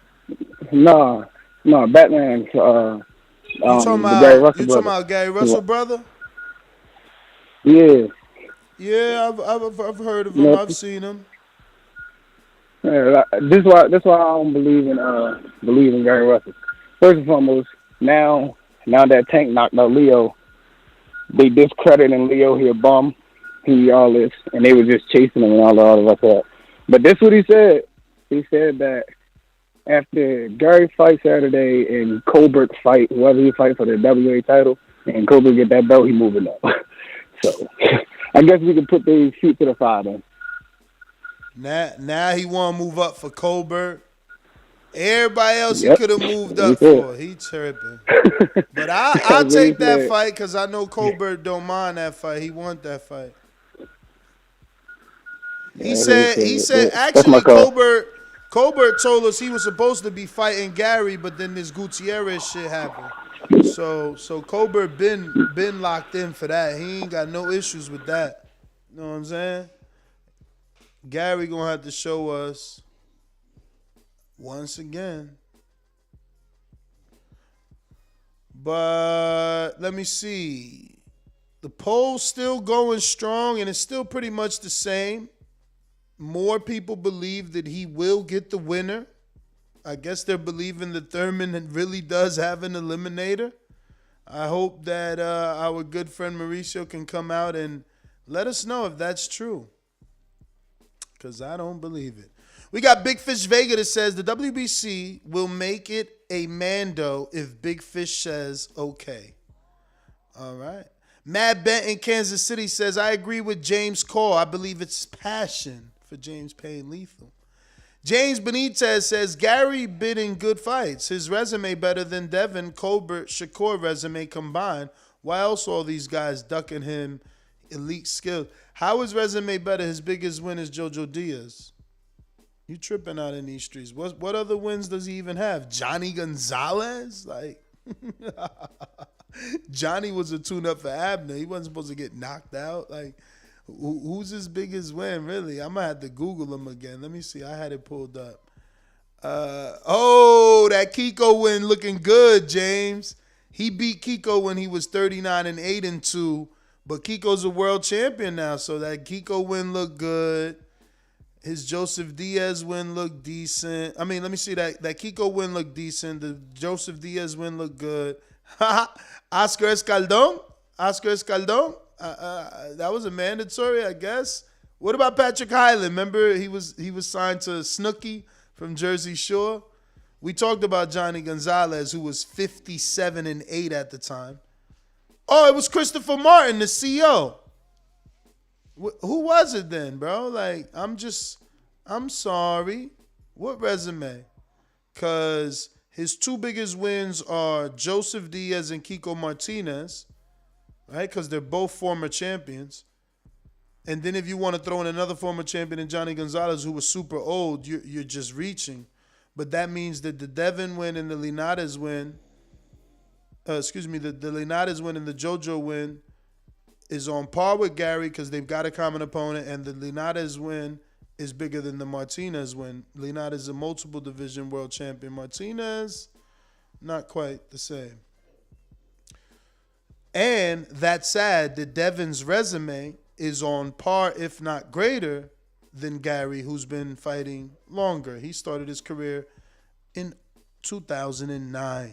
No, Batman. You talking about Gary Russell brother? Yeah. Yeah, I've heard of him. I've seen him. Yeah, this why I don't believe in Gary Russell. First and foremost, now that Tank knocked out Leo, they discrediting Leo. He a bum. He all this, and they were just chasing him and all of that. But this what he said. He said that after Gary fight Saturday and Colbert fight, whoever he fight for the WA title, and Colbert get that belt, he moving up. So I guess we can put these feet to the fire then. Now he want to move up for Colbert. Everybody else he could have moved up for. He tripping. But I'll take that fight because I know Colbert don't mind that fight. He want that fight. He said actually Colbert told us he was supposed to be fighting Gary, but then this Gutierrez shit happened. So Colbert been locked in for that. He ain't got no issues with that. You know what I'm saying? Gary gonna have to show us once again. But let me see. The poll's still going strong, and it's still pretty much the same. More people believe that he will get the winner. I guess they're believing that Thurman really does have an eliminator. I hope that our good friend Mauricio can come out and let us know if that's true. Because I don't believe it. We got Big Fish Vega that says the WBC will make it a Mando if Big Fish says okay. All right. Matt Bent in Kansas City says, I agree with James Cole. I believe it's passion for James Payne Lethal. James Benitez says, Gary been in good fights. His resume better than Devin, Colbert, Shakur resume combined. Why else all these guys ducking him elite skills? How is resume better? His biggest win is Jojo Diaz. You tripping out in these streets. What other wins does he even have? Johnny Gonzalez? Like, Johnny was a tune-up for Abner. He wasn't supposed to get knocked out. Like, who's his biggest win, really? I'm going to have to Google him again. Let me see. I had it pulled up. That Kiko win looking good, James. He beat Kiko when he was 39-8-2, but Kiko's a world champion now, so that Kiko win looked good. His Joseph Diaz win looked decent. I mean, let me see. That Kiko win looked decent. The Joseph Diaz win looked good. Oscar Escaldón? That was a mandatory, I guess. What about Patrick Hyland? Remember, he was signed to Snooki from Jersey Shore. We talked about Johnny Gonzalez, who was 57-8 at the time. Oh, it was Christopher Martin, the CEO. Who was it then, bro? Like, I'm sorry. What resume? Because his two biggest wins are Joseph Diaz and Kiko Martinez, right? Because they're both former champions. And then if you want to throw in another former champion in Johnny Gonzalez, who was super old, you're just reaching. But that means that the Devin win and the Linares win, the Linares win and the JoJo win is on par with Gary because they've got a common opponent, and the Linares win is bigger than the Martinez win. Linares is a multiple division world champion. Martinez, not quite the same. And that's sad that Devin's resume is on par, if not greater, than Gary, who's been fighting longer. He started his career in 2009.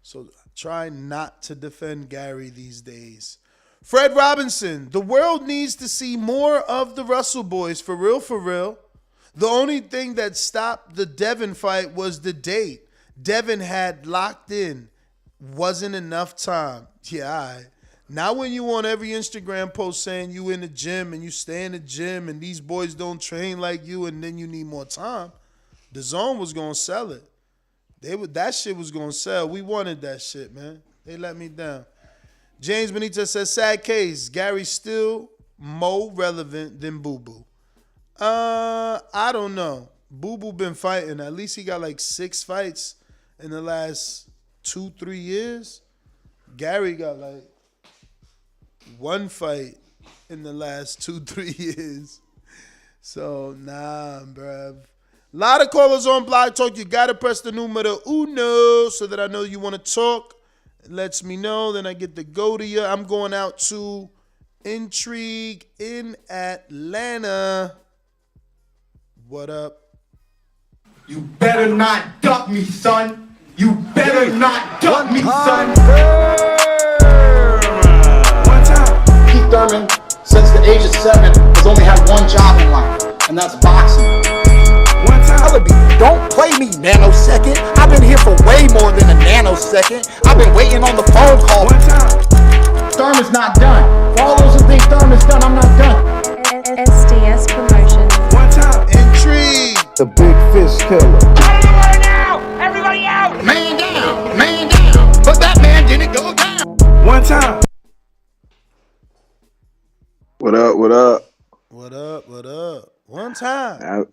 So try not to defend Gary these days. Fred Robinson, the world needs to see more of the Russell boys, for real, for real. The only thing that stopped the Devin fight was the date. Devin had locked in. Wasn't enough time. Yeah, all right. Now when you on every Instagram post saying you in the gym and you stay in the gym and these boys don't train like you and then you need more time, Dazn was going to sell it. That shit was going to sell. We wanted that shit, man. They let me down. James Benitez says, sad case. Gary's still more relevant than Boo Boo. I don't know. Boo Boo been fighting. At least he got like 6 fights in the last 2-3 years. Gary got like 1 fight in the last 2-3 years. So, nah, bruv. A lot of callers on Blog Talk. You got to press the numero uno so that I know you want to talk. It lets me know. Then I get to go to you. I'm going out to Intrigue in Atlanta. What up? You better not duck me, son. You better not duck me, son. One time. Keith Thurman, since the age of 7, has only had one job in life, and that's boxing. One time. Don't play me, nanosecond. I've been here for way more than a nanosecond. I've been waiting on the phone call. One time. Thurman's not done. For all those who think Thurman's done, I'm not done. SDS Promotion. One time. Intrigue. The big fist killer. Everybody now! Everybody out! Man down, man down. But that man didn't go down. One time. What up? What up? What up? What up? One time.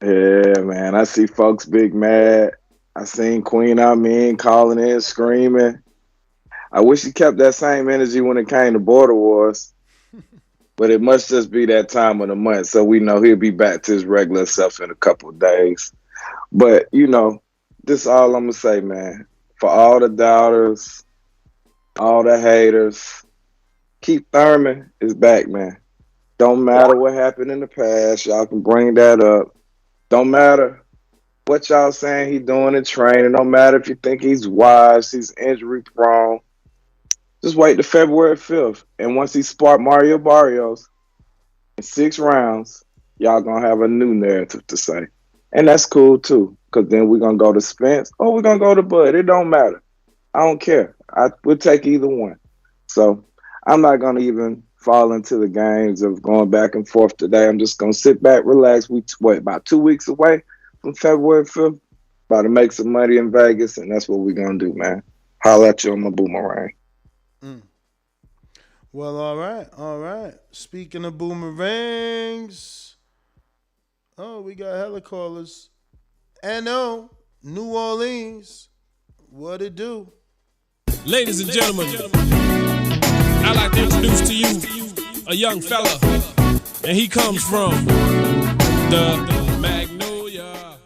Yeah, man. I see folks big mad. I seen Queen Amin calling in, screaming. I wish he kept that same energy when it came to Border Wars. But it must just be that time of the month, so we know he'll be back to his regular self in a couple of days. But, you know, this is all I'm going to say, man. For all the doubters, all the haters, Keith Thurman is back, man. Don't matter what happened in the past. Y'all can bring that up. Don't matter what y'all saying he doing in training. Don't matter if you think he's wise, he's injury prone. Just wait to February 5th. And once he sparked Mario Barrios in 6 rounds, y'all going to have a new narrative to say. And that's cool, too, because then we're going to go to Spence or we're going to go to Bud. It don't matter. I don't care. We'll take either one. So I'm not going to even fall into the games of going back and forth today. I'm just going to sit back, relax. We about 2 weeks away from February 5th. About to make some money in Vegas, and that's what we're going to do, man. Holla at you on my boomerang. Well, all right. Speaking of boomerangs, we got hella callers. NO, New Orleans, what it do? Ladies and gentlemen, I'd like to introduce to you a young fella, and he comes from the Magnolia.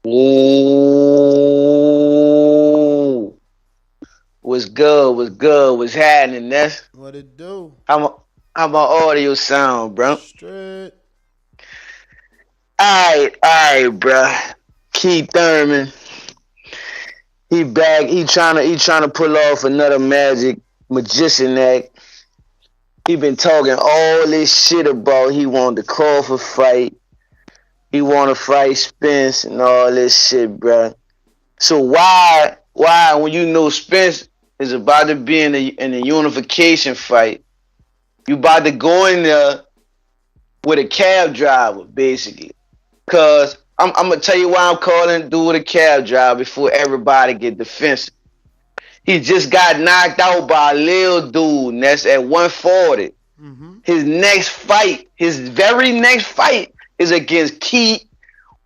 Ooh. What's good? What's happening, Ness? What it do? How my audio sound, bro? Straight. All right, bro. Keith Thurman. He back. He trying to pull off another magician act. He been talking all this shit about he want the Crawford fight. He want to fight Spence and all this shit, bro. So why when you know Spence is about to be in a unification fight, you about to go in there with a cab driver, basically? Cause I'm gonna tell you why I'm calling dude a cab driver before everybody get defensive. He just got knocked out by a little dude, and that's at 140. His very next fight is against Keith,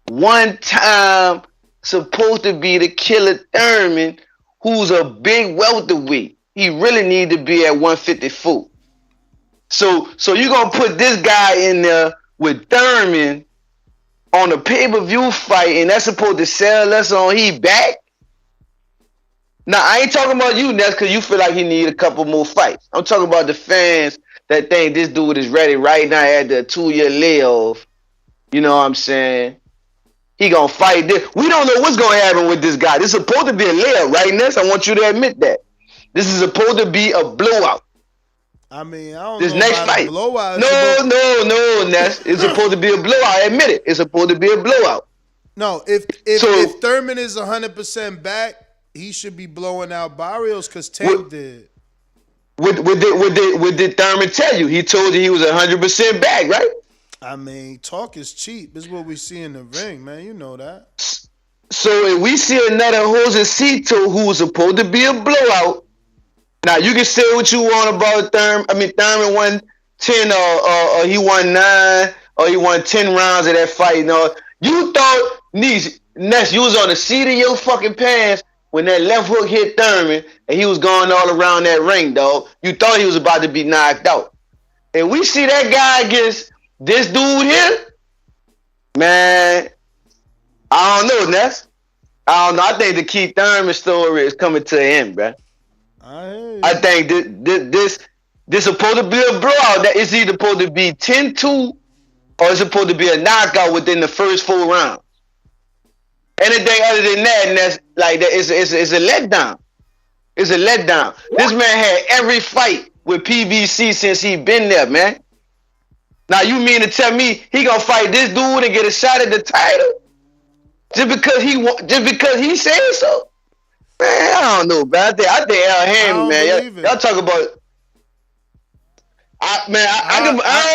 one time supposed to be the killer Thurman, who's a big welterweight. He really need to be at 154. So you're gonna put this guy in there with Thurman on a pay-per-view fight, and that's supposed to sell us on he back? Now, I ain't talking about you, Ness, because you feel like he need a couple more fights. I'm talking about the fans that think this dude is ready right now after a 2-year layoff. You know what I'm saying? He gonna fight this. We don't know what's gonna happen with this guy. This is supposed to be a layup, right, Ness? I want you to admit that. This is supposed to be a blowout. I mean, I don't this know next about fight. a blowout. No, Ness. It's supposed to be a blowout. Admit it. It's supposed to be a blowout. No, if Thurman is 100% back, he should be blowing out Barrios because Tank did. What did Thurman tell you? He told you he was 100% back, right? I mean, talk is cheap. This is what we see in the ring, man. You know that. So if we see another Josecito who was supposed to be a blowout, now you can say what you want about Thurman. I mean, Thurman won 10 or he won 9 or he won 10 rounds of that fight. No, you thought, Ness, you was on the seat of your fucking pants when that left hook hit Thurman and he was going all around that ring, dog. You thought he was about to be knocked out. And we see that guy against this dude here, man, I don't know, Ness. I don't know. I think the Keith Thurman story is coming to an end, bro. I think this supposed to be a blowout. That it's either supposed to be 10-2 or it's supposed to be a knockout within the first 4 rounds. Anything other than that, and that's like that, it's a letdown. It's a letdown. This man had every fight with PBC since he been there, man. Now you mean to tell me he gonna fight this dude and get a shot at the title just because he said so? Man, I don't know, but I think Al Hammond, man. Y'all talk about. I don't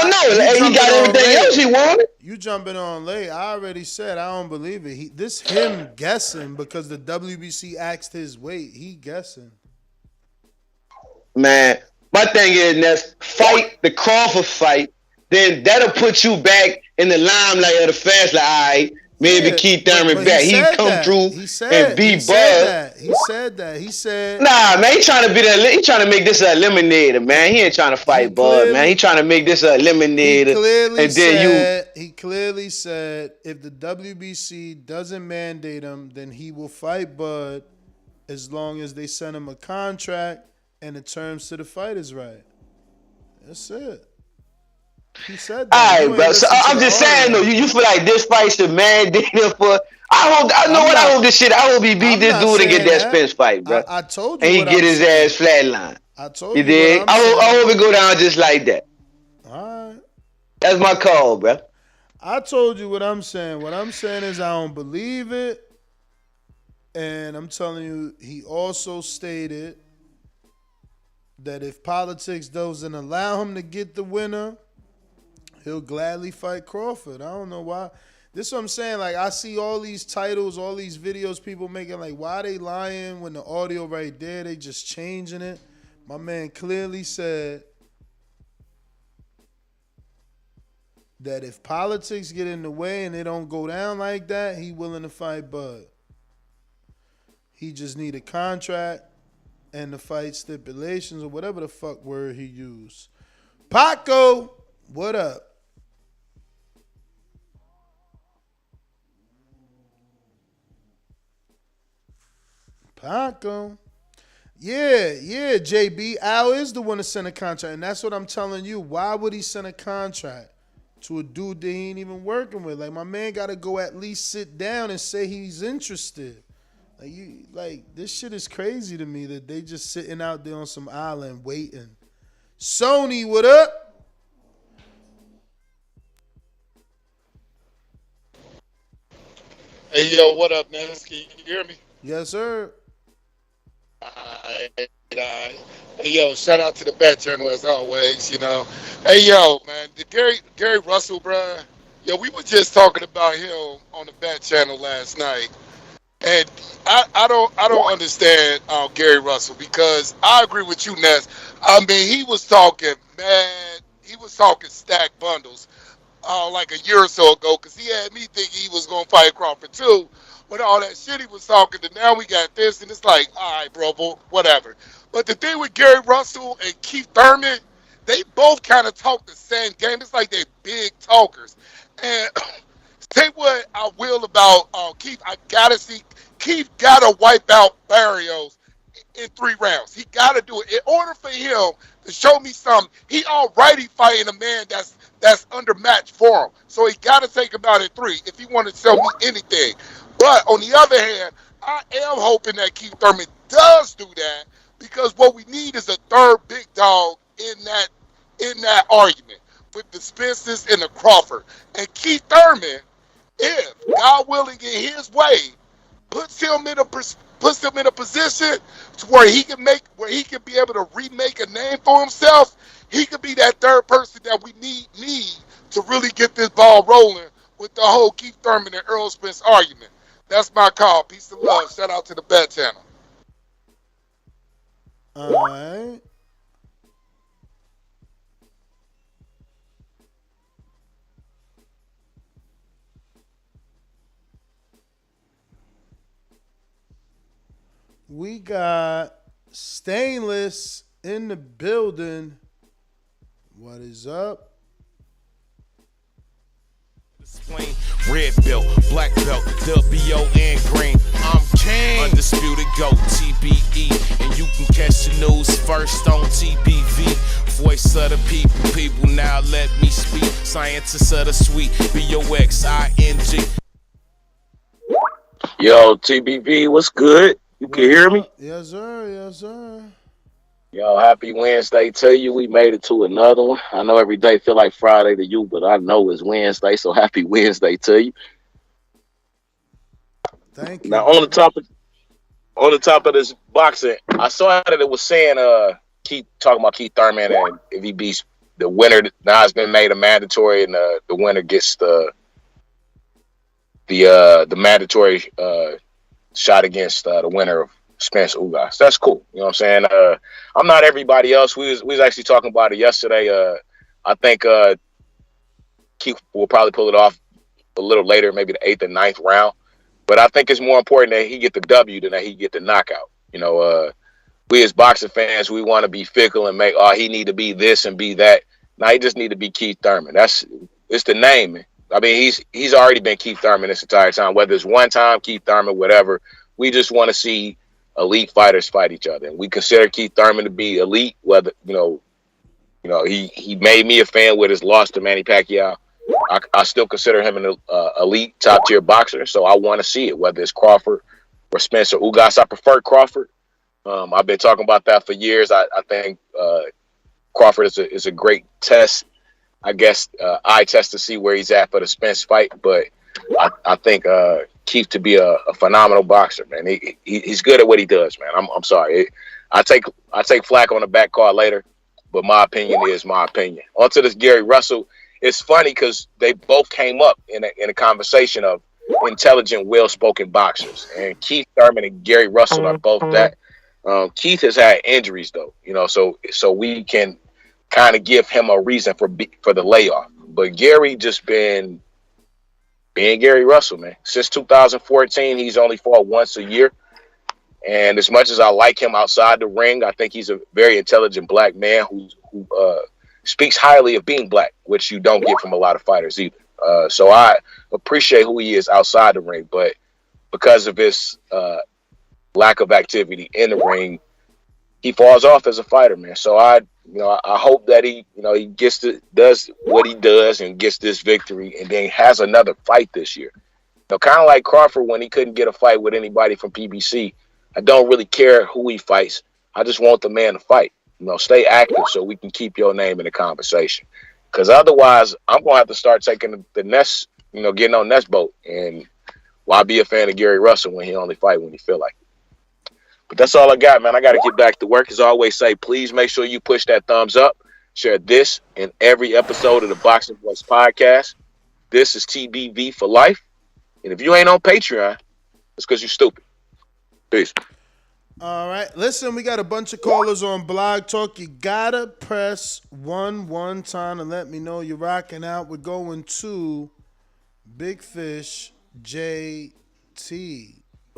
know. He got everything else he wanted. You jumping on late. I already said I don't believe it. This him guessing because the WBC asked his weight. He guessing. Man, my thing is, Ness, fight the Crawford fight. Then that'll put you back in the limelight of the fast. Like, all right, maybe Keith Thurman back. He come through and beat Bud. He said that. He said, nah, man, he trying to make this an eliminator, man. He ain't trying to fight Bud, man. He trying to make this an eliminator. He clearly said if the WBC doesn't mandate him, then he will fight Bud as long as they send him a contract and the terms to the fight is right. That's it. He said that. All right, bro. So I'm just saying though, you feel like this fight should mandate him for. I hope this shit. I hope he beat this dude and get that Spence fight, bro. I told you. And he get his ass flatlined. I told you. You dig? I hope it go down just like that. All right. That's my call, bro. I told you what I'm saying. What I'm saying is I don't believe it. And I'm telling you, he also stated that if politics doesn't allow him to get the winner, he'll gladly fight Crawford. I don't know why. This is what I'm saying. Like, I see all these titles, all these videos people making. Like, why they lying when the audio right there? They just changing it. My man clearly said that if politics get in the way and it don't go down like that, he willing to fight Bud. He just need a contract and the fight stipulations or whatever the fuck word he used. Paco, what up? Paco. Yeah, JB. Al is the one to send a contract, and that's what I'm telling you. Why would he send a contract to a dude that he ain't even working with? Like, my man got to go at least sit down and say he's interested. This shit is crazy to me that they just sitting out there on some island waiting. Sony, what up? Hey, yo, what up, man? Can you hear me? Yes, sir. Hey, yo, shout out to the bat channel as always, you know. Hey, yo, man, Gary Russell, bruh. Yo, we were just talking about him on the bat channel last night. And I don't understand Gary Russell because I agree with you, Ness. I mean, he was talking stack bundles like a year or so ago because he had me thinking he was going to fight Crawford too. With all that shit he was talking to, now we got this, and it's like, all right, bro, whatever. But the thing with Gary Russell and Keith Thurman, they both kind of talk the same game. It's like they're big talkers. And say what I will about Keith. I gotta see Keith gotta wipe out Barrios in 3 rounds. He gotta do it in order for him to show me something. He already fighting a man that's undermatched for him. So he gotta take him out in 3 if he want to sell me anything. But on the other hand, I am hoping that Keith Thurman does do that because what we need is a third big dog in that argument with the Spencers and the Crawford. And Keith Thurman, if God willing in his way, puts him in a position to where he can be able to remake a name for himself, he could be that third person that we need to really get this ball rolling with the whole Keith Thurman and Errol Spence argument. That's my call. Peace and love. Shout out to the bat channel. All right. We got Stainless in the building. What is up? Red belt, black belt, WO and green. I'm king. Undisputed GOAT, TBE. And you can catch the news first on TBV. Voice of the people now let me speak. Scientists of the sweet, BOXING. Yo, TBV, what's good? You can hear me? Yes, sir. Yes, sir. Yo, happy Wednesday to you. We made it to another one. I know every day feel like Friday to you, but I know it's Wednesday, so happy Wednesday to you. Thank you. Now, on the topic on the top of this boxing, I saw that it was saying Keith talking about Keith Thurman, and if he beats the winner, now it's been made a mandatory, and the winner gets the mandatory shot against the winner of Spence Ugas. That's cool. You know what I'm saying? I'm not everybody else. We was actually talking about it yesterday. I think Keith will probably pull it off a little later, maybe the 8th or 9th round. But I think it's more important that he get the W than that he get the knockout. You know, we as boxing fans, we want to be fickle and make, he need to be this and be that. Now he just need to be Keith Thurman. It's the name, man. I mean, he's already been Keith Thurman this entire time, whether it's one time, Keith Thurman, whatever. We just want to see elite fighters fight each other. And we consider Keith Thurman to be elite, whether, he made me a fan with his loss to Manny Pacquiao. I still consider him an elite top-tier boxer, so I want to see it, whether it's Crawford or Spencer Ugas. I prefer Crawford. I've been talking about that for years. I think Crawford is a great test, I guess, eye test to see where he's at for the Spence fight. But I think Keith to be a phenomenal boxer, man. He's good at what he does, man. I'm sorry. I take flack on the back card later, but my opinion is my opinion. On to this Gary Russell. It's funny because they both came up in a conversation of intelligent, well-spoken boxers, and Keith Thurman and Gary Russell are both that. Keith has had injuries though, so we can kind of give him a reason for the layoff. But Gary just been being Gary Russell, man. Since 2014, he's only fought once a year, and as much as I like him outside the ring, I think he's a very intelligent black man who speaks highly of being black, which you don't get from a lot of fighters either. So I appreciate who he is outside the ring, but because of his lack of activity in the ring, he falls off as a fighter, man. So I hope that he does what he does and gets this victory, and then has another fight this year. Kind of like Crawford when he couldn't get a fight with anybody from PBC. I don't really care who he fights. I just want the man to fight. Stay active so we can keep your name in the conversation. Because otherwise, I'm going to have to start taking the Ness, getting on Ness boat. And why be a fan of Gary Russell when he only fight when he feel like it? But that's all I got, man. I got to get back to work. As I always say, please make sure you push that thumbs up. Share this in every episode of the Boxing Voice podcast. This is TBV for life. And if you ain't on Patreon, it's because you're stupid. Peace. All right, listen, we got a bunch of callers on Blog Talk. You gotta press one time and let me know you're rocking out. We're going to Big Fish JT.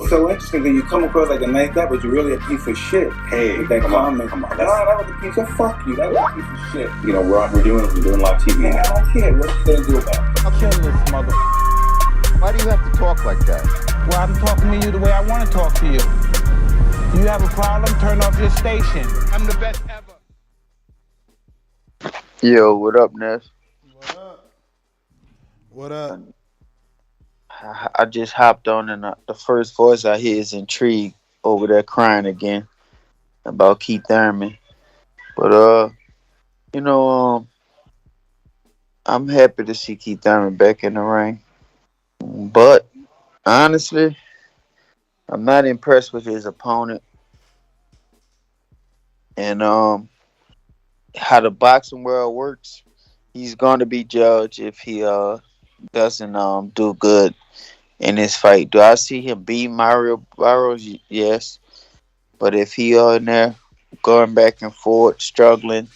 So interesting that you come across like a nice guy, but you're really a piece of shit. Hey, with that comment. Come on. That was a piece of fuck you. That was a piece of shit. We're doing live TV. Man, I don't care. What you gonna do about it? I'll kill this mother. Why do you have to talk like that? Well, I'm talking to you the way I want to talk to you. You have a problem? Turn off your station. I'm the best ever. Yo, what up, Ness? What up? I just hopped on, and the first voice I hear is Intrigue over there crying again about Keith Thurman. But I'm happy to see Keith Thurman back in the ring. But honestly, I'm not impressed with his opponent, and how the boxing world works. He's going to be judged if he doesn't do good in his fight. Do I see him beat Mario Barrios? Yes, but if he in there going back and forth, struggling,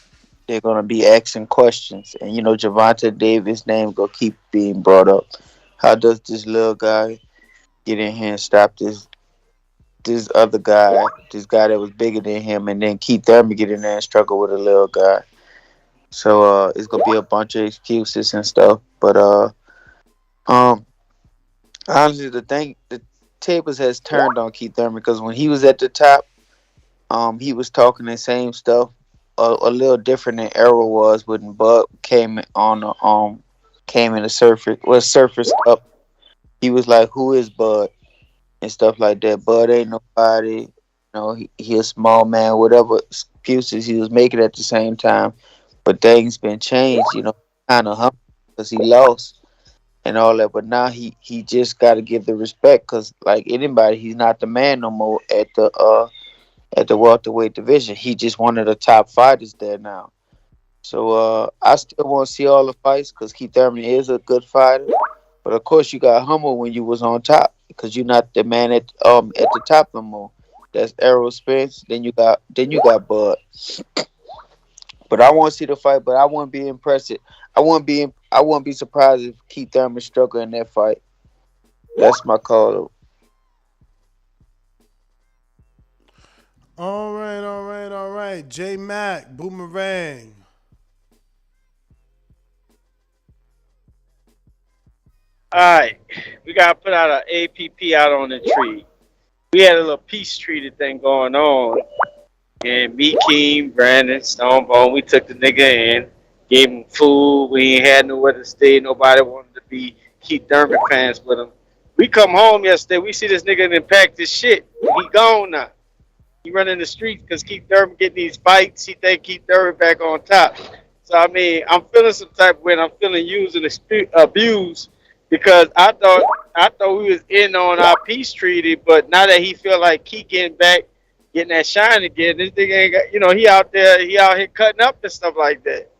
they're going to be asking questions, and Gervonta Davis' name going to keep being brought up. How does this little guy get in here and stop this other guy, this guy that was bigger than him, and then Keith Thurman get in there and struggle with a little guy? So it's gonna be a bunch of excuses and stuff. But honestly, the tables has turned on Keith Thurman, because when he was at the top, he was talking the same stuff, a little different than Errol was when Bud came in the surface up. He was like, "Who is Bud?" and stuff like that. Bud ain't nobody. He a small man. Whatever excuses he was making at the same time, but things been changed. Kind of humble because he lost, and all that. But now he just got to give the respect because like anybody, he's not the man no more at the welterweight division. He just one of the top fighters there now. So I still want to see all the fights because Keith Thurman is a good fighter. But of course, you got humble when you was on top because you're not the man at the top no more. That's Errol Spence. Then you got Bud. But I want to see the fight. But I wouldn't be impressed. I wouldn't be surprised if Keith Thurman struggled in that fight. That's my call. All right. J Mac, Boomerang. Alright, we gotta put out an APP out on the tree. We had a little peace treaty thing going on. And me, Keem, Brandon, Stonebone, we took the nigga in, gave him food. We ain't had nowhere to stay. Nobody wanted to be Keith Thurman fans with him. We come home yesterday, we see this nigga done packed his shit. He gone now. He running the streets because Keith Thurman getting these fights. He think Keith Thurman back on top. So, I mean, I'm feeling some type of way, and I'm feeling used and abused because I thought we was in on our peace treaty, but now that he feel like Keith getting back, getting that shine again, this nigga ain't got, he out here cutting up and stuff like that.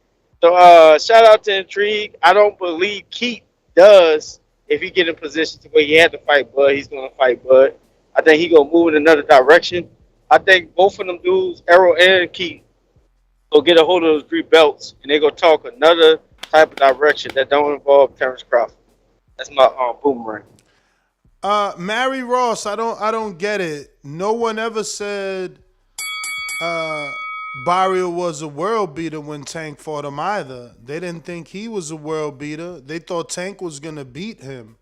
So, shout out to Intrigue. I don't believe Keith does. If he get in position to where he had to fight Bud, he's going to fight Bud. I think he going to move in another direction. I think both of them dudes, Errol and Keith, go get a hold of those 3 belts, and they go talk another type of direction that don't involve Terence Crawford. That's my boomerang. Mary Ross, I don't get it. No one ever said Barrio was a world beater when Tank fought him either. They didn't think he was a world beater. They thought Tank was gonna beat him.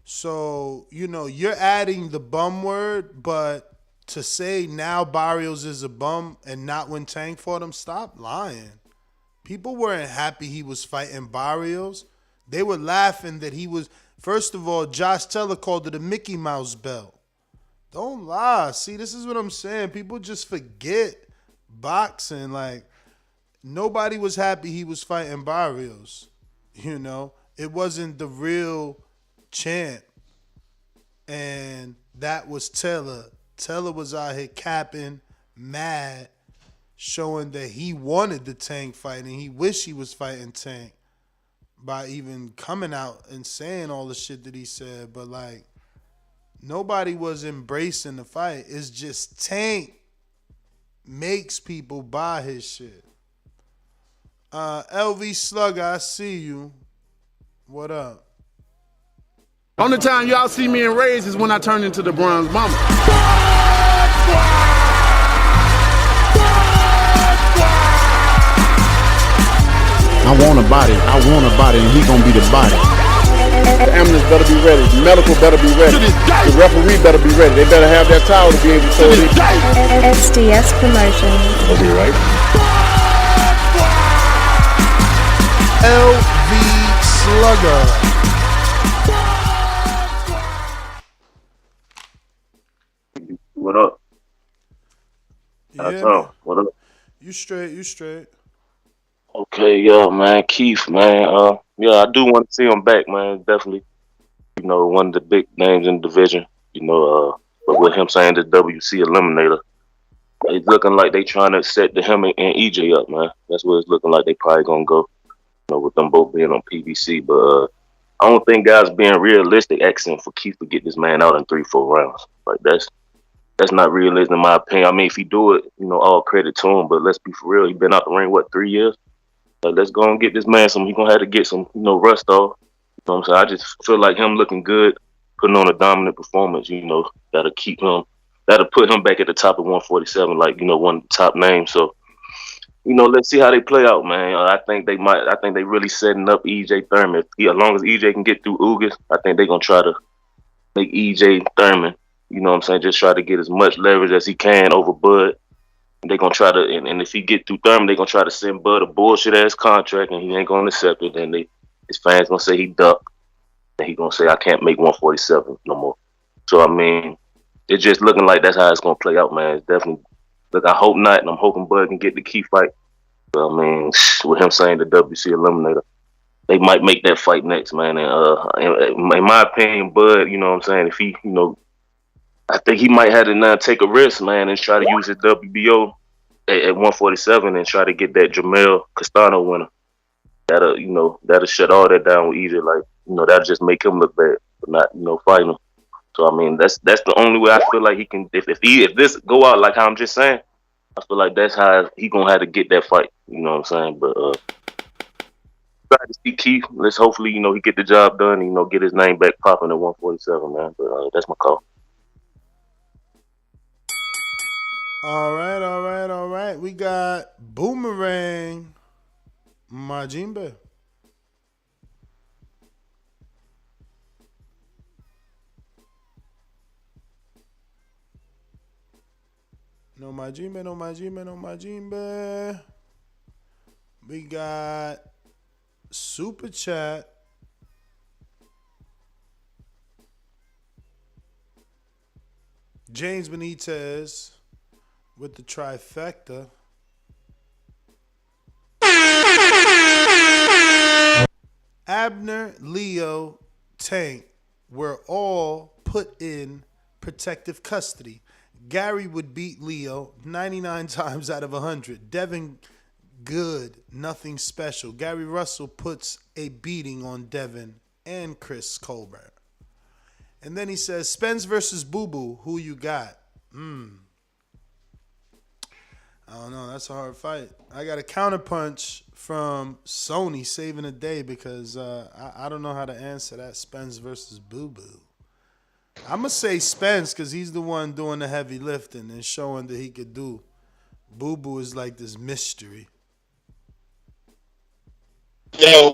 So, you're adding the bum word, but to say now Barrios is a bum and not when Tank fought him, stop lying. People weren't happy he was fighting Barrios. They were laughing that he was, first of all, Josh Teller called it a Mickey Mouse belt. Don't lie. See, this is what I'm saying. People just forget boxing. Like, nobody was happy he was fighting Barrios. It wasn't the real champ. And that was Teller. Teller was out here capping, mad, showing that he wanted the Tank fight and he wished he was fighting Tank by even coming out and saying all the shit that he said. But, like, nobody was embracing the fight. It's just Tank makes people buy his shit. LV Slugger, I see you. What up? Only time y'all see me in rage is when I turn into the Bronze Bomber. I want a body, and he gonna be the body. The ambulance better be ready, the medical better be ready, the referee better be ready. They better have that towel to be able to throw it. SDS Promotion. Was he right? LV Slugger. What up? Yeah, what up? You straight. Okay, yeah, man, Keith, man. Yeah, I do want to see him back, man. Definitely, one of the big names in the division. But with him saying the WC Eliminator, it's looking like they trying to set him and EJ up, man. That's what it's looking like. They probably gonna go, with them both being on PBC. But I don't think guys being realistic asking for Keith to get this man out in 3-4 rounds. Like that's not realistic in my opinion. I mean, if he do it, all credit to him. But let's be for real. He been out the ring 3 years. Let's go and get this man some. He gonna have to get some, rust off. You know what I'm saying? I just feel like him looking good, putting on a dominant performance. That'll keep him. That'll put him back at the top of 147, like one of the top names. So, let's see how they play out, man. I think they might. I think they really setting up EJ Thurman. As long as EJ can get through Ugas, I think they're gonna try to make EJ Thurman. Just try to get as much leverage as he can over Bud. They're going to try to, and if he get through Thurman, they're going to try to send Bud a bullshit-ass contract, and he ain't going to accept it. Then his fans going to say he ducked, and he going to say, I can't make 147 no more. So, I mean, it's just looking like that's how it's going to play out, man. It's definitely, look, I hope not, and I'm hoping Bud can get the key fight. But, I mean, with him saying the WC Eliminator, they might make that fight next, man. And in my opinion, Bud, you know what I'm saying, if he, I think he might have to now take a risk, man, and try to use his WBO at 147 and try to get that Jamel Castano winner. That'll shut all that down easy. Like, that'll just make him look bad, but not, fighting him. So I mean, that's the only way I feel like he can. If this go out like how I'm just saying, I feel like that's how he gonna have to get that fight. You know what I'm saying? But try to see Keith. Let's hopefully he get the job done. And, get his name back popping at 147, man. But that's my call. All right. We got Boomerang Majimbe. No Majimbe. We got Super Chat. James Benitez with the trifecta. Abner, Leo, Tank were all put in protective custody. Gary would beat Leo 99 times out of 100. Devin, good, nothing special. Gary Russell puts a beating on Devin and Chris Colbert. And then he says, Spence versus Boo Boo, who you got? I don't know. That's a hard fight. I got a counterpunch from Sony saving the day because I don't know how to answer that. Spence versus Boo Boo. I'm going to say Spence because he's the one doing the heavy lifting and showing that he could do. Boo Boo is like this mystery. Yo,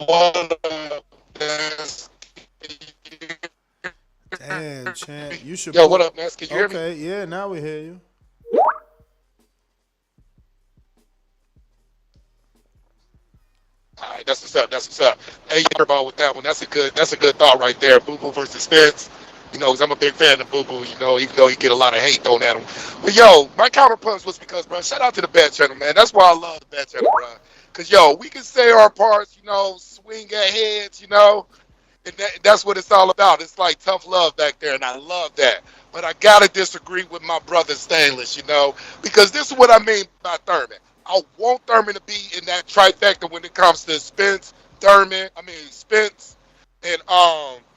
Damn, champ. You should. Yo, what up, Ness? Can you hear me? Okay, yeah, now we hear you. All right, that's what's up. Hey, you hear about with that one? That's a good thought right there. Boo Boo versus Spence. Because I'm a big fan of Boo Boo. Even though he get a lot of hate thrown at him. But yo, my counterpunch was because, bro, shout out to the Bet Channel, man. That's why I love the Bet Channel, bro. Because yo, we can say our parts, swing at heads, and that's what it's all about. It's like tough love back there, and I love that. But I gotta disagree with my brother Stainless, because this is what I mean by Thurman. I want Thurman to be in that trifecta when it comes to Spence,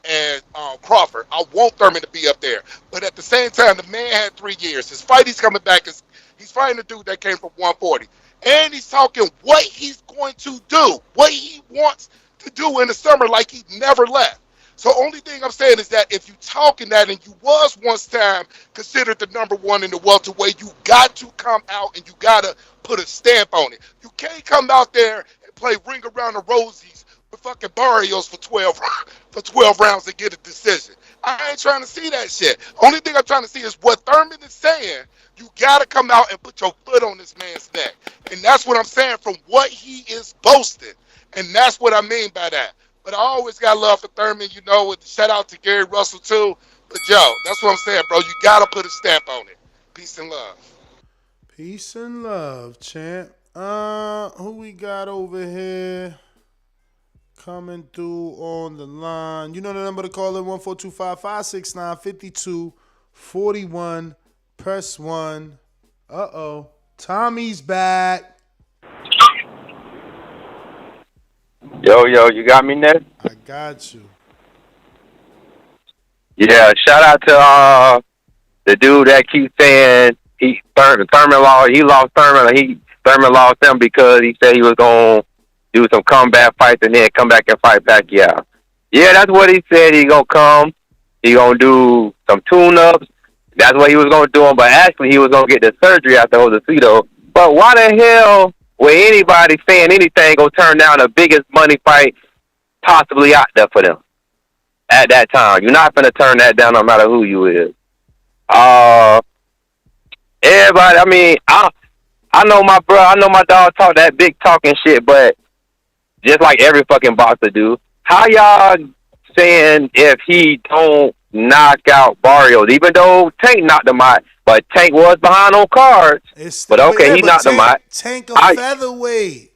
and Crawford. I want Thurman to be up there. But at the same time, the man had 3 years. His fight, he's coming back. He's fighting a dude that came from 140. And he's talking what he's going to do, what he wants to do in the summer like he never left. So only thing I'm saying is that if you talking that and you was once time considered the number one in the welterweight, you got to come out and you got to put a stamp on it. You can't come out there and play ring around the rosies with fucking Barrios for 12 rounds and get a decision. I ain't trying to see that shit. Only thing I'm trying to see is what Thurman is saying. You got to come out and put your foot on this man's neck. And that's what I'm saying from what he is boasting. And that's what I mean by that. But I always got love for Thurman, with the shout out to Gary Russell too. But yo, that's what I'm saying, bro. You got to put a stamp on it. Peace and love. Peace and love, champ. Who we got over here? Coming through on the line. You know the number to call in, 1-425-569-5241. Press 1. Uh-oh. Tommy's back. Yo, you got me, Ned? I got you. Yeah, shout out to the dude that keeps saying Thurman lost. He lost Thurman. Thurman lost him because he said he was gonna do some combat fights and then come back and fight back. Yeah, that's what he said. He gonna come. He gonna do some tune-ups. That's what he was gonna do. But actually, he was gonna get the surgery after Josefito. But why the hell would anybody saying anything go turn down the biggest money fight possibly out there for them at that time? You're not gonna turn that down no matter who you is. Everybody. I mean, I know my bro. I know my dog talk that big talking shit, but just like every fucking boxer do, how y'all saying if he don't knock out Barrios, even though Tank knocked him out, but Tank was behind on cards. But okay, he knocked him out. Tank a featherweight.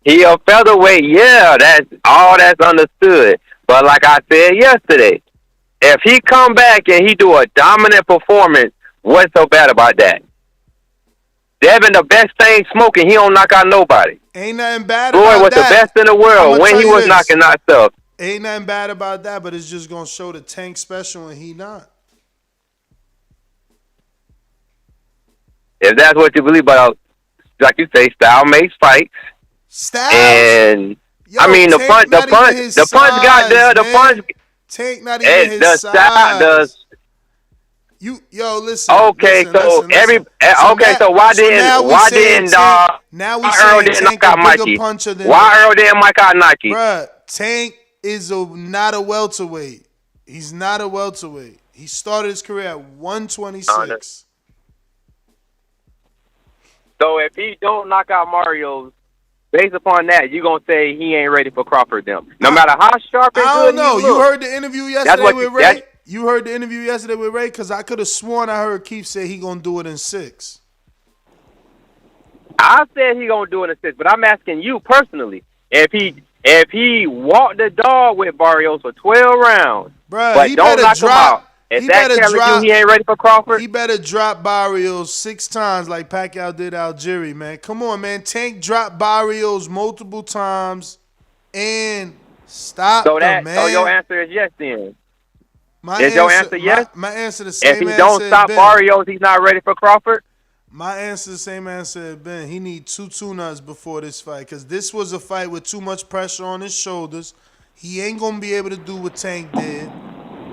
He a featherweight, yeah, that's understood. But like I said yesterday, if he come back and he do a dominant performance, what's so bad about that? Devin, the best thing smoking, he don't knock out nobody. Ain't nothing bad Floyd about was that. the best in the world when he was knocking out stuff. Ain't nothing bad about that, but it's just gonna show the Tank special and he not. If that's what you believe, but like you say, style makes fights. Styles? And Yo, I mean the Tank punch got there. The punch. Tank not even his size. Listen. Okay, listen. So why didn't Earl didn't knock out Mikey? Why Earl didn't knock out Nike? Bruh, Tank is not a welterweight. He's not a welterweight. He started his career at 126. So if he don't knock out Mario, based upon that, you gonna say he ain't ready for Crawford them. No matter how sharp and good I don't know. he You look. heard the interview yesterday with Ray? You heard the interview yesterday with Ray? Because I could have sworn I heard Keith say he gonna do it in 6. I said he gonna do it in 6, but I'm asking you personally, if he walked the dog with Barrios for 12 rounds, bruh, but don't knock him out, is that telling you he ain't ready for Crawford? He better drop Barrios 6 times like Pacquiao did Algieri, man. Come on, man. Tank dropped Barrios multiple times and stop them, man. So your answer is yes then? Your answer yes? My answer the same. If he don't stop Barrios, he's not ready for Crawford? My answer the same answer had been. He need 2 tune-ups before this fight because this was a fight with too much pressure on his shoulders. He ain't going to be able to do what Tank did.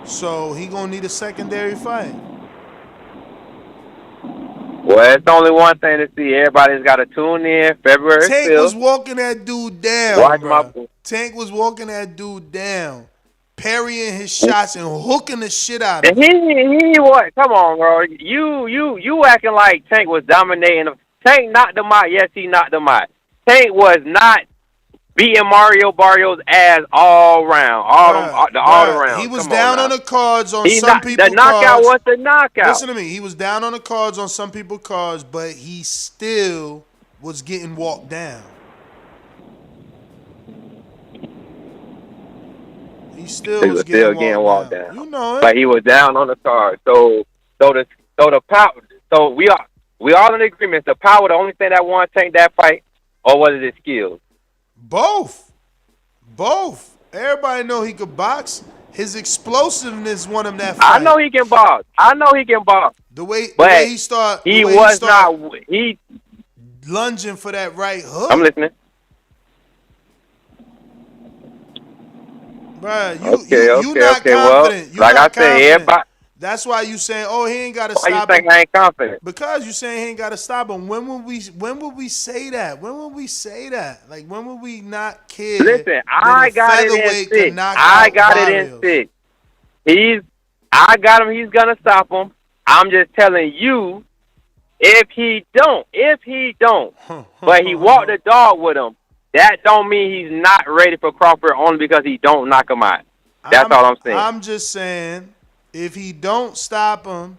So he gonna need a secondary fight. Well, it's only one thing to see. Everybody's got to tune in February 5th. Tank was walking that dude down, bro. Tank was walking that dude down, parrying his shots and hooking the shit out of him. And he what? Come on, bro. You acting like Tank was dominating him. Tank knocked him out. Yes, he knocked him out. Tank was not beating Mario Barrios' ass all round, all around. He was down on the cards on some people's cards. The knockout was the knockout. Listen to me. He was down on the cards on some people's cards, but he still was getting walked down. He was still getting walked down. You know it. But he was down on the card. So the power. So we all in agreement. The power, the only thing that won Tank that fight, or was it his skills? Both. Everybody know he could box. His explosiveness won him that fight. I know he can box. The way he started, he lunging for that right hook. I'm listening. Bruh, you not confident. Well, like I said, everybody. That's why you saying, "Oh, he ain't got to stop him." Why you think I ain't confident? Because you saying he ain't got to stop him. When would we say that? When would we say that? Like, when would we not care? Listen, I got it in 6. I got it in 6. I got him. He's gonna stop him. I'm just telling you, if he don't, but he walked the dog with him, that don't mean he's not ready for Crawford only because he don't knock him out. That's all I'm saying. I'm just saying. If he don't stop him,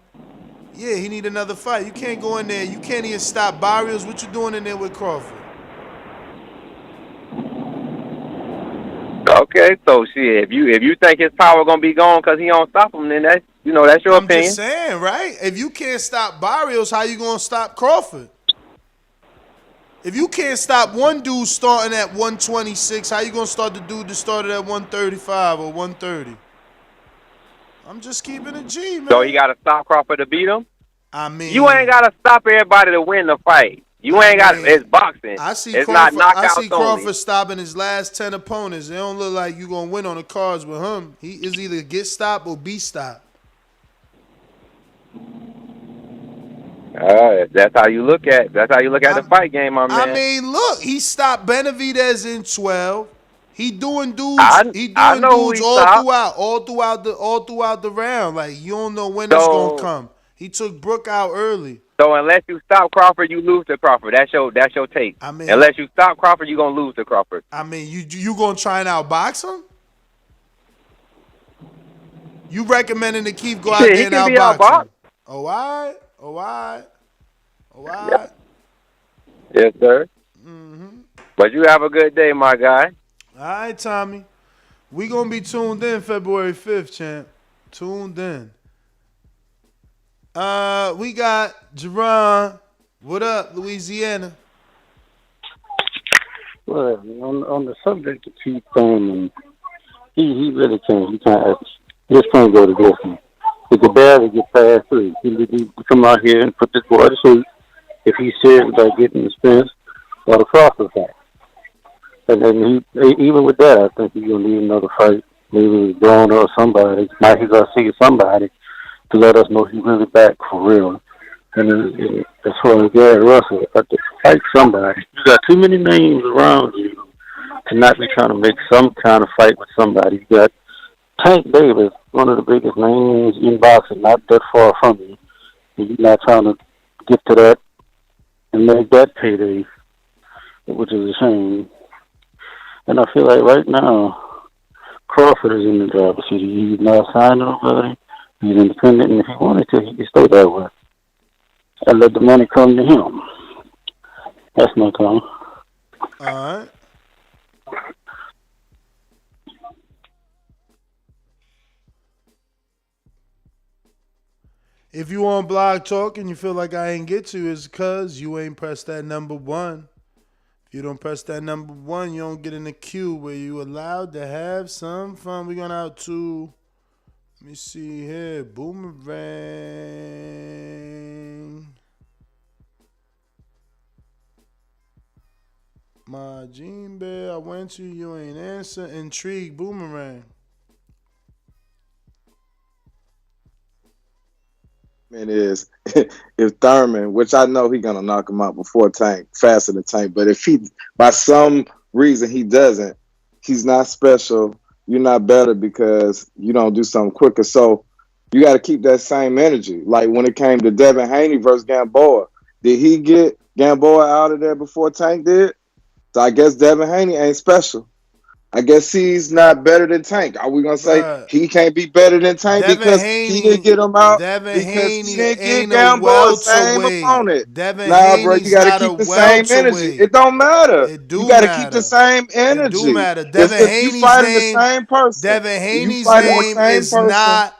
yeah, he need another fight. You can't go in there. You can't even stop Barrios. What you doing in there with Crawford? Okay, so shit. If you think his power gonna be gone because he don't stop him, then that's your opinion. I'm just saying, right? If you can't stop Barrios, how you gonna stop Crawford? If you can't stop one dude starting at 126, how you gonna start the dude that started at 135 or 130? I'm just keeping it G, man. So he got to stop Crawford to beat him? I mean, you ain't got to stop everybody to win the fight. It's boxing. It's not knockouts Crawford stopping his last 10 opponents. It don't look like you going to win on the cards with him. He is either get stopped or be stopped. That's how you look at the fight game, my man. I mean, look, he stopped Benavidez in 12. He doing dudes. All throughout the round. Like, you don't know when it's gonna come. He took Brook out early. So unless you stop Crawford, you lose to Crawford. That's your take. I mean, unless you stop Crawford, you gonna lose to Crawford. I mean, you gonna try and outbox him? You recommending to Keith go out there and outbox him? Oh, all right. Yes, sir. Mm-hmm. But you have a good day, my guy. All right, Tommy. We gonna be tuned in February 5th, champ. Tuned in. We got Jerron. What up, Louisiana? Well, on the subject of Keith Thurman, he really can't. He can't. Just can't go to this one. He could barely get past three. He need to come out here and put this boy to sleep if he's serious about getting the Spence or the Crawford fight. And then even with that, I think he's gonna need another fight, maybe Dolla or somebody. Mikey Garcia, somebody to let us know he's really back for real. And then, as far as Gary Russell, I have to fight somebody. You got too many names around you to not be trying to make some kind of fight with somebody. You got Tank Davis, one of the biggest names in boxing, not that far from you. And you're not trying to get to that and make that payday, which is a shame. And I feel like right now, Crawford is in the driver's seat. He's not signed nobody. He's independent, and if he wanted to, he could stay that way. And let the money come to him. That's my call. All right. If you on Blog Talk and you feel like I ain't get to, it's because you ain't pressed that number one. If you don't press that number one, you don't get in the queue where you allowed to have some fun. We're going out to, let me see here, Boomerang. My Gene Bear, I went to, you ain't answer. Intrigue, Boomerang. Is if Thurman, which I know he's gonna knock him out before Tank, faster than Tank, but if he by some reason he doesn't, he's not special. You're not better because you don't do something quicker. So you got to keep that same energy. Like when it came to Devin Haney versus Gamboa, did he get Gamboa out of there before Tank did? So I guess Devin Haney ain't special. I guess he's not better than Tank. Are we gonna say he can't be better than Tank because he didn't get him out? Because he didn't get Gamboa, same opponent. Nah, bro, you got to keep the same energy. It don't matter. You got to keep the same energy. It do matter. If you fighting the same person, Devin Haney's name is not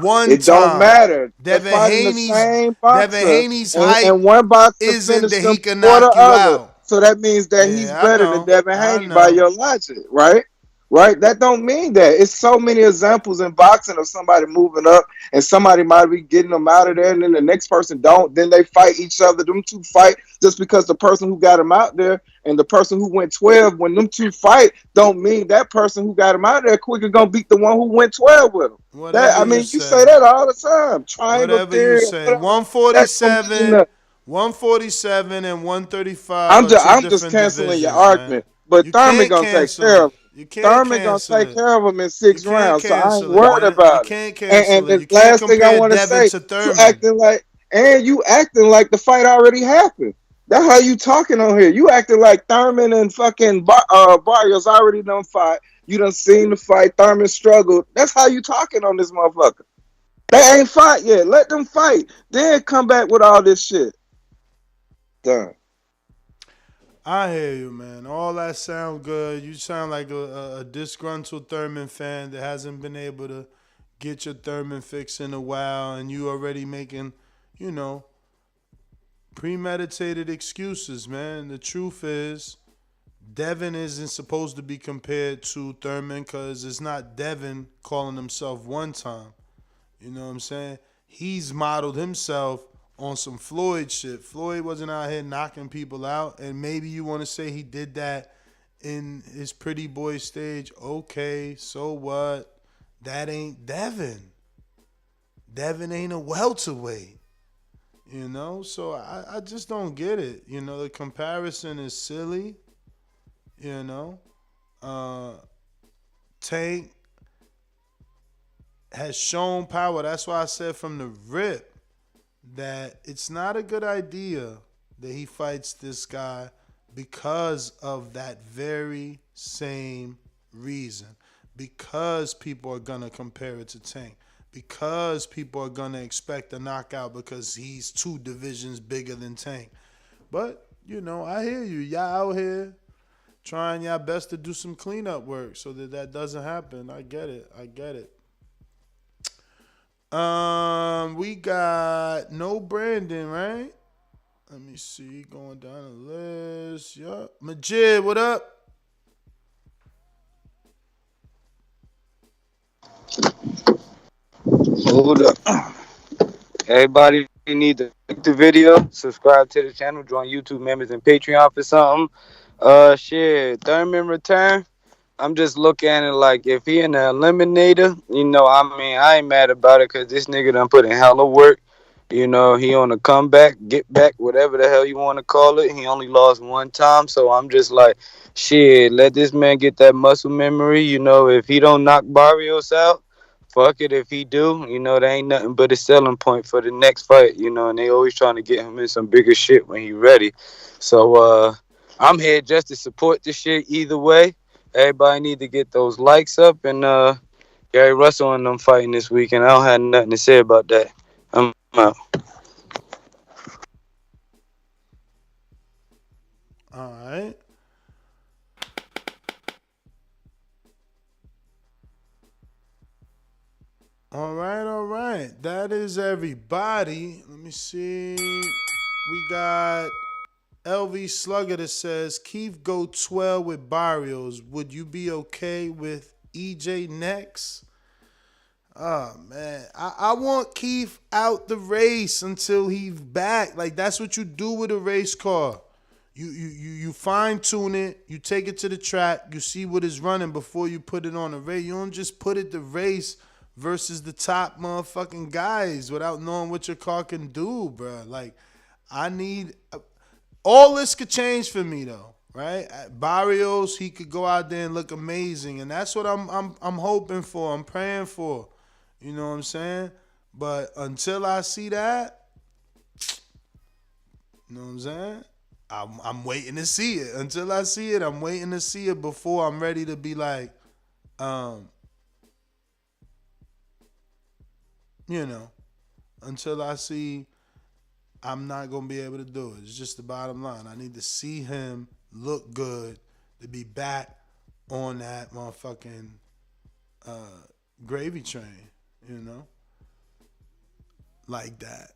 one it don't matter. Devin Haney's height and one boxer isn't finished that them he can before knock the you other. out. So that means that he's better than Devin Haney by your logic, right? Right? That don't mean that. It's so many examples in boxing of somebody moving up and somebody might be getting them out of there and then the next person don't. Then they fight each other. Them two fight just because the person who got them out there and the person who went 12, when them two fight, don't mean that person who got him out there quicker gonna beat the one who went 12 with him. You say that all the time. Triangle Whatever theory. you say. 147 and 135 I'm are just two different canceling your divisions, argument. man. But You Thurman can't gonna take cancel care it. of him. You can't Thurman gonna cancel take it. care of him in 6 You can't rounds, so I ain't cancel it, worried man. about You can't it. cancel And it. the You can't last thing I compare want to Devin say, to you Thurman. acting like the fight already happened. That's how you talking on here. You acting like Thurman and fucking Barrios already done fight. You done seen the fight. Thurman struggled. That's how you talking on this motherfucker. They ain't fight yet. Let them fight. Then come back with all this shit. Done. I hear you, man. All that sound good. You sound like a disgruntled Thurman fan that hasn't been able to get your Thurman fix in a while, and you already making, premeditated excuses, man. The truth is, Devin isn't supposed to be compared to Thurman because it's not Devin calling himself One Time. You know what I'm saying? He's modeled himself on some Floyd shit. Floyd wasn't out here knocking people out, and maybe you want to say he did that in his pretty boy stage. Okay, so what? That ain't Devin. Devin ain't a welterweight. So I just don't get it. The comparison is silly. Tank has shown power. That's why I said from the rip that it's not a good idea that he fights this guy because of that very same reason. Because people are going to compare it to Tank. Because people are going to expect a knockout because he's 2 divisions bigger than Tank. But, I hear you. Y'all out here trying your best to do some cleanup work so that doesn't happen. I get it. We got no Brandon, right? Let me see. Going down the list. Yup. Majid, what up? Hold up. Everybody need to like the video, subscribe to the channel, join YouTube members and Patreon for something. Shit, Thurman return. I'm just looking at it like if he in the Eliminator, I ain't mad about it because this nigga done put in hella work. He on a comeback, get back, whatever the hell you want to call it. He only lost one time, so I'm just like, shit, let this man get that muscle memory. If he don't knock Barrios out, fuck it. If he do, there ain't nothing but a selling point for the next fight, and they always trying to get him in some bigger shit when he ready. So, I'm here just to support this shit either way. Everybody need to get those likes up, and Gary Russell and them fighting this weekend. I don't have nothing to say about that. I'm out. All right. All right. That is everybody. Let me see. We got LV Slugger that says, Keith go 12 with Barrios. Would you be okay with EJ next? Oh, man. I want Keith out the race until he's back. Like, that's what you do with a race car. You fine-tune it. You take it to the track. You see what is running before you put it on the race. You don't just put it to race versus the top motherfucking guys without knowing what your car can do, bro. Like, all this could change for me though, right? Barrios, he could go out there and look amazing, and that's what I'm hoping for. I'm praying for. You know what I'm saying? But until I see that, you know what I'm saying? I'm waiting to see it. Until I see it, I'm waiting to see it before I'm ready to be like, until I see, I'm not going to be able to do it. It's just the bottom line. I need to see him look good to be back on that motherfucking gravy train, like that.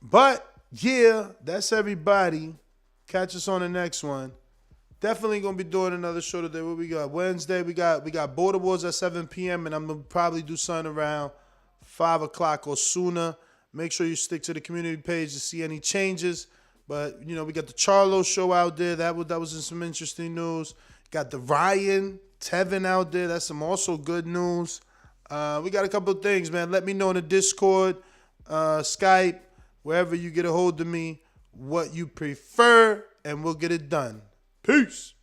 But, yeah, that's everybody. Catch us on the next one. Definitely going to be doing another show today. What we got? Wednesday, we got Border Wars at 7 p.m., and I'm going to probably do something around 5 o'clock or sooner. Make sure you stick to the community page to see any changes. But, we got the Charlo show out there. That was in some interesting news. Got the Ryan Tevin out there. That's some also good news. We got a couple of things, man. Let me know in the Discord, Skype, wherever you get a hold of me, what you prefer, and we'll get it done. Peace.